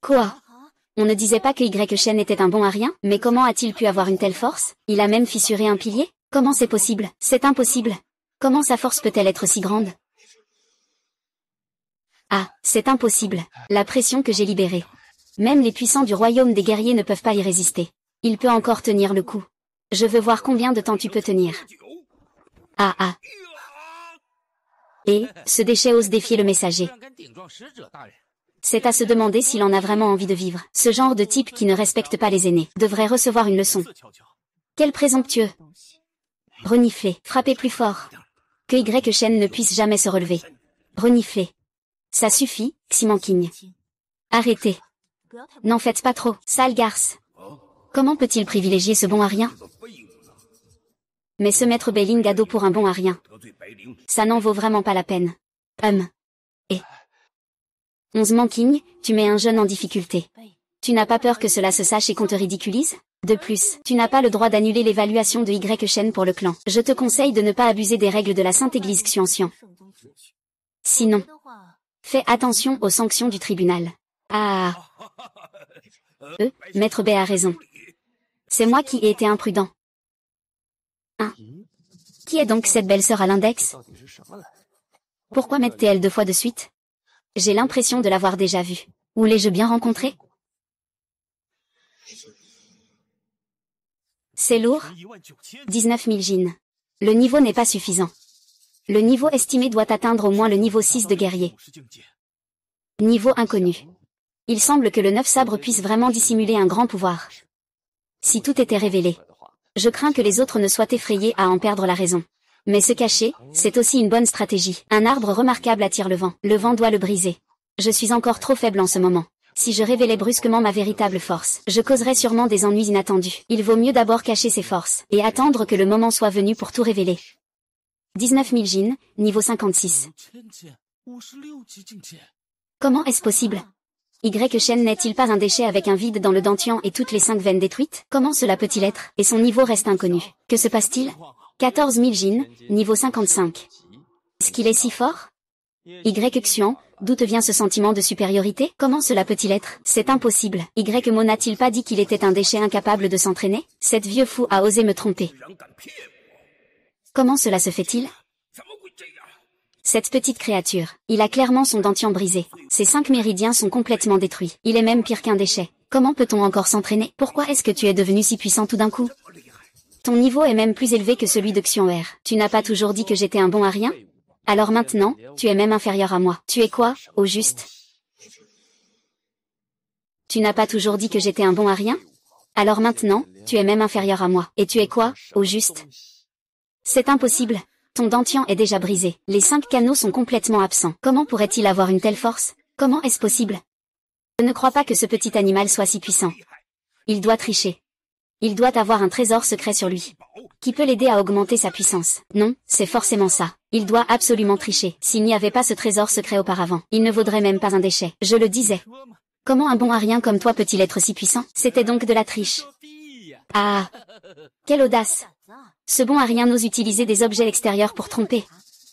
Quoi? On ne disait pas que Y-Shen était un bon à rien? Mais comment a-t-il pu avoir une telle force? Il a même fissuré un pilier? Comment c'est possible? C'est impossible. Comment sa force peut-elle être si grande? Ah, c'est impossible. La pression que j'ai libérée. Même les puissants du royaume des guerriers ne peuvent pas y résister. Il peut encore tenir le coup. Je veux voir combien de temps tu peux tenir. Ah ah. Et, ce déchet ose défier le messager. C'est à se demander s'il en a vraiment envie de vivre. Ce genre de type qui ne respecte pas les aînés devrait recevoir une leçon. Quel présomptueux. Renifler, frapper plus fort. Que Y-Shen ne puisse jamais se relever. Renifler. Ça suffit, Ximanqing. Arrêtez. N'en faites pas trop, sale garce. Comment peut-il privilégier ce bon à rien? Mais ce maître Belling a dos pour un bon à rien. Ça n'en vaut vraiment pas la peine. Et 11 Manking, tu mets un jeune en difficulté. Tu n'as pas peur que cela se sache et qu'on te ridiculise? De plus, tu n'as pas le droit d'annuler l'évaluation de Y-Shen pour le clan. Je te conseille de ne pas abuser des règles de la Sainte Église Xuanxian. Sinon, fais attention aux sanctions du tribunal. Ah. Maître B a raison. C'est moi qui ai été imprudent. Qui est donc cette belle-sœur à l'index? Pourquoi m'aide-t-elle 2 fois de suite? J'ai l'impression de l'avoir déjà vue. Où l'ai-je bien rencontrée? C'est lourd. 19 000 Jin. Le niveau n'est pas suffisant. Le niveau estimé doit atteindre au moins le niveau 6 de guerrier. Niveau inconnu. Il semble que le 9 sabre puisse vraiment dissimuler un grand pouvoir. Si tout était révélé, je crains que les autres ne soient effrayés à en perdre la raison. Mais se cacher, c'est aussi une bonne stratégie. Un arbre remarquable attire le vent doit le briser. Je suis encore trop faible en ce moment. Si je révélais brusquement ma véritable force, je causerais sûrement des ennuis inattendus. Il vaut mieux d'abord cacher ses forces, et attendre que le moment soit venu pour tout révéler. 19 000 Jin, niveau 56. Comment est-ce possible? Y-Shen n'est-il pas un déchet avec un vide dans le dentian et toutes les 5 veines détruites? Comment cela peut-il être? Et son niveau reste inconnu. Que se passe-t-il? 14 000 Jin, niveau 55. Est-ce qu'il est si fort? Y-Xuan, d'où te vient ce sentiment de supériorité? Comment cela peut-il être? C'est impossible. Y-Mo n'a-t-il pas dit qu'il était un déchet incapable de s'entraîner? Cet vieux fou a osé me tromper. Comment cela se fait-il? Cette petite créature, il a clairement son dentian brisé. Ses 5 méridiens sont complètement détruits. Il est même pire qu'un déchet. Comment peut-on encore s'entraîner? Pourquoi est-ce que tu es devenu si puissant tout d'un coup? Ton niveau est même plus élevé que celui de Xuan'er. Tu n'as pas toujours dit que j'étais un bon à rien? Alors maintenant, tu es même inférieur à moi. Tu es quoi, au juste? Tu n'as pas toujours dit que j'étais un bon à rien? Alors maintenant, tu es même inférieur à moi. Et tu es quoi, au juste? C'est impossible. Ton dentian est déjà brisé. Les 5 canaux sont complètement absents. Comment pourrait-il avoir une telle force? Comment est-ce possible? Je ne crois pas que ce petit animal soit si puissant. Il doit tricher. Il doit avoir un trésor secret sur lui. Qui peut l'aider à augmenter sa puissance? Non, c'est forcément ça. Il doit absolument tricher. S'il n'y avait pas ce trésor secret auparavant, il ne vaudrait même pas un déchet. Je le disais. Comment un bon arien comme toi peut-il être si puissant? C'était donc de la triche. Ah! Quelle audace! Ce bon arien ose utiliser des objets extérieurs pour tromper.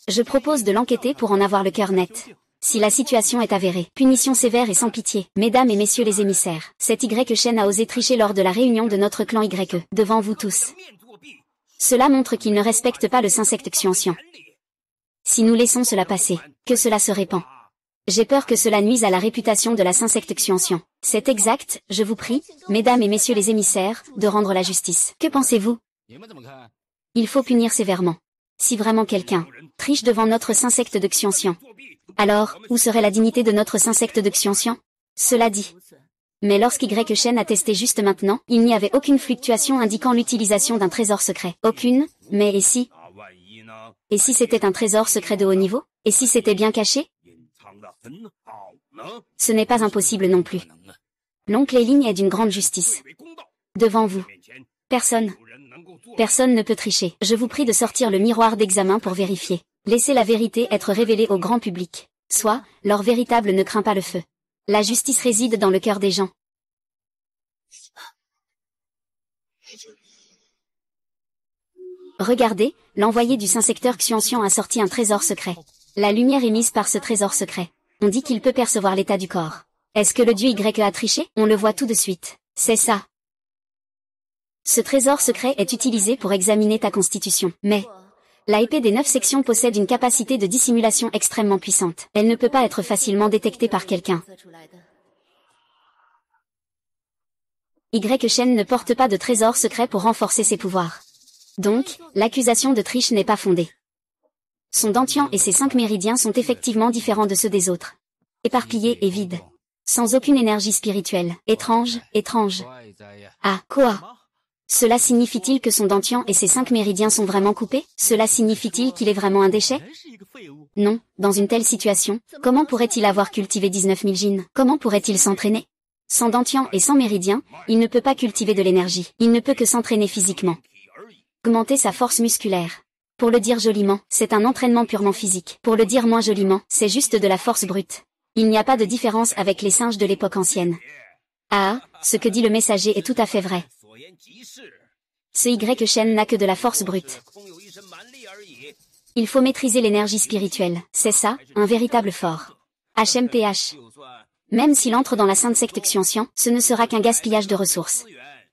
Je propose de l'enquêter pour en avoir le cœur net. Si la situation est avérée, punition sévère et sans pitié. Mesdames et messieurs les émissaires, cet Y Shen a osé tricher lors de la réunion de notre clan YE, devant vous tous. Cela montre qu'il ne respecte pas le Saint-Secte Xianxian. Si nous laissons cela passer, que cela se répand. J'ai peur que cela nuise à la réputation de la Saint-Secte Xianxian. C'est exact, je vous prie, mesdames et messieurs les émissaires, de rendre la justice. Que pensez-vous? Il faut punir sévèrement. Si vraiment quelqu'un triche devant notre Saint-Secte de Xianxian, alors, où serait la dignité de notre Saint-Secte de Xianxian? Cela dit. Mais lorsqu'Y Shen a testé juste maintenant, il n'y avait aucune fluctuation indiquant l'utilisation d'un trésor secret. Aucune, mais et si? Et si c'était un trésor secret de haut niveau? Et si c'était bien caché? Ce n'est pas impossible non plus. L'oncle Eiling est d'une grande justice. Devant vous. Personne ne peut tricher. Je vous prie de sortir le miroir d'examen pour vérifier. Laissez la vérité être révélée au grand public. Soit, l'or véritable ne craint pas le feu. La justice réside dans le cœur des gens. Regardez, l'envoyé du Saint-Secteur Xianxian a sorti un trésor secret. La lumière émise par ce trésor secret. On dit qu'il peut percevoir l'état du corps. Est-ce que le dieu Y a triché? On le voit tout de suite. C'est ça. Ce trésor secret est utilisé pour examiner ta constitution. Mais la épée des 9 sections possède une capacité de dissimulation extrêmement puissante. Elle ne peut pas être facilement détectée par quelqu'un. Y Shen ne porte pas de trésor secret pour renforcer ses pouvoirs. Donc, l'accusation de triche n'est pas fondée. Son dantian et ses 5 méridiens sont effectivement différents de ceux des autres. Éparpillés et vides. Sans aucune énergie spirituelle. Étrange, étrange. Ah, quoi? Cela signifie-t-il que son dantian et ses 5 méridiens sont vraiment coupés? Cela signifie-t-il qu'il est vraiment un déchet? Non, dans une telle situation, comment pourrait-il avoir cultivé 19 000 jins? Comment pourrait-il s'entraîner? Sans dantian et sans méridien, il ne peut pas cultiver de l'énergie. Il ne peut que s'entraîner physiquement. Augmenter sa force musculaire. Pour le dire joliment, c'est un entraînement purement physique. Pour le dire moins joliment, c'est juste de la force brute. Il n'y a pas de différence avec les singes de l'époque ancienne. Ah, ce que dit le messager est tout à fait vrai. Ce Y Shen n'a que de la force brute. Il faut maîtriser l'énergie spirituelle. C'est ça, un véritable fort. HMPH. Même s'il entre dans la Sainte Secte Xianxian, ce ne sera qu'un gaspillage de ressources.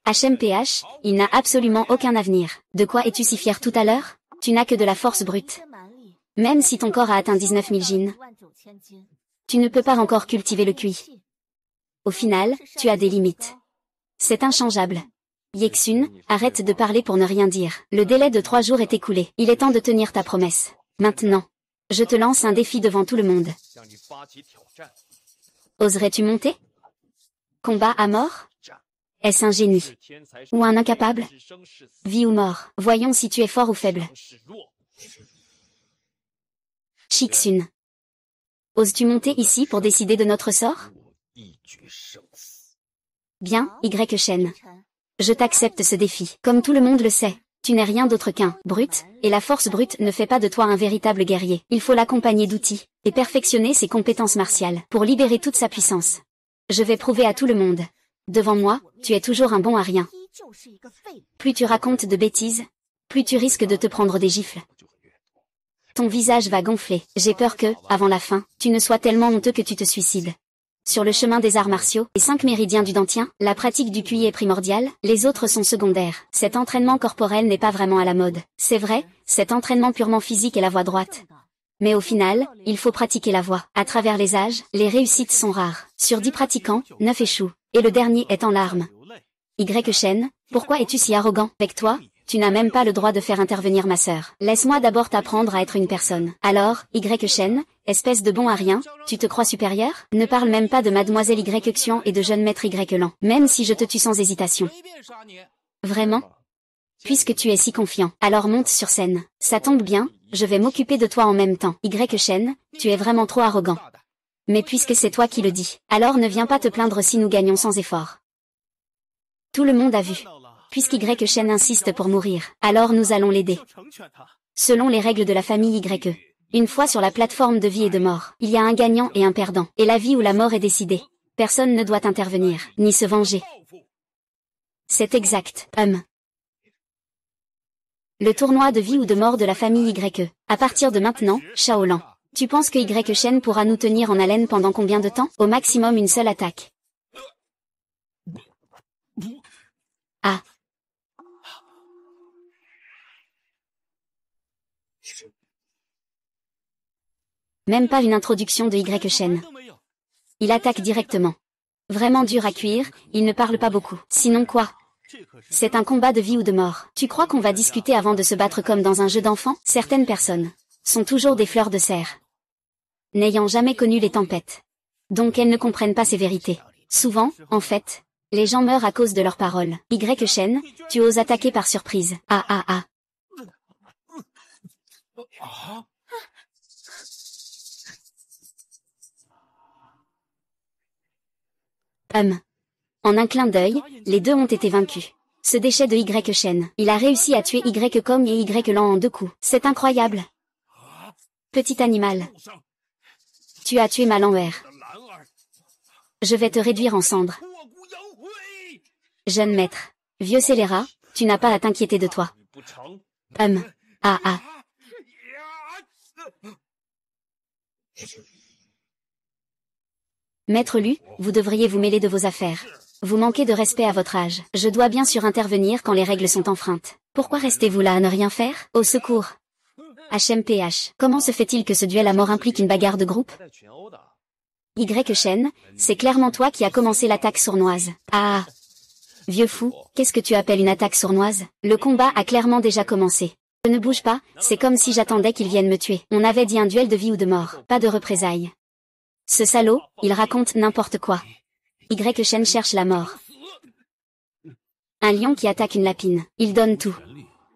HMPH, il n'a absolument aucun avenir. De quoi es-tu si fier tout à l'heure? Tu n'as que de la force brute. Même si ton corps a atteint 19 000 jins, tu ne peux pas encore cultiver le QI. Au final, tu as des limites. C'est inchangeable. Yexun, arrête de parler pour ne rien dire. Le délai de 3 jours est écoulé. Il est temps de tenir ta promesse. Maintenant, je te lance un défi devant tout le monde. Oserais-tu monter? Combat à mort? Est-ce un génie? Ou un incapable? Vie ou mort? Voyons si tu es fort ou faible. Shixun. Oses-tu monter ici pour décider de notre sort? Bien, Y Shen. Je t'accepte ce défi. Comme tout le monde le sait, tu n'es rien d'autre qu'un brute, et la force brute ne fait pas de toi un véritable guerrier. Il faut l'accompagner d'outils, et perfectionner ses compétences martiales, pour libérer toute sa puissance. Je vais prouver à tout le monde. Devant moi, tu es toujours un bon à rien. Plus tu racontes de bêtises, plus tu risques de te prendre des gifles. Ton visage va gonfler. J'ai peur que, avant la fin, tu ne sois tellement honteux que tu te suicides. Sur le chemin des arts martiaux, les 5 méridiens du dantien, la pratique du QI est primordiale, les autres sont secondaires. Cet entraînement corporel n'est pas vraiment à la mode. C'est vrai, cet entraînement purement physique est la voie droite. Mais au final, il faut pratiquer la voie. À travers les âges, les réussites sont rares. Sur 10 pratiquants, 9 échouent. Et le dernier est en larmes. Y Shen, pourquoi es-tu si arrogant? Avec toi, tu n'as même pas le droit de faire intervenir ma sœur. Laisse-moi d'abord t'apprendre à être une personne. Alors, Y Shen, espèce de bon à rien, tu te crois supérieur? Ne parle même pas de mademoiselle Y Xian et de jeune maître Y Lan, même si je te tue sans hésitation. Vraiment? Puisque tu es si confiant, alors monte sur scène. Ça tombe bien, je vais m'occuper de toi en même temps. Y Shen, tu es vraiment trop arrogant. Mais puisque c'est toi qui le dis, alors ne viens pas te plaindre si nous gagnons sans effort. Tout le monde a vu. Puisqu'Y Shen insiste pour mourir, alors nous allons l'aider. Selon les règles de la famille YE. Une fois sur la plateforme de vie et de mort, il y a un gagnant et un perdant, et la vie ou la mort est décidée. Personne ne doit intervenir, ni se venger. C'est exact, Le tournoi de vie ou de mort de la famille YE. À partir de maintenant, Shaolan. Tu penses que Y Shen pourra nous tenir en haleine pendant combien de temps? Au maximum une seule attaque. Ah. Même pas une introduction de Y Shen. Il attaque directement. Vraiment dur à cuire, il ne parle pas beaucoup. Sinon quoi? C'est un combat de vie ou de mort. Tu crois qu'on va discuter avant de se battre comme dans un jeu d'enfant? Certaines personnes sont toujours des fleurs de serre, n'ayant jamais connu les tempêtes. Donc elles ne comprennent pas ces vérités. Souvent, en fait, les gens meurent à cause de leurs paroles. Y Shen, tu oses attaquer par surprise. Ah. En un clin d'œil, les deux ont été vaincus. Ce déchet de Y Shen, il a réussi à tuer Y Kong et Y Lan en 2 coups. C'est incroyable. Petit animal. Tu as tué ma Lan-Er. Je vais te réduire en cendres. Jeune maître. Vieux scélérat, tu n'as pas à t'inquiéter de toi. Ah. Maître Lu, vous devriez vous mêler de vos affaires. Vous manquez de respect à votre âge. Je dois bien sûr intervenir quand les règles sont enfreintes. Pourquoi restez-vous là à ne rien faire? Au secours. HMPH. Comment se fait-il que ce duel à mort implique une bagarre de groupe? Y Shen, c'est clairement toi qui as commencé l'attaque sournoise. Ah. Vieux fou, qu'est-ce que tu appelles une attaque sournoise? Le combat a clairement déjà commencé. Je ne bouge pas, c'est comme si j'attendais qu'ils viennent me tuer. On avait dit un duel de vie ou de mort, pas de représailles. Ce salaud, il raconte n'importe quoi. Y Shen cherche la mort. Un lion qui attaque une lapine. Il donne tout.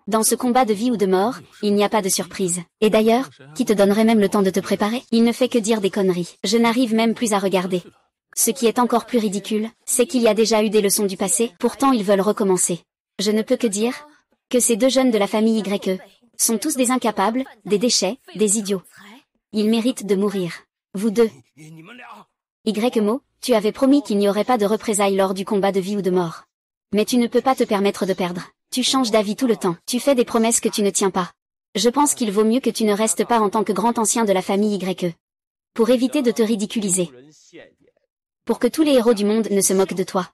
Dans ce combat de vie ou de mort, il n'y a pas de surprise. Et d'ailleurs, qui te donnerait même le temps de te préparer? Il ne fait que dire des conneries. Je n'arrive même plus à regarder. Ce qui est encore plus ridicule, c'est qu'il y a déjà eu des leçons du passé, pourtant ils veulent recommencer. Je ne peux que dire que ces deux jeunes de la famille YE sont tous des incapables, des déchets, des idiots. Ils méritent de mourir. Vous deux. Y-Mo, tu avais promis qu'il n'y aurait pas de représailles lors du combat de vie ou de mort. Mais tu ne peux pas te permettre de perdre. Tu changes d'avis tout le temps. Tu fais des promesses que tu ne tiens pas. Je pense qu'il vaut mieux que tu ne restes pas en tant que grand ancien de la famille YE. Pour éviter de te ridiculiser. Pour que tous les héros du monde ne se moquent de toi.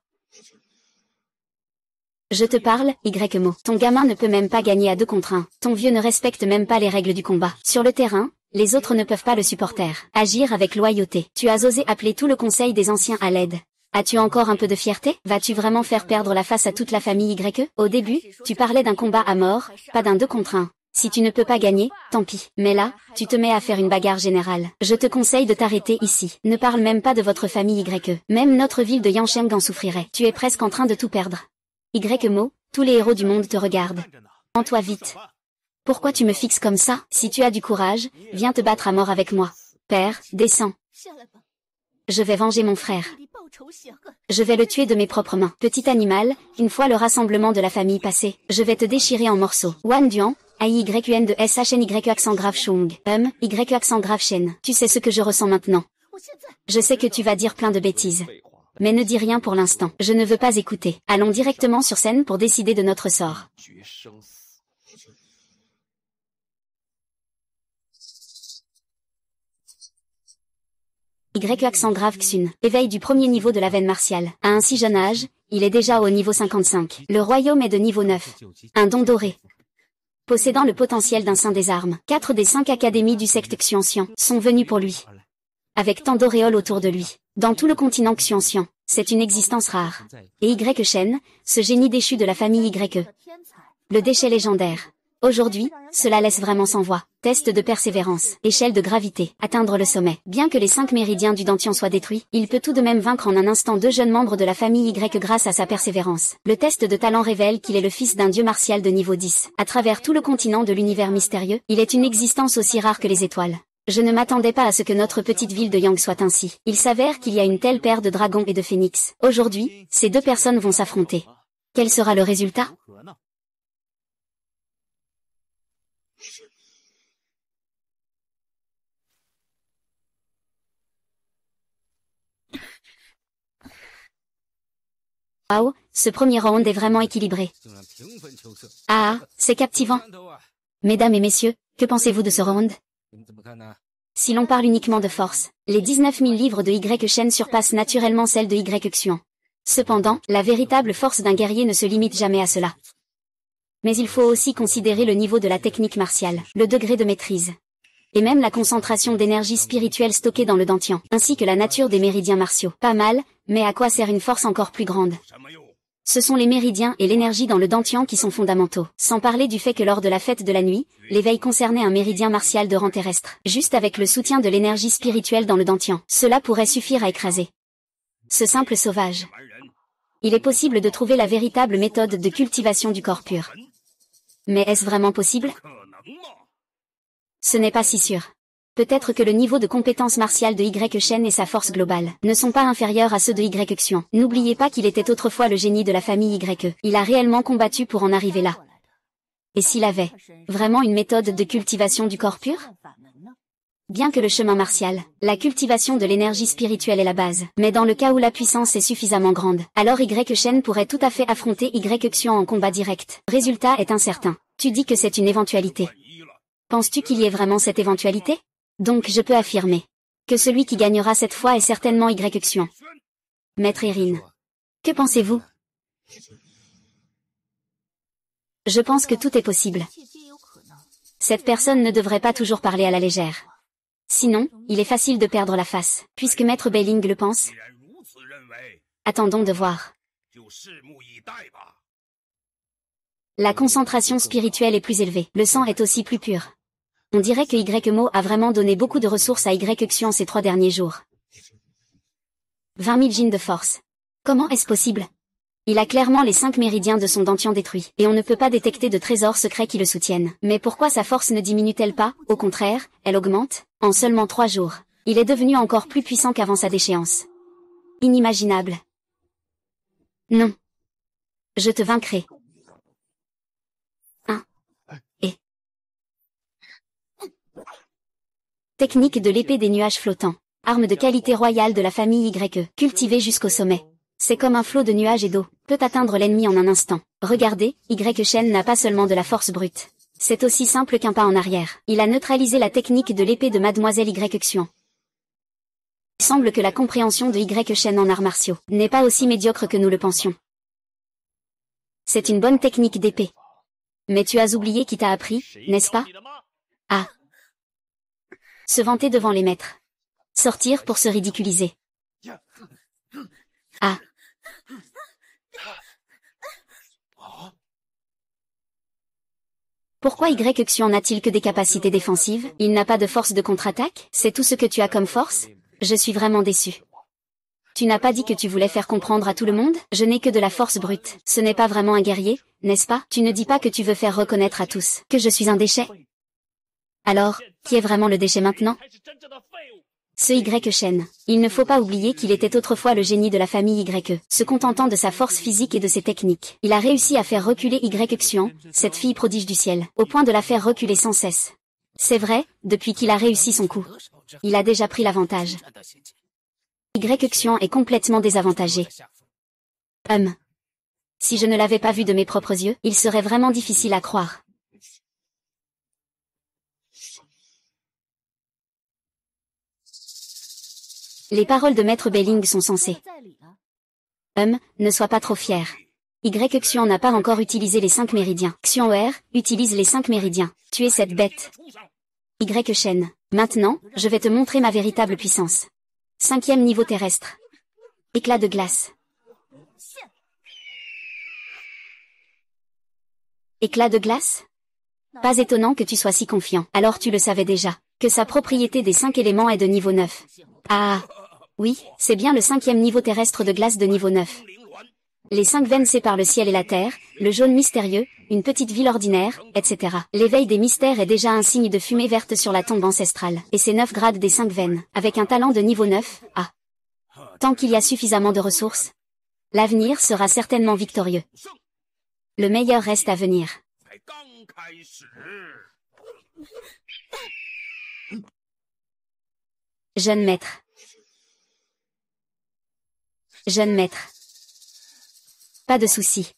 Je te parle, Y-Mo. Ton gamin ne peut même pas gagner à 2 contre 1. Ton vieux ne respecte même pas les règles du combat. Sur le terrain, les autres ne peuvent pas le supporter. Agir avec loyauté. Tu as osé appeler tout le conseil des anciens à l'aide. As-tu encore un peu de fierté? Vas-tu vraiment faire perdre la face à toute la famille YE? Au début, tu parlais d'un combat à mort, pas d'un 2 contre 1. Si tu ne peux pas gagner, tant pis. Mais là, tu te mets à faire une bagarre générale. Je te conseille de t'arrêter ici. Ne parle même pas de votre famille YE. Même notre ville de Yansheng en souffrirait. Tu es presque en train de tout perdre. Y-Mo, tous les héros du monde te regardent. Rends-toi vite. Pourquoi tu me fixes comme ça? Si tu as du courage, viens te battre à mort avec moi. Père, descends. Je vais venger mon frère. Je vais le tuer de mes propres mains. Petit animal, une fois le rassemblement de la famille passé, je vais te déchirer en morceaux. Wan Duan, AIYUN de SHNY accent grave Chung. Y accent grave Shen. Tu sais ce que je ressens maintenant. Je sais que tu vas dire plein de bêtises. Mais ne dis rien pour l'instant. Je ne veux pas écouter. Allons directement sur scène pour décider de notre sort. Y accent grave Xun. Éveil du premier niveau de la veine martiale. À un si jeune âge, il est déjà au niveau 55. Le royaume est de niveau 9. Un don doré. Possédant le potentiel d'un saint des armes. 4 des 5 académies du secte Xuanxian sont venues pour lui. Avec tant d'auréoles autour de lui. Dans tout le continent Xuanxian, c'est une existence rare. Et Y Shen, ce génie déchu de la famille YE. Le déchet légendaire. Aujourd'hui, cela laisse vraiment sans voix. Test de persévérance. Échelle de gravité. Atteindre le sommet. Bien que les 5 méridiens du Dantian soient détruits, il peut tout de même vaincre en un instant 2 jeunes membres de la famille Y grâce à sa persévérance. Le test de talent révèle qu'il est le fils d'un dieu martial de niveau 10. À travers tout le continent de l'univers mystérieux, il est une existence aussi rare que les étoiles. Je ne m'attendais pas à ce que notre petite ville de Yang soit ainsi. Il s'avère qu'il y a une telle paire de dragons et de phénix. Aujourd'hui, ces 2 personnes vont s'affronter. Quel sera le résultat? Waouh, ce premier round est vraiment équilibré. Ah, c'est captivant. Mesdames et messieurs, que pensez-vous de ce round? Si l'on parle uniquement de force, les 19 000 livres de Y Shen surpassent naturellement celles de Y Xuan. Cependant, la véritable force d'un guerrier ne se limite jamais à cela. Mais il faut aussi considérer le niveau de la technique martiale, le degré de maîtrise, et même la concentration d'énergie spirituelle stockée dans le dantian, ainsi que la nature des méridiens martiaux. Pas mal, mais à quoi sert une force encore plus grande? Ce sont les méridiens et l'énergie dans le dantian qui sont fondamentaux. Sans parler du fait que lors de la fête de la nuit, l'éveil concernait un méridien martial de rang terrestre. Juste avec le soutien de l'énergie spirituelle dans le dantian, cela pourrait suffire à écraser ce simple sauvage. Il est possible de trouver la véritable méthode de cultivation du corps pur. Mais est-ce vraiment possible? Ce n'est pas si sûr. Peut-être que le niveau de compétence martiale de Y Shen et sa force globale ne sont pas inférieurs à ceux de Y Xuan. N'oubliez pas qu'il était autrefois le génie de la famille Y. Il a réellement combattu pour en arriver là. Et s'il avait vraiment une méthode de cultivation du corps pur? Bien que le chemin martial, la cultivation de l'énergie spirituelle est la base, mais dans le cas où la puissance est suffisamment grande, alors Y Shen pourrait tout à fait affronter Y Xuan en combat direct. Résultat est incertain. Tu dis que c'est une éventualité. Penses-tu qu'il y ait vraiment cette éventualité? Donc je peux affirmer que celui qui gagnera cette fois est certainement Y Xuan. Maître Erin, que pensez-vous? Je pense que tout est possible. Cette personne ne devrait pas toujours parler à la légère. Sinon, il est facile de perdre la face, puisque Maître Beiling le pense. Attendons de voir. La concentration spirituelle est plus élevée, le sang est aussi plus pur. On dirait que Y-Mo a vraiment donné beaucoup de ressources à Y-Xuan ces 3 derniers jours. 20 000 jins de force. Comment est-ce possible? Il a clairement les 5 méridiens de son dantian détruits, et on ne peut pas détecter de trésors secrets qui le soutiennent. Mais pourquoi sa force ne diminue-t-elle pas? Au contraire, elle augmente. En seulement 3 jours, il est devenu encore plus puissant qu'avant sa déchéance. Inimaginable. Non. Je te vaincrai. Technique de l'épée des nuages flottants. Arme de qualité royale de la famille Y, cultivée jusqu'au sommet. C'est comme un flot de nuages et d'eau, peut atteindre l'ennemi en un instant. Regardez, Y Shen n'a pas seulement de la force brute. C'est aussi simple qu'un pas en arrière. Il a neutralisé la technique de l'épée de Mademoiselle Y Xuan. Il semble que la compréhension de Y Shen en arts martiaux n'est pas aussi médiocre que nous le pensions. C'est une bonne technique d'épée. Mais tu as oublié qui t'a appris, n'est-ce pas? Ah. Se vanter devant les maîtres. Sortir pour se ridiculiser. Ah. Pourquoi Y Xuan n'a-t-il que des capacités défensives? Il n'a pas de force de contre-attaque? C'est tout ce que tu as comme force? Je suis vraiment déçu. Tu n'as pas dit que tu voulais faire comprendre à tout le monde? Je n'ai que de la force brute. Ce n'est pas vraiment un guerrier, n'est-ce pas? Tu ne dis pas que tu veux faire reconnaître à tous que je suis un déchet? Alors, qui est vraiment le déchet maintenant? Ce Y Shen. Il ne faut pas oublier qu'il était autrefois le génie de la famille Y, se contentant de sa force physique et de ses techniques. Il a réussi à faire reculer Y Xuan, cette fille prodige du ciel, au point de la faire reculer sans cesse. C'est vrai, depuis qu'il a réussi son coup. Il a déjà pris l'avantage. Y Xuan est complètement désavantagé. Si je ne l'avais pas vu de mes propres yeux, il serait vraiment difficile à croire. Les paroles de Maître Beiling sont sensées. Ne sois pas trop fier. Y Xuan n'a pas encore utilisé les 5 méridiens. Xuan utilise les 5 méridiens. Tu es cette bête. Y Shen. Maintenant, je vais te montrer ma véritable puissance. 5e niveau terrestre. Éclat de glace. Éclat de glace? Pas étonnant que tu sois si confiant. Alors tu le savais déjà, que sa propriété des 5 éléments est de niveau 9. Ah, oui, c'est bien le 5e niveau terrestre de glace de niveau 9. Les 5 veines séparent le ciel et la terre, le jaune mystérieux, une petite ville ordinaire, etc. L'éveil des mystères est déjà un signe de fumée verte sur la tombe ancestrale, et c'est 9 grades des 5 veines, avec un talent de niveau 9, Tant qu'il y a suffisamment de ressources, l'avenir sera certainement victorieux. Le meilleur reste à venir. Jeune maître. Jeune maître. Pas de souci.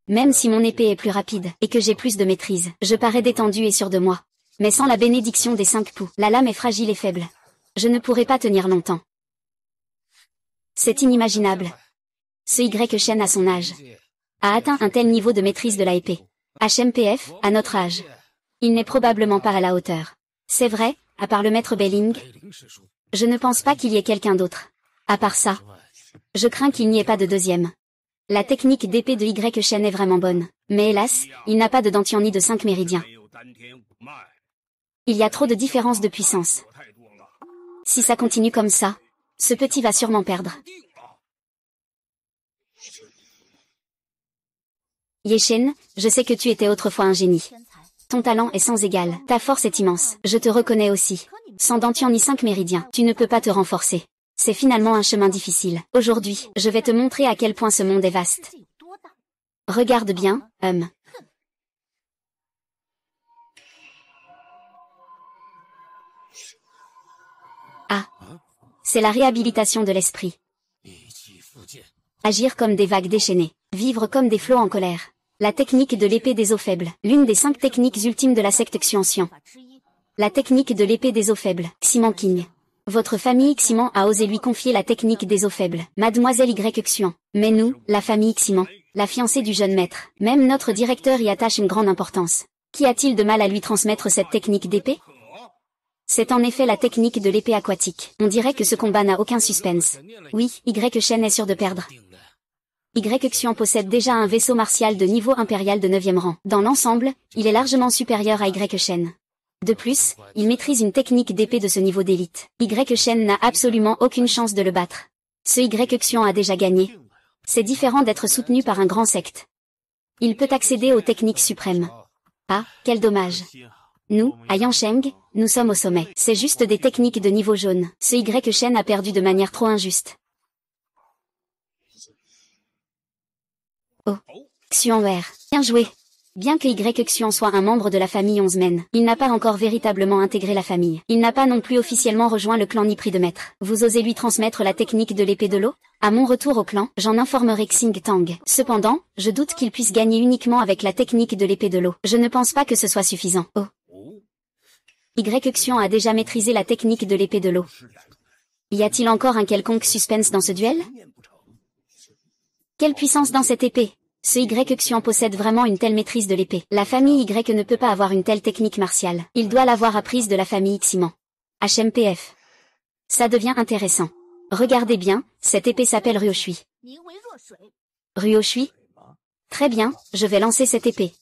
Même si mon épée est plus rapide, et que j'ai plus de maîtrise, je parais détendu et sûr de moi. Mais sans la bénédiction des 5 poux, la lame est fragile et faible. Je ne pourrai pas tenir longtemps. C'est inimaginable. Ce Y Shen à son âge a atteint un tel niveau de maîtrise de la épée. HMPF, à notre âge. Il n'est probablement pas à la hauteur. C'est vrai, à part le maître Belling. Je ne pense pas qu'il y ait quelqu'un d'autre. À part ça, je crains qu'il n'y ait pas de deuxième. La technique d'épée de Y Shen est vraiment bonne. Mais hélas, il n'a pas de dantian ni de 5 méridiens. Il y a trop de différences de puissance. Si ça continue comme ça, ce petit va sûrement perdre. Ye Shen, je sais que tu étais autrefois un génie. Ton talent est sans égal, ta force est immense, je te reconnais aussi. Sans dantian ni 5 méridiens, tu ne peux pas te renforcer. C'est finalement un chemin difficile. Aujourd'hui, je vais te montrer à quel point ce monde est vaste. Regarde bien, Ah. C'est la réhabilitation de l'esprit. Agir comme des vagues déchaînées. Vivre comme des flots en colère. La technique de l'épée des eaux faibles. L'une des 5 techniques ultimes de la secte Xuanxian. La technique de l'épée des eaux faibles. Ximan King. Votre famille Ximan a osé lui confier la technique des eaux faibles. Mademoiselle Y Xuan. Mais nous, la famille Ximan, la fiancée du jeune maître, même notre directeur y attache une grande importance. Qu'y a-t-il de mal à lui transmettre cette technique d'épée? C'est en effet la technique de l'épée aquatique. On dirait que ce combat n'a aucun suspense. Oui, Y Shen est sûr de perdre. Y Xuan possède déjà un vaisseau martial de niveau impérial de 9e rang. Dans l'ensemble, il est largement supérieur à Y Shen. De plus, il maîtrise une technique d'épée de ce niveau d'élite. Y Shen n'a absolument aucune chance de le battre. Ce Y Xuan a déjà gagné. C'est différent d'être soutenu par un grand secte. Il peut accéder aux techniques suprêmes. Ah, quel dommage. Nous, à Yansheng, nous sommes au sommet. C'est juste des techniques de niveau jaune. Ce Y Shen a perdu de manière trop injuste. Oh. Xuanwer. Bien joué. Bien que Y Xuan soit un membre de la famille 11 Men, il n'a pas encore véritablement intégré la famille. Il n'a pas non plus officiellement rejoint le clan Nipri de maître. Vous osez lui transmettre la technique de l'épée de l'eau? À mon retour au clan, j'en informerai Xing Tang. Cependant, je doute qu'il puisse gagner uniquement avec la technique de l'épée de l'eau. Je ne pense pas que ce soit suffisant. Oh. Y Xuan a déjà maîtrisé la technique de l'épée de l'eau. Y a-t-il encore un quelconque suspense dans ce duel? Quelle puissance dans cette épée! Ce Y Xuan possède vraiment une telle maîtrise de l'épée. La famille Y ne peut pas avoir une telle technique martiale. Il doit l'avoir apprise de la famille Ximan. HMPF. Ça devient intéressant. Regardez bien, cette épée s'appelle Ryoshui. Ryoshui? Très bien, je vais lancer cette épée.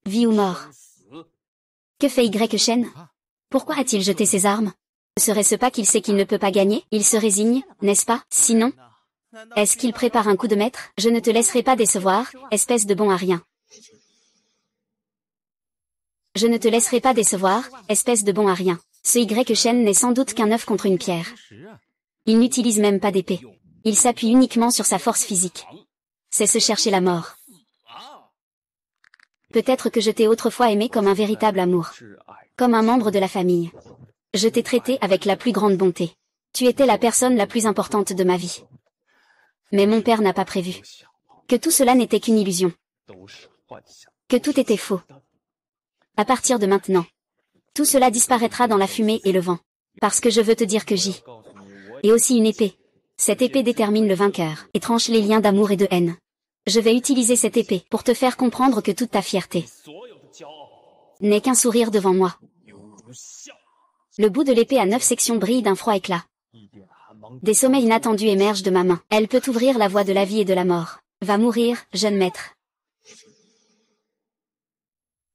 Vie ou mort? Que fait Y Shen? Pourquoi a-t-il jeté ses armes? Ne serait-ce pas qu'il sait qu'il ne peut pas gagner? Il se résigne, n'est-ce pas? Sinon, est-ce qu'il prépare un coup de maître? Je ne te laisserai pas décevoir, espèce de bon à rien. Je ne te laisserai pas décevoir, espèce de bon à rien. Ce Y Shen n'est sans doute qu'un œuf contre une pierre. Il n'utilise même pas d'épée. Il s'appuie uniquement sur sa force physique. C'est se chercher la mort. Peut-être que je t'ai autrefois aimé comme un véritable amour. Comme un membre de la famille. Je t'ai traité avec la plus grande bonté. Tu étais la personne la plus importante de ma vie. Mais mon père n'a pas prévu. Que tout cela n'était qu'une illusion. Que tout était faux. À partir de maintenant, tout cela disparaîtra dans la fumée et le vent. Parce que je veux te dire que j'y. Et aussi une épée. Cette épée détermine le vainqueur et tranche les liens d'amour et de haine. Je vais utiliser cette épée pour te faire comprendre que toute ta fierté n'est qu'un sourire devant moi. Le bout de l'épée à 9 sections brille d'un froid éclat. Des sommets inattendus émergent de ma main. Elle peut ouvrir la voie de la vie et de la mort. Va mourir, jeune maître.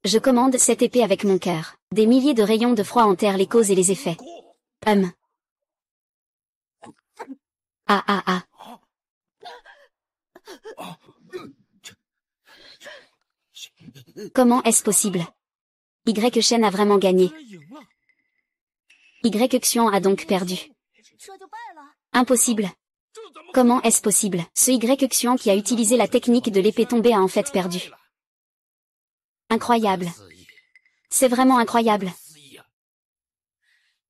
Je commande cette épée avec mon cœur. Des milliers de rayons de froid enterrent les causes et les effets. Ah ah ah. Comment est-ce possible? Y Shen a vraiment gagné. Y Xian a donc perdu. Impossible. Comment est-ce possible? Ce Y Xian qui a utilisé la technique de l'épée tombée a en fait perdu. Incroyable. C'est vraiment incroyable.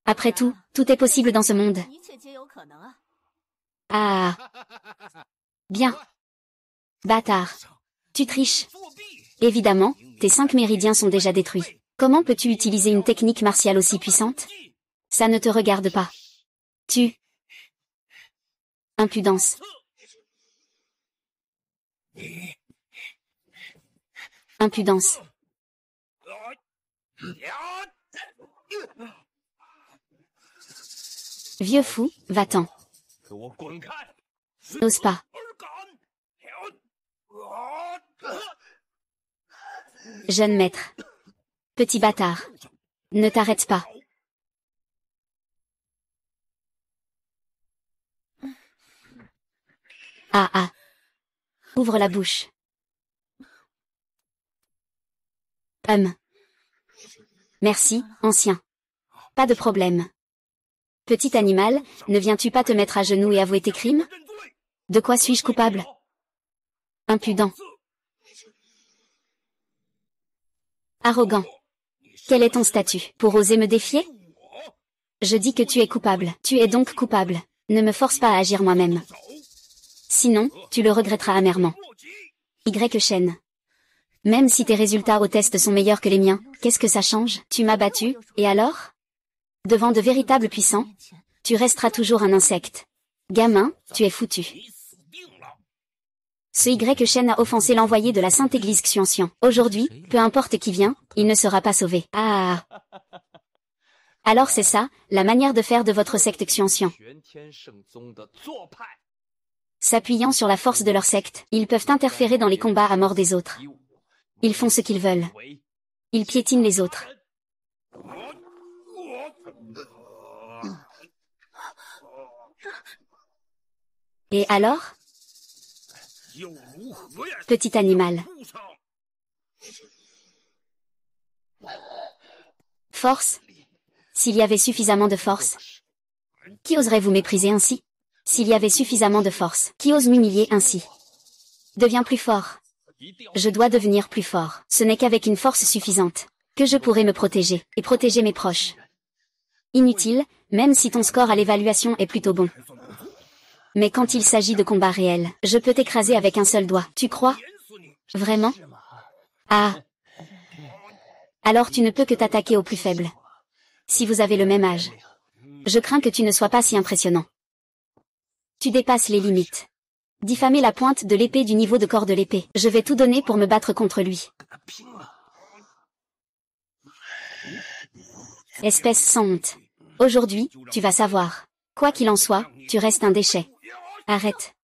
Après tout, tout est possible dans ce monde. Ah. Bien. Bâtard. Tu triches. Évidemment, tes 5 méridiens sont déjà détruits. Comment peux-tu utiliser une technique martiale aussi puissante? Ça ne te regarde pas. Tu. Impudence. Impudence. Vieux fou, va-t'en. N'ose pas. Jeune maître. Petit bâtard. Ne t'arrête pas. Ah ah. Ouvre la bouche. Merci, ancien. Pas de problème. Petit animal, ne viens-tu pas te mettre à genoux et avouer tes crimes? De quoi suis-je coupable? Impudent. Arrogant. Quel est ton statut, pour oser me défier? Je dis que tu es coupable. Tu es donc coupable. Ne me force pas à agir moi-même. Sinon, tu le regretteras amèrement. Y Shen. Même si tes résultats au test sont meilleurs que les miens, qu'est-ce que ça change? Tu m'as battu, et alors? Devant de véritables puissants, tu resteras toujours un insecte. Gamin, tu es foutu. Ce Y Shen a offensé l'envoyé de la Sainte Église Xianxian. Aujourd'hui, peu importe qui vient, il ne sera pas sauvé. Ah. Alors c'est ça, la manière de faire de votre secte Xianxian. S'appuyant sur la force de leur secte, ils peuvent interférer dans les combats à mort des autres. Ils font ce qu'ils veulent. Ils piétinent les autres. Et alors? Petit animal. Force? S'il y avait suffisamment de force. Qui oserait vous mépriser ainsi? S'il y avait suffisamment de force, qui ose m'humilier ainsi? Deviens plus fort. Je dois devenir plus fort. Ce n'est qu'avec une force suffisante que je pourrai me protéger et protéger mes proches. Inutile, même si ton score à l'évaluation est plutôt bon. Mais quand il s'agit de combats réels, je peux t'écraser avec un seul doigt. Tu crois? Vraiment? Ah. Alors tu ne peux que t'attaquer aux plus faibles. Si vous avez le même âge. Je crains que tu ne sois pas si impressionnant. Tu dépasses les limites. Diffamer la pointe de l'épée du niveau de corps de l'épée. Je vais tout donner pour me battre contre lui. Espèce sans honte. Aujourd'hui, tu vas savoir. Quoi qu'il en soit, tu restes un déchet. Arrête.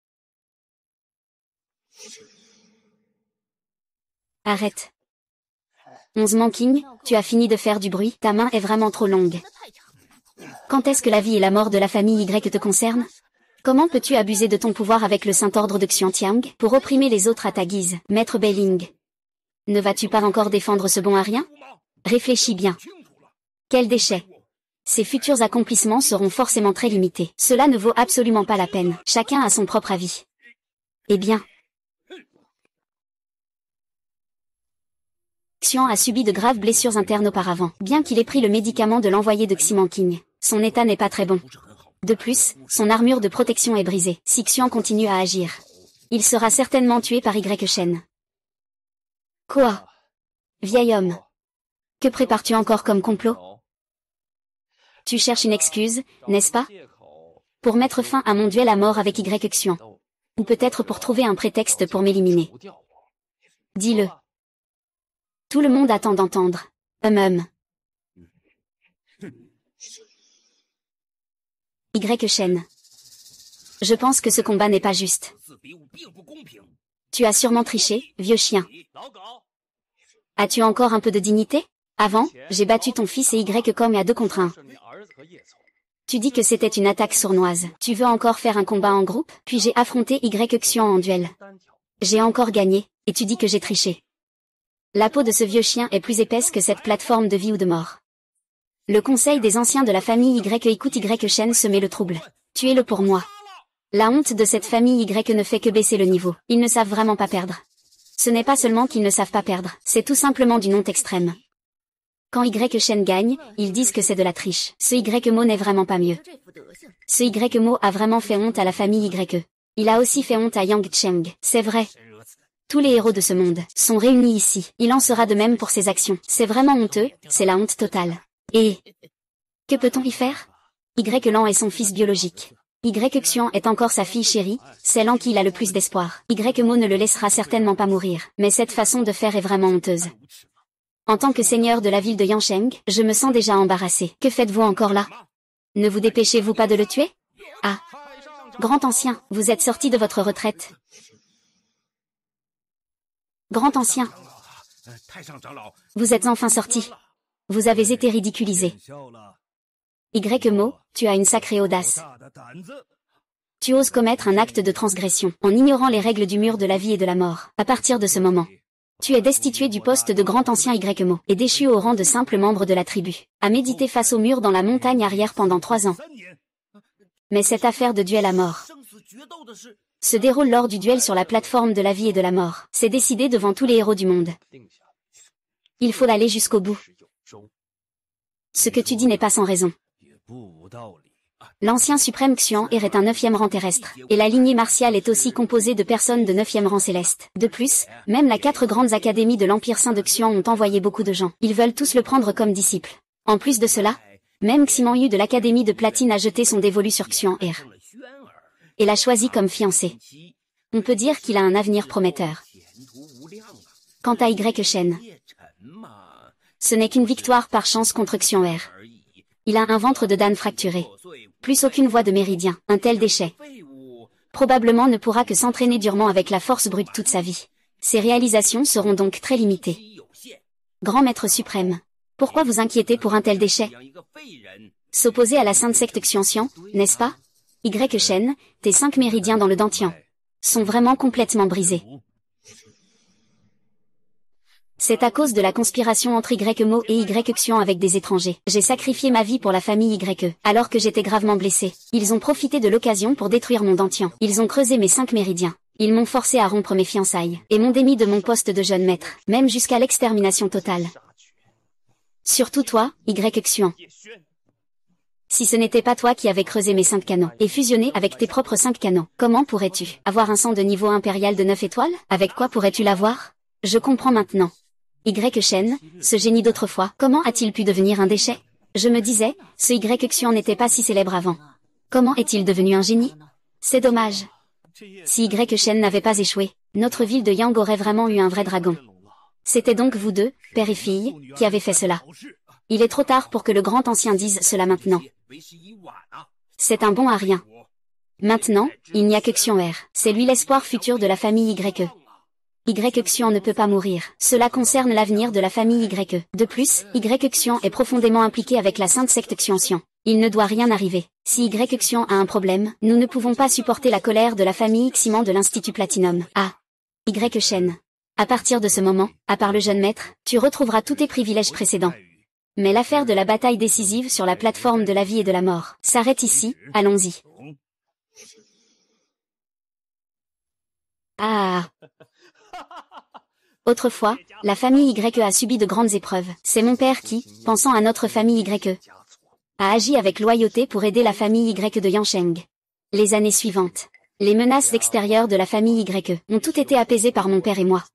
Arrête. 11 Manking, tu as fini de faire du bruit, ta main est vraiment trop longue. Quand est-ce que la vie et la mort de la famille Y te concernent? Comment peux-tu abuser de ton pouvoir avec le Saint-Ordre de Xiantiang pour opprimer les autres à ta guise, Maître Beiling? Ne vas-tu pas encore défendre ce bon à rien? Réfléchis bien. Quel déchet! Ses futurs accomplissements seront forcément très limités. Cela ne vaut absolument pas la peine. Chacun a son propre avis. Eh bien. Xian a subi de graves blessures internes auparavant. Bien qu'il ait pris le médicament de l'envoyé de Xi Manking, son état n'est pas très bon. De plus, son armure de protection est brisée. Si Xian continue à agir, il sera certainement tué par Y Shen. Quoi? Vieil homme. Que prépares-tu encore comme complot? Tu cherches une excuse, n'est-ce pas? Pour mettre fin à mon duel à mort avec Y Xian. Ou peut-être pour trouver un prétexte pour m'éliminer. Dis-le. Tout le monde attend d'entendre. Y Shen. Je pense que ce combat n'est pas juste. Tu as sûrement triché, vieux chien. As-tu encore un peu de dignité? Avant, j'ai battu ton fils et Y comme à 2 contre 1. Tu dis que c'était une attaque sournoise. Tu veux encore faire un combat en groupe? Puis j'ai affronté Y Xian en duel. J'ai encore gagné, et tu dis que j'ai triché. La peau de ce vieux chien est plus épaisse que cette plateforme de vie ou de mort. Le conseil des anciens de la famille Y écoute Y Shen semer le trouble. Tuez-le pour moi. La honte de cette famille Y ne fait que baisser le niveau. Ils ne savent vraiment pas perdre. Ce n'est pas seulement qu'ils ne savent pas perdre, c'est tout simplement d'une honte extrême. Quand Y Shen gagne, ils disent que c'est de la triche. Ce Y Mo n'est vraiment pas mieux. Ce Y Mo a vraiment fait honte à la famille Y. Il a aussi fait honte à Yang Cheng. C'est vrai. Tous les héros de ce monde sont réunis ici. Il en sera de même pour ses actions. C'est vraiment honteux, c'est la honte totale. Et que peut-on y faire? Y Lan est son fils biologique. Y Xian est encore sa fille chérie, celle en qui il a le plus d'espoir. Y Mo ne le laissera certainement pas mourir, mais cette façon de faire est vraiment honteuse. En tant que seigneur de la ville de Yansheng, je me sens déjà embarrassé. Que faites-vous encore là? Ne vous dépêchez-vous pas de le tuer? Ah! Grand ancien, vous êtes sorti de votre retraite. Grand ancien. Vous êtes enfin sorti. Vous avez été ridiculisé. Y Mo, tu as une sacrée audace. Tu oses commettre un acte de transgression, en ignorant les règles du mur de la vie et de la mort. À partir de ce moment, tu es destitué du poste de grand ancien Y Mo, et déchu au rang de simple membre de la tribu, à méditer face au mur dans la montagne arrière pendant 3 ans. Mais cette affaire de duel à mort se déroule lors du duel sur la plateforme de la vie et de la mort. C'est décidé devant tous les héros du monde. Il faut aller jusqu'au bout. Ce que tu dis n'est pas sans raison. L'ancien suprême Xian Er est un 9e rang terrestre, et la lignée martiale est aussi composée de personnes de 9e rang céleste. De plus, même les 4 grandes académies de l'Empire Saint de Xian ont envoyé beaucoup de gens. Ils veulent tous le prendre comme disciple. En plus de cela, même Ximan Yu de l'Académie de Platine a jeté son dévolu sur Xian Er et l'a choisi comme fiancé. On peut dire qu'il a un avenir prometteur. Quant à Y Shen, ce n'est qu'une victoire par chance contre Xian Er. Il a un ventre de Dan fracturé. Plus aucune voie de méridien. Un tel déchet probablement ne pourra que s'entraîner durement avec la force brute toute sa vie. Ses réalisations seront donc très limitées. Grand maître suprême, pourquoi vous inquiétez pour un tel déchet? S'opposer à la sainte secte Xianxian, n'est-ce pas? Y Shen, tes 5 méridiens dans le Dantian sont vraiment complètement brisés. C'est à cause de la conspiration entre Y Mo et Y Xian avec des étrangers. J'ai sacrifié ma vie pour la famille Y, alors que j'étais gravement blessé. Ils ont profité de l'occasion pour détruire mon Dantian. Ils ont creusé mes 5 méridiens. Ils m'ont forcé à rompre mes fiançailles, et m'ont démis de mon poste de jeune maître, même jusqu'à l'extermination totale. Surtout toi, Y Xian. Si ce n'était pas toi qui avais creusé mes 5 canaux, et fusionné avec tes propres 5 canaux, comment pourrais-tu avoir un sang de niveau impérial de 9 étoiles? Avec quoi pourrais-tu l'avoir? Je comprends maintenant. Y Shen, ce génie d'autrefois, comment a-t-il pu devenir un déchet? Je me disais, ce Y Xian n'était pas si célèbre avant. Comment est-il devenu un génie? C'est dommage. Si Y Shen n'avait pas échoué, notre ville de Yang aurait vraiment eu un vrai dragon. C'était donc vous deux, père et fille, qui avez fait cela. Il est trop tard pour que le grand ancien dise cela maintenant. C'est un bon à rien. Maintenant, il n'y a que Xian Er. C'est lui l'espoir futur de la famille Y. Y Xian ne peut pas mourir. Cela concerne l'avenir de la famille Y. De plus, Y Xian est profondément impliqué avec la sainte secte Xianxian. Il ne doit rien arriver. Si Y Xian a un problème, nous ne pouvons pas supporter la colère de la famille Ximan de l'Institut Platinum. Ah. Y Shen. À partir de ce moment, à part le jeune maître, tu retrouveras tous tes privilèges précédents. Mais l'affaire de la bataille décisive sur la plateforme de la vie et de la mort s'arrête ici, allons-y. Ah. Autrefois, la famille Y a subi de grandes épreuves. C'est mon père qui, pensant à notre famille Y, a agi avec loyauté pour aider la famille Y de Yansheng. Les années suivantes, les menaces extérieures de la famille Y ont toutes été apaisées par mon père et moi.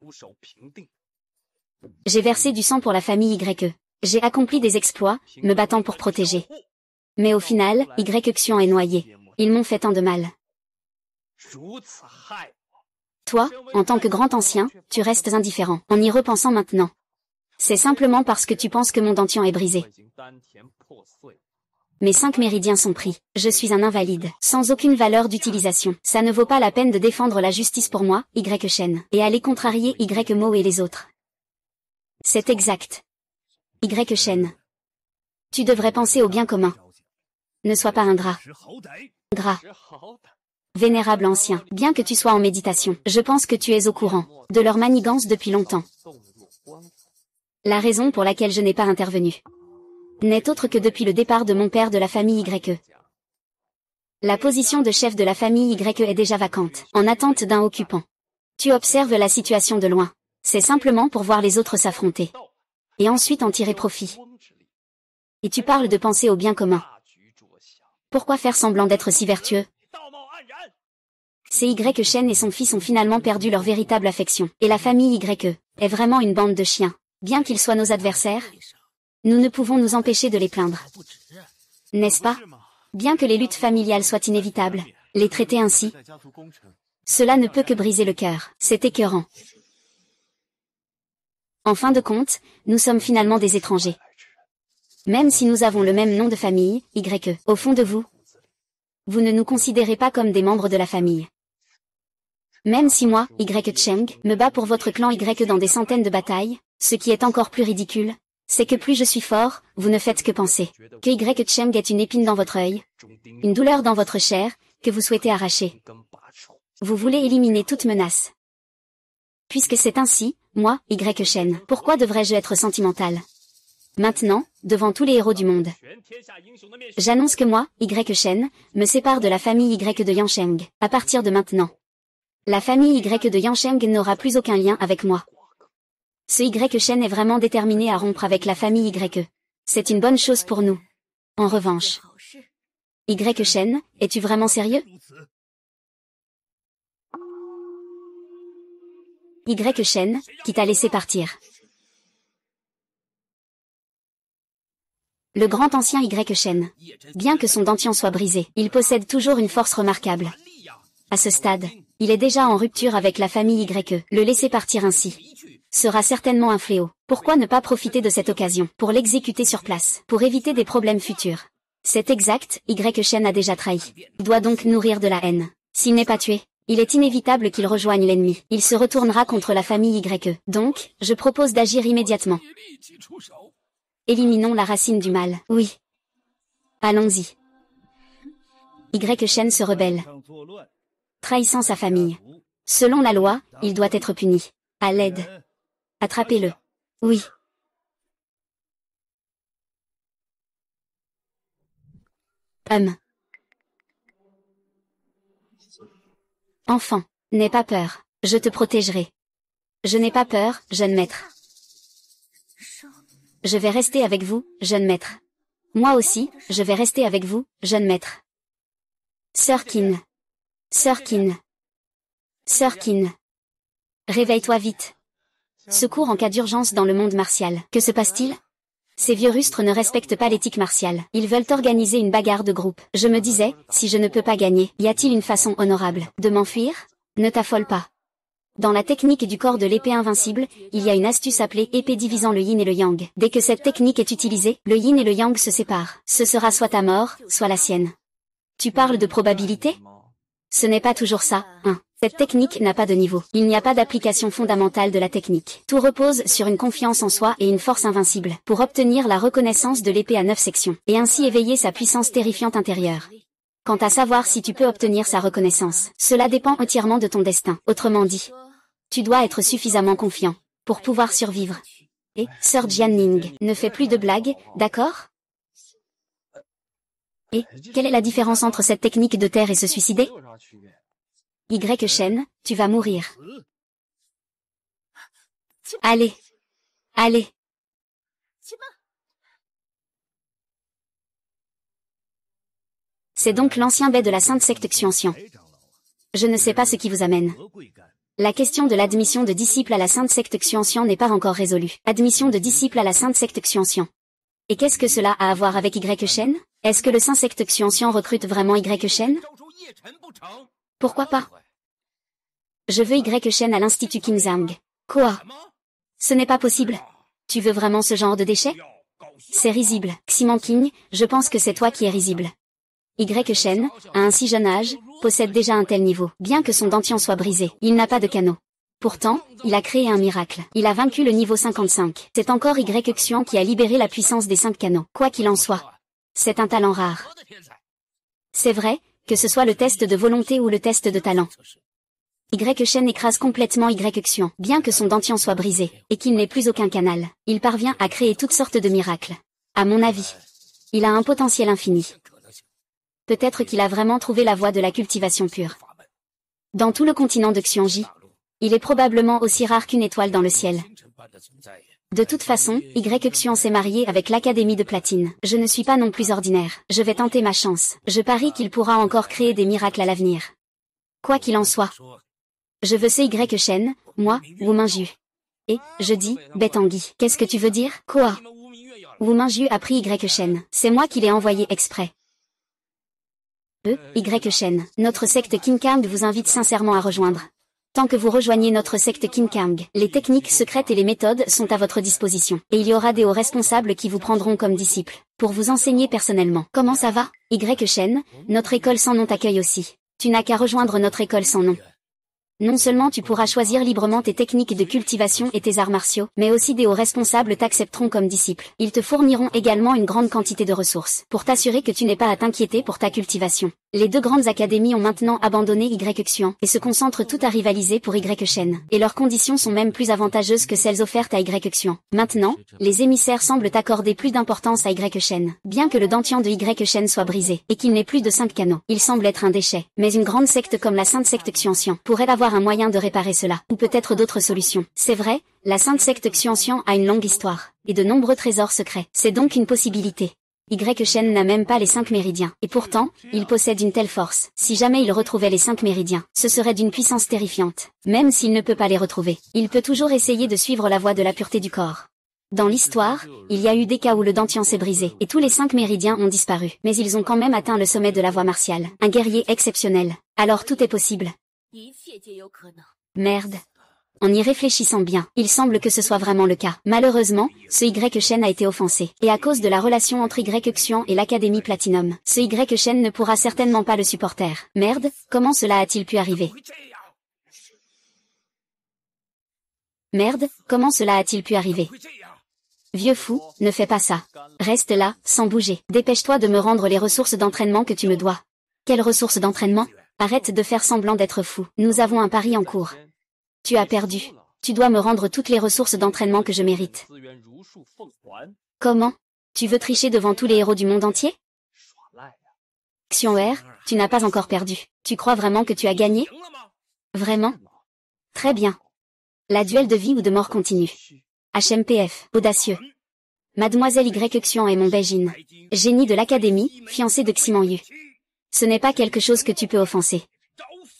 J'ai versé du sang pour la famille Y. J'ai accompli des exploits, me battant pour protéger. Mais au final, Y Xian est noyé. Ils m'ont fait tant de mal. Toi, en tant que grand ancien, tu restes indifférent, en y repensant maintenant. C'est simplement parce que tu penses que mon Dantian est brisé. Mes 5 méridiens sont pris. Je suis un invalide, sans aucune valeur d'utilisation. Ça ne vaut pas la peine de défendre la justice pour moi, Y Shen, et aller contrarier Y Mo et les autres. C'est exact. Y Shen. Tu devrais penser au bien commun. Ne sois pas ingrat. Gras. Vénérable ancien, bien que tu sois en méditation, je pense que tu es au courant de leur manigance depuis longtemps. La raison pour laquelle je n'ai pas intervenu n'est autre que depuis le départ de mon père de la famille YE. La position de chef de la famille YE est déjà vacante, en attente d'un occupant. Tu observes la situation de loin. C'est simplement pour voir les autres s'affronter. Et ensuite en tirer profit. Et tu parles de penser au bien commun. Pourquoi faire semblant d'être si vertueux? C'est Y Shen et son fils ont finalement perdu leur véritable affection. Et la famille YE est vraiment une bande de chiens. Bien qu'ils soient nos adversaires, nous ne pouvons nous empêcher de les plaindre. N'est-ce pas? Bien que les luttes familiales soient inévitables, les traiter ainsi, cela ne peut que briser le cœur. C'est écœurant. En fin de compte, nous sommes finalement des étrangers. Même si nous avons le même nom de famille, YE, au fond de vous, vous ne nous considérez pas comme des membres de la famille. Même si moi, Y Cheng, me bats pour votre clan Y dans des centaines de batailles, ce qui est encore plus ridicule, c'est que plus je suis fort, vous ne faites que penser que Y Cheng est une épine dans votre œil, une douleur dans votre chair, que vous souhaitez arracher. Vous voulez éliminer toute menace. Puisque c'est ainsi, moi, Y Shen, pourquoi devrais-je être sentimental? Maintenant, devant tous les héros du monde, j'annonce que moi, Y Shen, me sépare de la famille Y de Yansheng. À partir de maintenant, la famille Y de Yansheng n'aura plus aucun lien avec moi. Ce Y Shen est vraiment déterminé à rompre avec la famille YE. C'est une bonne chose pour nous. En revanche, Y Shen, es-tu vraiment sérieux? Y Shen, qui t'a laissé partir. Le grand ancien Y Shen. Bien que son dentition soit brisé, il possède toujours une force remarquable. À ce stade, il est déjà en rupture avec la famille YE. Le laisser partir ainsi sera certainement un fléau. Pourquoi ne pas profiter de cette occasion pour l'exécuter sur place, pour éviter des problèmes futurs? C'est exact, Y Shen a déjà trahi. Il doit donc nourrir de la haine. S'il n'est pas tué, il est inévitable qu'il rejoigne l'ennemi. Il se retournera contre la famille YE. Donc, je propose d'agir immédiatement. Éliminons la racine du mal. Oui. Allons-y. Y Shen se rebelle, trahissant sa famille. Selon la loi, il doit être puni. À l'aide. Attrapez-le. Oui. Enfant, n'aie pas peur, je te protégerai. Je n'ai pas peur, jeune maître. Je vais rester avec vous, jeune maître. Moi aussi, je vais rester avec vous, jeune maître. Sœur Qin. Sœur Qin. Sœur Qin. Réveille-toi vite. Secours en cas d'urgence dans le monde martial. Que se passe-t-il? Ces vieux rustres ne respectent pas l'éthique martiale. Ils veulent organiser une bagarre de groupe. Je me disais, si je ne peux pas gagner, y a-t-il une façon honorable de m'enfuir? Ne t'affole pas. Dans la technique du corps de l'épée invincible, il y a une astuce appelée épée divisant le yin et le yang. Dès que cette technique est utilisée, le yin et le yang se séparent. Ce sera soit ta mort, soit la sienne. Tu parles de probabilité? Ce n'est pas toujours ça, hein. Cette technique n'a pas de niveau. Il n'y a pas d'application fondamentale de la technique. Tout repose sur une confiance en soi et une force invincible, pour obtenir la reconnaissance de l'épée à 9 sections, et ainsi éveiller sa puissance terrifiante intérieure. Quant à savoir si tu peux obtenir sa reconnaissance, cela dépend entièrement de ton destin. Autrement dit, tu dois être suffisamment confiant pour pouvoir survivre. Et, Sœur Jianning, ne fais plus de blagues, d'accord? Et, quelle est la différence entre cette technique de terre et se suicider? Y Shen, tu vas mourir. Allez. Allez. C'est donc l'ancien bey de la sainte secte Xuanxian. Je ne sais pas ce qui vous amène. La question de l'admission de disciples à la sainte secte Xuanxian n'est pas encore résolue. Admission de disciples à la sainte secte Xuanxian. Et qu'est-ce que cela a à voir avec Y Shen? Est-ce que le saint secte Xuanxian recrute vraiment Y Shen? Pourquoi pas? Je veux Y Shen à l'Institut Qingzhang. Quoi? Ce n'est pas possible. Tu veux vraiment ce genre de déchet? C'est risible. Ximang Qing, je pense que c'est toi qui es risible. Y Shen, à un si jeune âge, possède déjà un tel niveau. Bien que son dentition soit brisé, il n'a pas de canot. Pourtant, il a créé un miracle. Il a vaincu le niveau 55. C'est encore Y Xuan qui a libéré la puissance des 5 canots. Quoi qu'il en soit, c'est un talent rare. C'est vrai, que ce soit le test de volonté ou le test de talent. Y Shen écrase complètement Y Xian, bien que son dentian soit brisé, et qu'il n'ait plus aucun canal. Il parvient à créer toutes sortes de miracles. À mon avis, il a un potentiel infini. Peut-être qu'il a vraiment trouvé la voie de la cultivation pure. Dans tout le continent de Xianji, il est probablement aussi rare qu'une étoile dans le ciel. De toute façon, Y Xian s'est marié avec l'Académie de Platine. Je ne suis pas non plus ordinaire. Je vais tenter ma chance. Je parie qu'il pourra encore créer des miracles à l'avenir. Quoi qu'il en soit. Je veux ce Y Shen, moi, Wu Mingju. Et, je dis, Betangui. Qu'est-ce que tu veux dire? Quoi? Wu Mingju a pris Y Shen. C'est moi qui l'ai envoyé exprès. Y Shen. Notre secte Qinkang vous invite sincèrement à rejoindre. Tant que vous rejoignez notre secte Qinkang, les techniques secrètes et les méthodes sont à votre disposition. Et il y aura des hauts responsables qui vous prendront comme disciples, pour vous enseigner personnellement. Comment ça va? Y Shen, notre école sans nom t'accueille aussi. Tu n'as qu'à rejoindre notre école sans nom. Non seulement tu pourras choisir librement tes techniques de cultivation et tes arts martiaux, mais aussi des hauts responsables t'accepteront comme disciple. Ils te fourniront également une grande quantité de ressources, pour t'assurer que tu n'aies pas à t'inquiéter pour ta cultivation. Les deux grandes académies ont maintenant abandonné Y Xian, et se concentrent toutes à rivaliser pour Y Shen. Et leurs conditions sont même plus avantageuses que celles offertes à Y Xian. Maintenant, les émissaires semblent accorder plus d'importance à Y Shen. Bien que le dentian de Y Shen soit brisé, et qu'il n'ait plus de 5 canaux, il semble être un déchet. Mais une grande secte comme la Sainte Secte Xianxian pourrait avoir un moyen de réparer cela, ou peut-être d'autres solutions. C'est vrai, la Sainte Secte Xianxian a une longue histoire, et de nombreux trésors secrets. C'est donc une possibilité. Y Shen n'a même pas les 5 méridiens, et pourtant, il possède une telle force. Si jamais il retrouvait les 5 méridiens, ce serait d'une puissance terrifiante. Même s'il ne peut pas les retrouver, il peut toujours essayer de suivre la voie de la pureté du corps. Dans l'histoire, il y a eu des cas où le dentian s'est brisé, et tous les 5 méridiens ont disparu. Mais ils ont quand même atteint le sommet de la voie martiale. Un guerrier exceptionnel. Alors tout est possible. Merde. En y réfléchissant bien, il semble que ce soit vraiment le cas. Malheureusement, ce Y Shen a été offensé. Et à cause de la relation entre Y Xian et l'Académie Platinum, ce Y Shen ne pourra certainement pas le supporter. Merde, comment cela a-t-il pu arriver? Merde, comment cela a-t-il pu arriver? Vieux fou, ne fais pas ça. Reste là, sans bouger. Dépêche-toi de me rendre les ressources d'entraînement que tu me dois. Quelles ressources d'entraînement? Arrête de faire semblant d'être fou. Nous avons un pari en cours. Tu as perdu. Tu dois me rendre toutes les ressources d'entraînement que je mérite. Comment? Tu veux tricher devant tous les héros du monde entier? Xian'er, tu n'as pas encore perdu. Tu crois vraiment que tu as gagné? Vraiment? Très bien. La duel de vie ou de mort continue. HMPF, audacieux. Mademoiselle Y Xian est mon Beijing. Génie de l'académie, fiancé de Ximan Yu. Ce n'est pas quelque chose que tu peux offenser.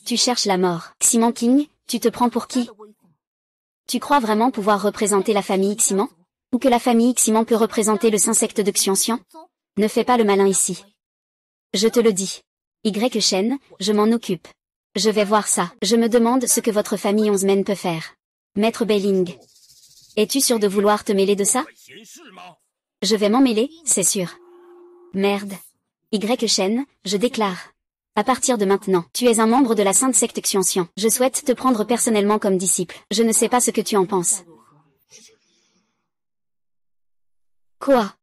Tu cherches la mort. Ximan King, tu te prends pour qui? Tu crois vraiment pouvoir représenter la famille Ximan? Ou que la famille Ximan peut représenter le Saint-Secte de Xianxian? Ne fais pas le malin ici. Je te le dis. Y Shen, je m'en occupe. Je vais voir ça. Je me demande ce que votre famille 11 men peut faire. Maître Beiling. Es-tu sûr de vouloir te mêler de ça? Je vais m'en mêler, c'est sûr. Merde. Y Shen, je déclare. À partir de maintenant, tu es un membre de la Sainte Secte Xianxian. Je souhaite te prendre personnellement comme disciple. Je ne sais pas ce que tu en penses. Quoi?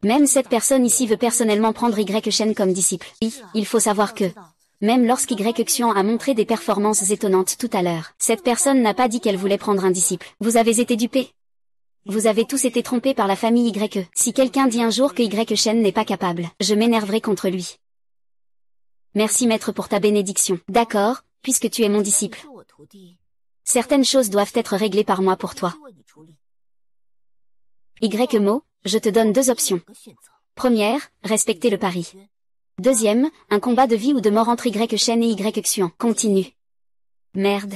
Même cette personne ici veut personnellement prendre Y Shen comme disciple. Oui, il faut savoir que, même lorsqu'Y Xian a montré des performances étonnantes tout à l'heure, cette personne n'a pas dit qu'elle voulait prendre un disciple. Vous avez été dupés. Vous avez tous été trompés par la famille Y. Si quelqu'un dit un jour que Y Shen n'est pas capable, je m'énerverai contre lui. Merci maître pour ta bénédiction. D'accord, puisque tu es mon disciple. Certaines choses doivent être réglées par moi pour toi. Y Mo, je te donne 2 options. Première, respecter le pari. Deuxième, un combat de vie ou de mort entre Y Shen et Y Xian. Continue. Merde.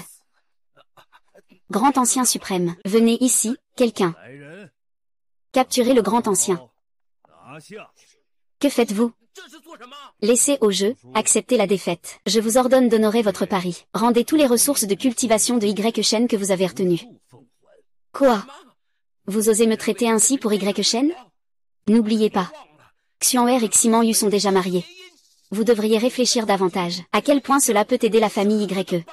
Grand ancien suprême, venez ici, quelqu'un. Capturez le grand ancien. Que faites-vous? Laissez au jeu, acceptez la défaite. Je vous ordonne d'honorer votre pari. Rendez tous les ressources de cultivation de Y Shen que vous avez retenues. Quoi? Vous osez me traiter ainsi pour Y Shen? N'oubliez pas. Xian'er et Ximan Yu sont déjà mariés. Vous devriez réfléchir davantage. À quel point cela peut aider la famille Y.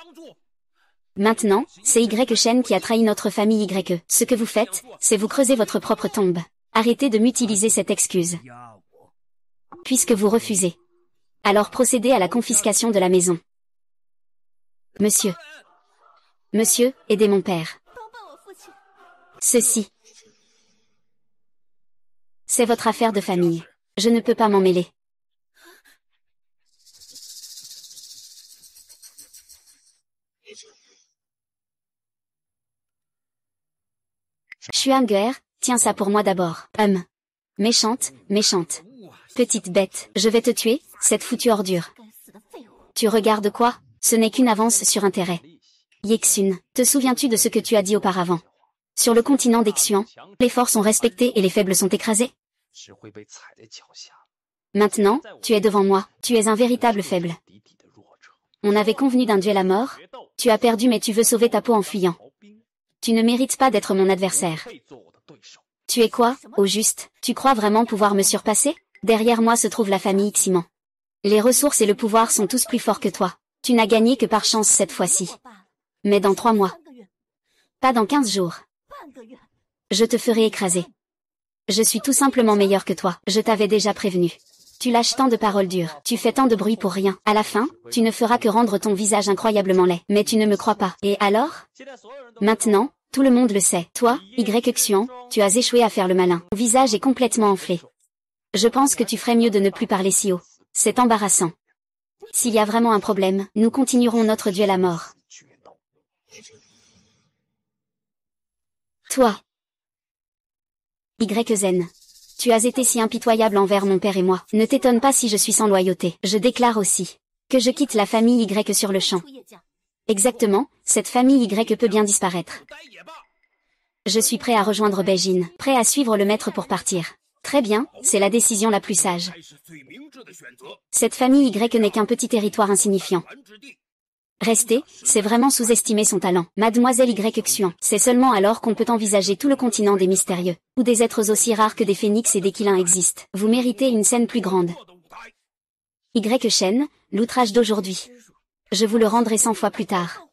Maintenant, c'est Y Shen qui a trahi notre famille Y. Ce que vous faites, c'est vous creuser votre propre tombe. Arrêtez de m'utiliser cette excuse. Puisque vous refusez. Alors procédez à la confiscation de la maison. Monsieur. Monsieur, aidez mon père. Ceci. C'est votre affaire de famille. Je ne peux pas m'en mêler. Xuanguer, tiens ça pour moi d'abord. Méchante, méchante. Petite bête, je vais te tuer, cette foutue ordure. Tu regardes quoi? Ce n'est qu'une avance sur intérêt. Yexun, te souviens-tu de ce que tu as dit auparavant? Sur le continent d'Exuan, les forts sont respectés et les faibles sont écrasés. Maintenant, tu es devant moi, tu es un véritable faible. On avait convenu d'un duel à mort. Tu as perdu mais tu veux sauver ta peau en fuyant. Tu ne mérites pas d'être mon adversaire. Tu es quoi, au juste? Tu crois vraiment pouvoir me surpasser? Derrière moi se trouve la famille Ximan. Les ressources et le pouvoir sont tous plus forts que toi. Tu n'as gagné que par chance cette fois-ci. Mais dans 3 mois. Pas dans 15 jours. Je te ferai écraser. Je suis tout simplement meilleur que toi, je t'avais déjà prévenu. Tu lâches tant de paroles dures, tu fais tant de bruit pour rien. À la fin, tu ne feras que rendre ton visage incroyablement laid. Mais tu ne me crois pas. Et alors? Maintenant, tout le monde le sait. Toi, Xuan, tu as échoué à faire le malin. Ton visage est complètement enflé. Je pense que tu ferais mieux de ne plus parler si haut. C'est embarrassant. S'il y a vraiment un problème, nous continuerons notre duel à mort. Toi. Zen. Tu as été si impitoyable envers mon père et moi. Ne t'étonne pas si je suis sans loyauté. Je déclare aussi que je quitte la famille Y sur le champ. Exactement, cette famille Y peut bien disparaître. Je suis prêt à rejoindre Beijing, prêt à suivre le maître pour partir. Très bien, c'est la décision la plus sage. Cette famille Y n'est qu'un petit territoire insignifiant. Rester, c'est vraiment sous-estimer son talent. Mademoiselle Xuan, c'est seulement alors qu'on peut envisager tout le continent des mystérieux, où des êtres aussi rares que des phénix et des quilins existent. Vous méritez une scène plus grande. Shen, l'outrage d'aujourd'hui. Je vous le rendrai 100 fois plus tard.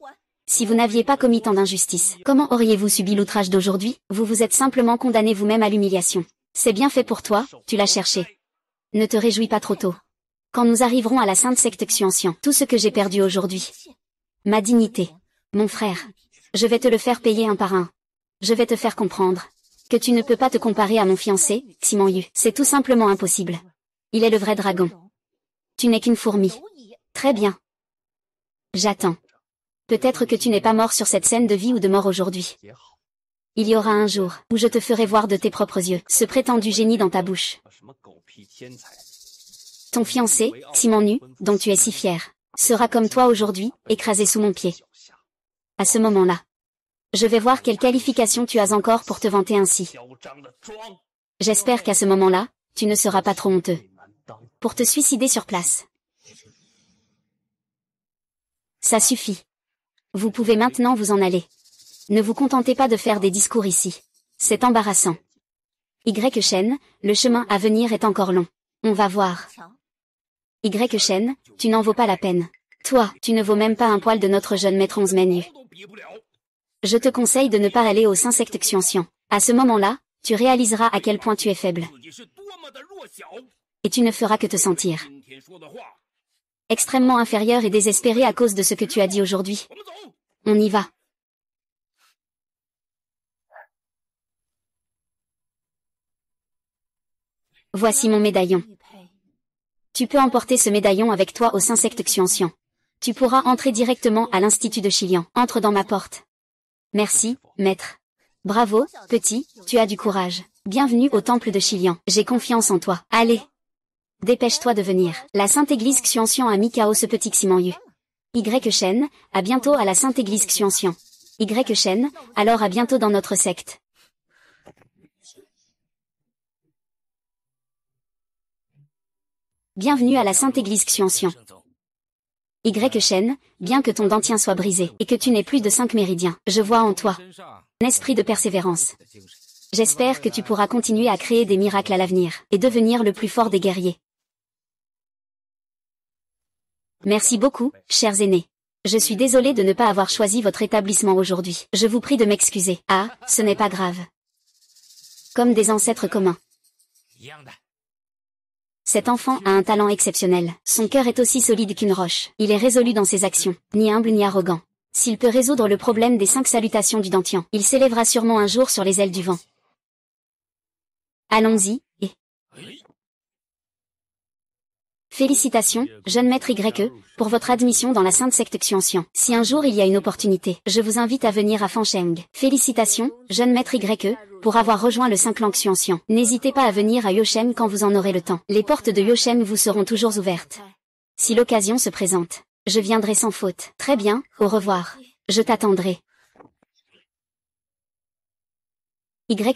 Si vous n'aviez pas commis tant d'injustice, comment auriez-vous subi l'outrage d'aujourd'hui? Vous vous êtes simplement condamné vous-même à l'humiliation. C'est bien fait pour toi, tu l'as cherché. Ne te réjouis pas trop tôt. Quand nous arriverons à la sainte secte Xuanxian, tout ce que j'ai perdu aujourd'hui. Ma dignité. Mon frère. Je vais te le faire payer un par un. Je vais te faire comprendre que tu ne peux pas te comparer à mon fiancé, Ximan Yu. C'est tout simplement impossible. Il est le vrai dragon. Tu n'es qu'une fourmi. Très bien. J'attends. Peut-être que tu n'es pas mort sur cette scène de vie ou de mort aujourd'hui. Il y aura un jour où je te ferai voir de tes propres yeux ce prétendu génie dans ta bouche. Ton fiancé, Ximan Yu, dont tu es si fier, sera comme toi aujourd'hui, écrasé sous mon pied. À ce moment-là, je vais voir quelle qualification tu as encore pour te vanter ainsi. J'espère qu'à ce moment-là, tu ne seras pas trop honteux. Pour te suicider sur place. Ça suffit. Vous pouvez maintenant vous en aller. Ne vous contentez pas de faire des discours ici. C'est embarrassant. Shen, le chemin à venir est encore long. On va voir. Shen, tu n'en vaux pas la peine. Toi, tu ne vaux même pas un poil de notre jeune maître 11 Menu. Je te conseille de ne pas aller au Saint-Secte Xuanxian. À ce moment-là, tu réaliseras à quel point tu es faible. Et tu ne feras que te sentir extrêmement inférieur et désespéré à cause de ce que tu as dit aujourd'hui. On y va. Voici mon médaillon. Tu peux emporter ce médaillon avec toi au Saint-Secte Xuanxian. Tu pourras entrer directement à l'Institut de Xiliang. Entre dans ma porte. Merci, maître. Bravo, petit, tu as du courage. Bienvenue au temple de Xiliang. J'ai confiance en toi. Allez. Dépêche-toi de venir. La Sainte Église Xuanxian a mis KO ce petit Ximan Yu. Shen, à bientôt à la Sainte Église Xuanxian. Shen, alors à bientôt dans notre secte. Bienvenue à la Sainte Église Xuanxian. Shen, bien que ton dentien soit brisé et que tu n'aies plus de 5 méridiens, je vois en toi un esprit de persévérance. J'espère que tu pourras continuer à créer des miracles à l'avenir et devenir le plus fort des guerriers. Merci beaucoup, chers aînés. Je suis désolé de ne pas avoir choisi votre établissement aujourd'hui. Je vous prie de m'excuser. Ah, ce n'est pas grave. Comme des ancêtres communs. Cet enfant a un talent exceptionnel. Son cœur est aussi solide qu'une roche. Il est résolu dans ses actions, ni humble ni arrogant. S'il peut résoudre le problème des 5 salutations du Dantian, il s'élèvera sûrement un jour sur les ailes du vent. Allons-y, et... Félicitations, jeune maître YE, pour votre admission dans la sainte secte Xuanxian. Si un jour il y a une opportunité, je vous invite à venir à Fansheng. Félicitations, jeune maître YE, pour avoir rejoint le 5 clan Xuanxian. N'hésitez pas à venir à Yoshem quand vous en aurez le temps. Les portes de Yoshem vous seront toujours ouvertes. Si l'occasion se présente, je viendrai sans faute. Très bien, au revoir. Je t'attendrai.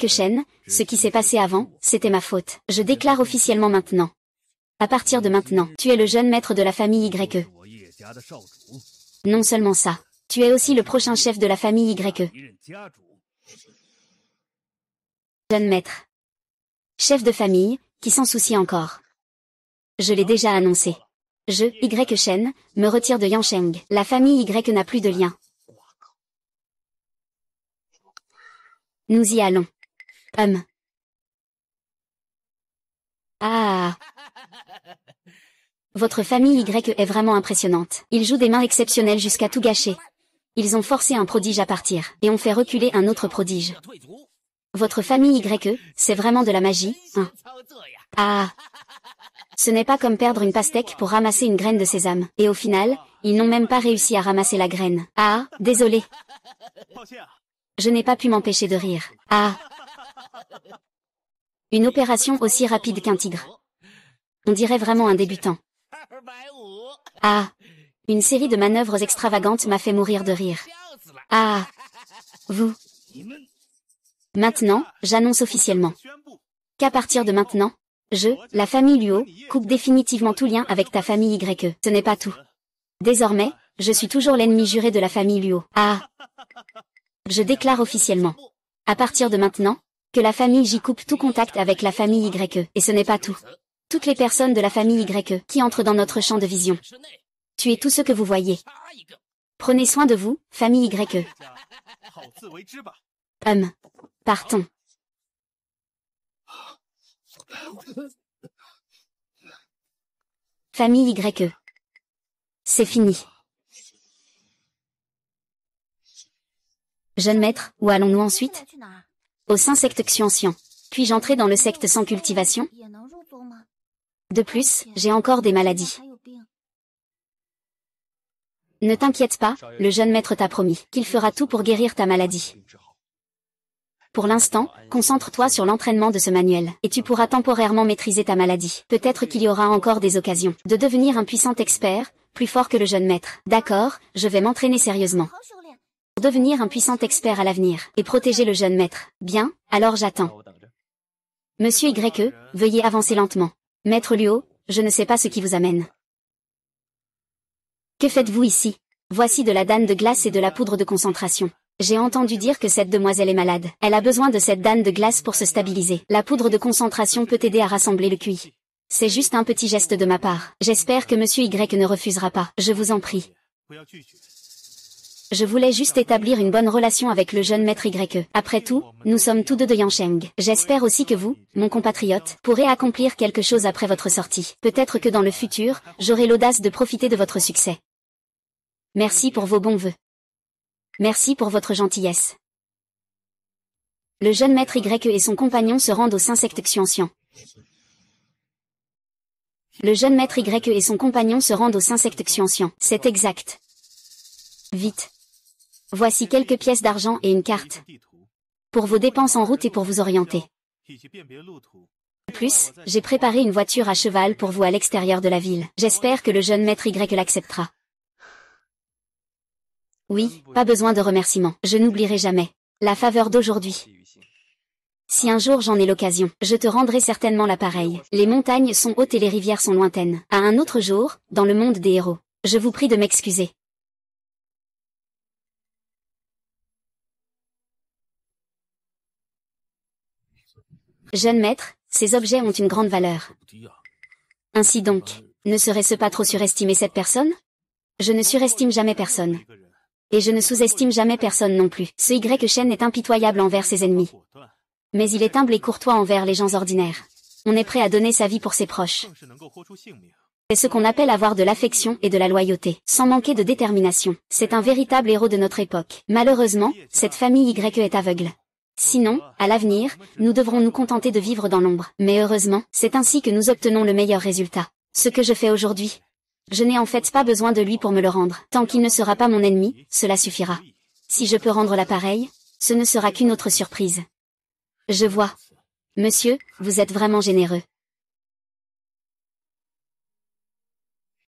Shen, ce qui s'est passé avant, c'était ma faute. Je déclare officiellement maintenant. À partir de maintenant, tu es le jeune maître de la famille YE. Non seulement ça, tu es aussi le prochain chef de la famille YE. Jeune maître. Chef de famille, qui s'en soucie encore. Je l'ai déjà annoncé. Je, Shen, me retire de Yansheng. La famille Y n'a plus de lien. Nous y allons. Ah. Votre famille Y est vraiment impressionnante. Ils jouent des mains exceptionnelles jusqu'à tout gâcher. Ils ont forcé un prodige à partir, et ont fait reculer un autre prodige. Votre famille YE, c'est vraiment de la magie, hein. Ah. Ce n'est pas comme perdre une pastèque pour ramasser une graine de sésame. Et au final, ils n'ont même pas réussi à ramasser la graine. Ah, désolé. Je n'ai pas pu m'empêcher de rire. Ah. Une opération aussi rapide qu'un tigre. On dirait vraiment un débutant. Ah. Une série de manœuvres extravagantes m'a fait mourir de rire. Ah. Vous. Maintenant, j'annonce officiellement qu'à partir de maintenant, la famille Luo, coupe définitivement tout lien avec ta famille YE. Ce n'est pas tout. Désormais, je suis toujours l'ennemi juré de la famille Luo. Ah. Je déclare officiellement, à partir de maintenant, que la famille J coupe tout contact avec la famille YE. Et ce n'est pas tout. Toutes les personnes de la famille YE qui entrent dans notre champ de vision. Tuez tout ce que vous voyez. Prenez soin de vous, famille YE. Partons. Famille YE. C'est fini. Jeune maître, où allons-nous ensuite? Au sein secte Xuanxian. Puis-je entrer dans le secte sans cultivation? De plus, j'ai encore des maladies. Ne t'inquiète pas, le jeune maître t'a promis qu'il fera tout pour guérir ta maladie. Pour l'instant, concentre-toi sur l'entraînement de ce manuel, et tu pourras temporairement maîtriser ta maladie. Peut-être qu'il y aura encore des occasions de devenir un puissant expert, plus fort que le jeune maître. D'accord, je vais m'entraîner sérieusement. Pour devenir un puissant expert à l'avenir, et protéger le jeune maître. Bien, alors j'attends. Monsieur YE, veuillez avancer lentement. Maître Luo, je ne sais pas ce qui vous amène. Que faites-vous ici? Voici de la dane de glace et de la poudre de concentration. J'ai entendu dire que cette demoiselle est malade. Elle a besoin de cette dane de glace pour se stabiliser. La poudre de concentration peut aider à rassembler le QI. C'est juste un petit geste de ma part. J'espère que Monsieur Y ne refusera pas. Je vous en prie. Je voulais juste établir une bonne relation avec le jeune maître YE. Après tout, nous sommes tous deux de Yansheng. J'espère aussi que vous, mon compatriote, pourrez accomplir quelque chose après votre sortie. Peut-être que dans le futur, j'aurai l'audace de profiter de votre succès. Merci pour vos bons vœux. Merci pour votre gentillesse. Le jeune maître YE et son compagnon se rendent au sein secte Xuanxian. Le jeune maître YE et son compagnon se rendent au sein secte Xuanxian. C'est exact. Vite. Voici quelques pièces d'argent et une carte. Pour vos dépenses en route et pour vous orienter. De plus, j'ai préparé une voiture à cheval pour vous à l'extérieur de la ville. J'espère que le jeune maître Y l'acceptera. Oui, pas besoin de remerciements. Je n'oublierai jamais la faveur d'aujourd'hui. Si un jour j'en ai l'occasion, je te rendrai certainement l'appareil. Les montagnes sont hautes et les rivières sont lointaines. À un autre jour, dans le monde des héros. Je vous prie de m'excuser. Jeune maître, ces objets ont une grande valeur. Ainsi donc, ne serait-ce pas trop surestimer cette personne? Je ne surestime jamais personne. Et je ne sous-estime jamais personne non plus. Ce Shen est impitoyable envers ses ennemis. Mais il est humble et courtois envers les gens ordinaires. On est prêt à donner sa vie pour ses proches. C'est ce qu'on appelle avoir de l'affection et de la loyauté, sans manquer de détermination. C'est un véritable héros de notre époque. Malheureusement, cette famille Y est aveugle. Sinon, à l'avenir, nous devrons nous contenter de vivre dans l'ombre. Mais heureusement, c'est ainsi que nous obtenons le meilleur résultat. Ce que je fais aujourd'hui, je n'ai en fait pas besoin de lui pour me le rendre. Tant qu'il ne sera pas mon ennemi, cela suffira. Si je peux rendre l'appareil, ce ne sera qu'une autre surprise. Je vois. Monsieur, vous êtes vraiment généreux.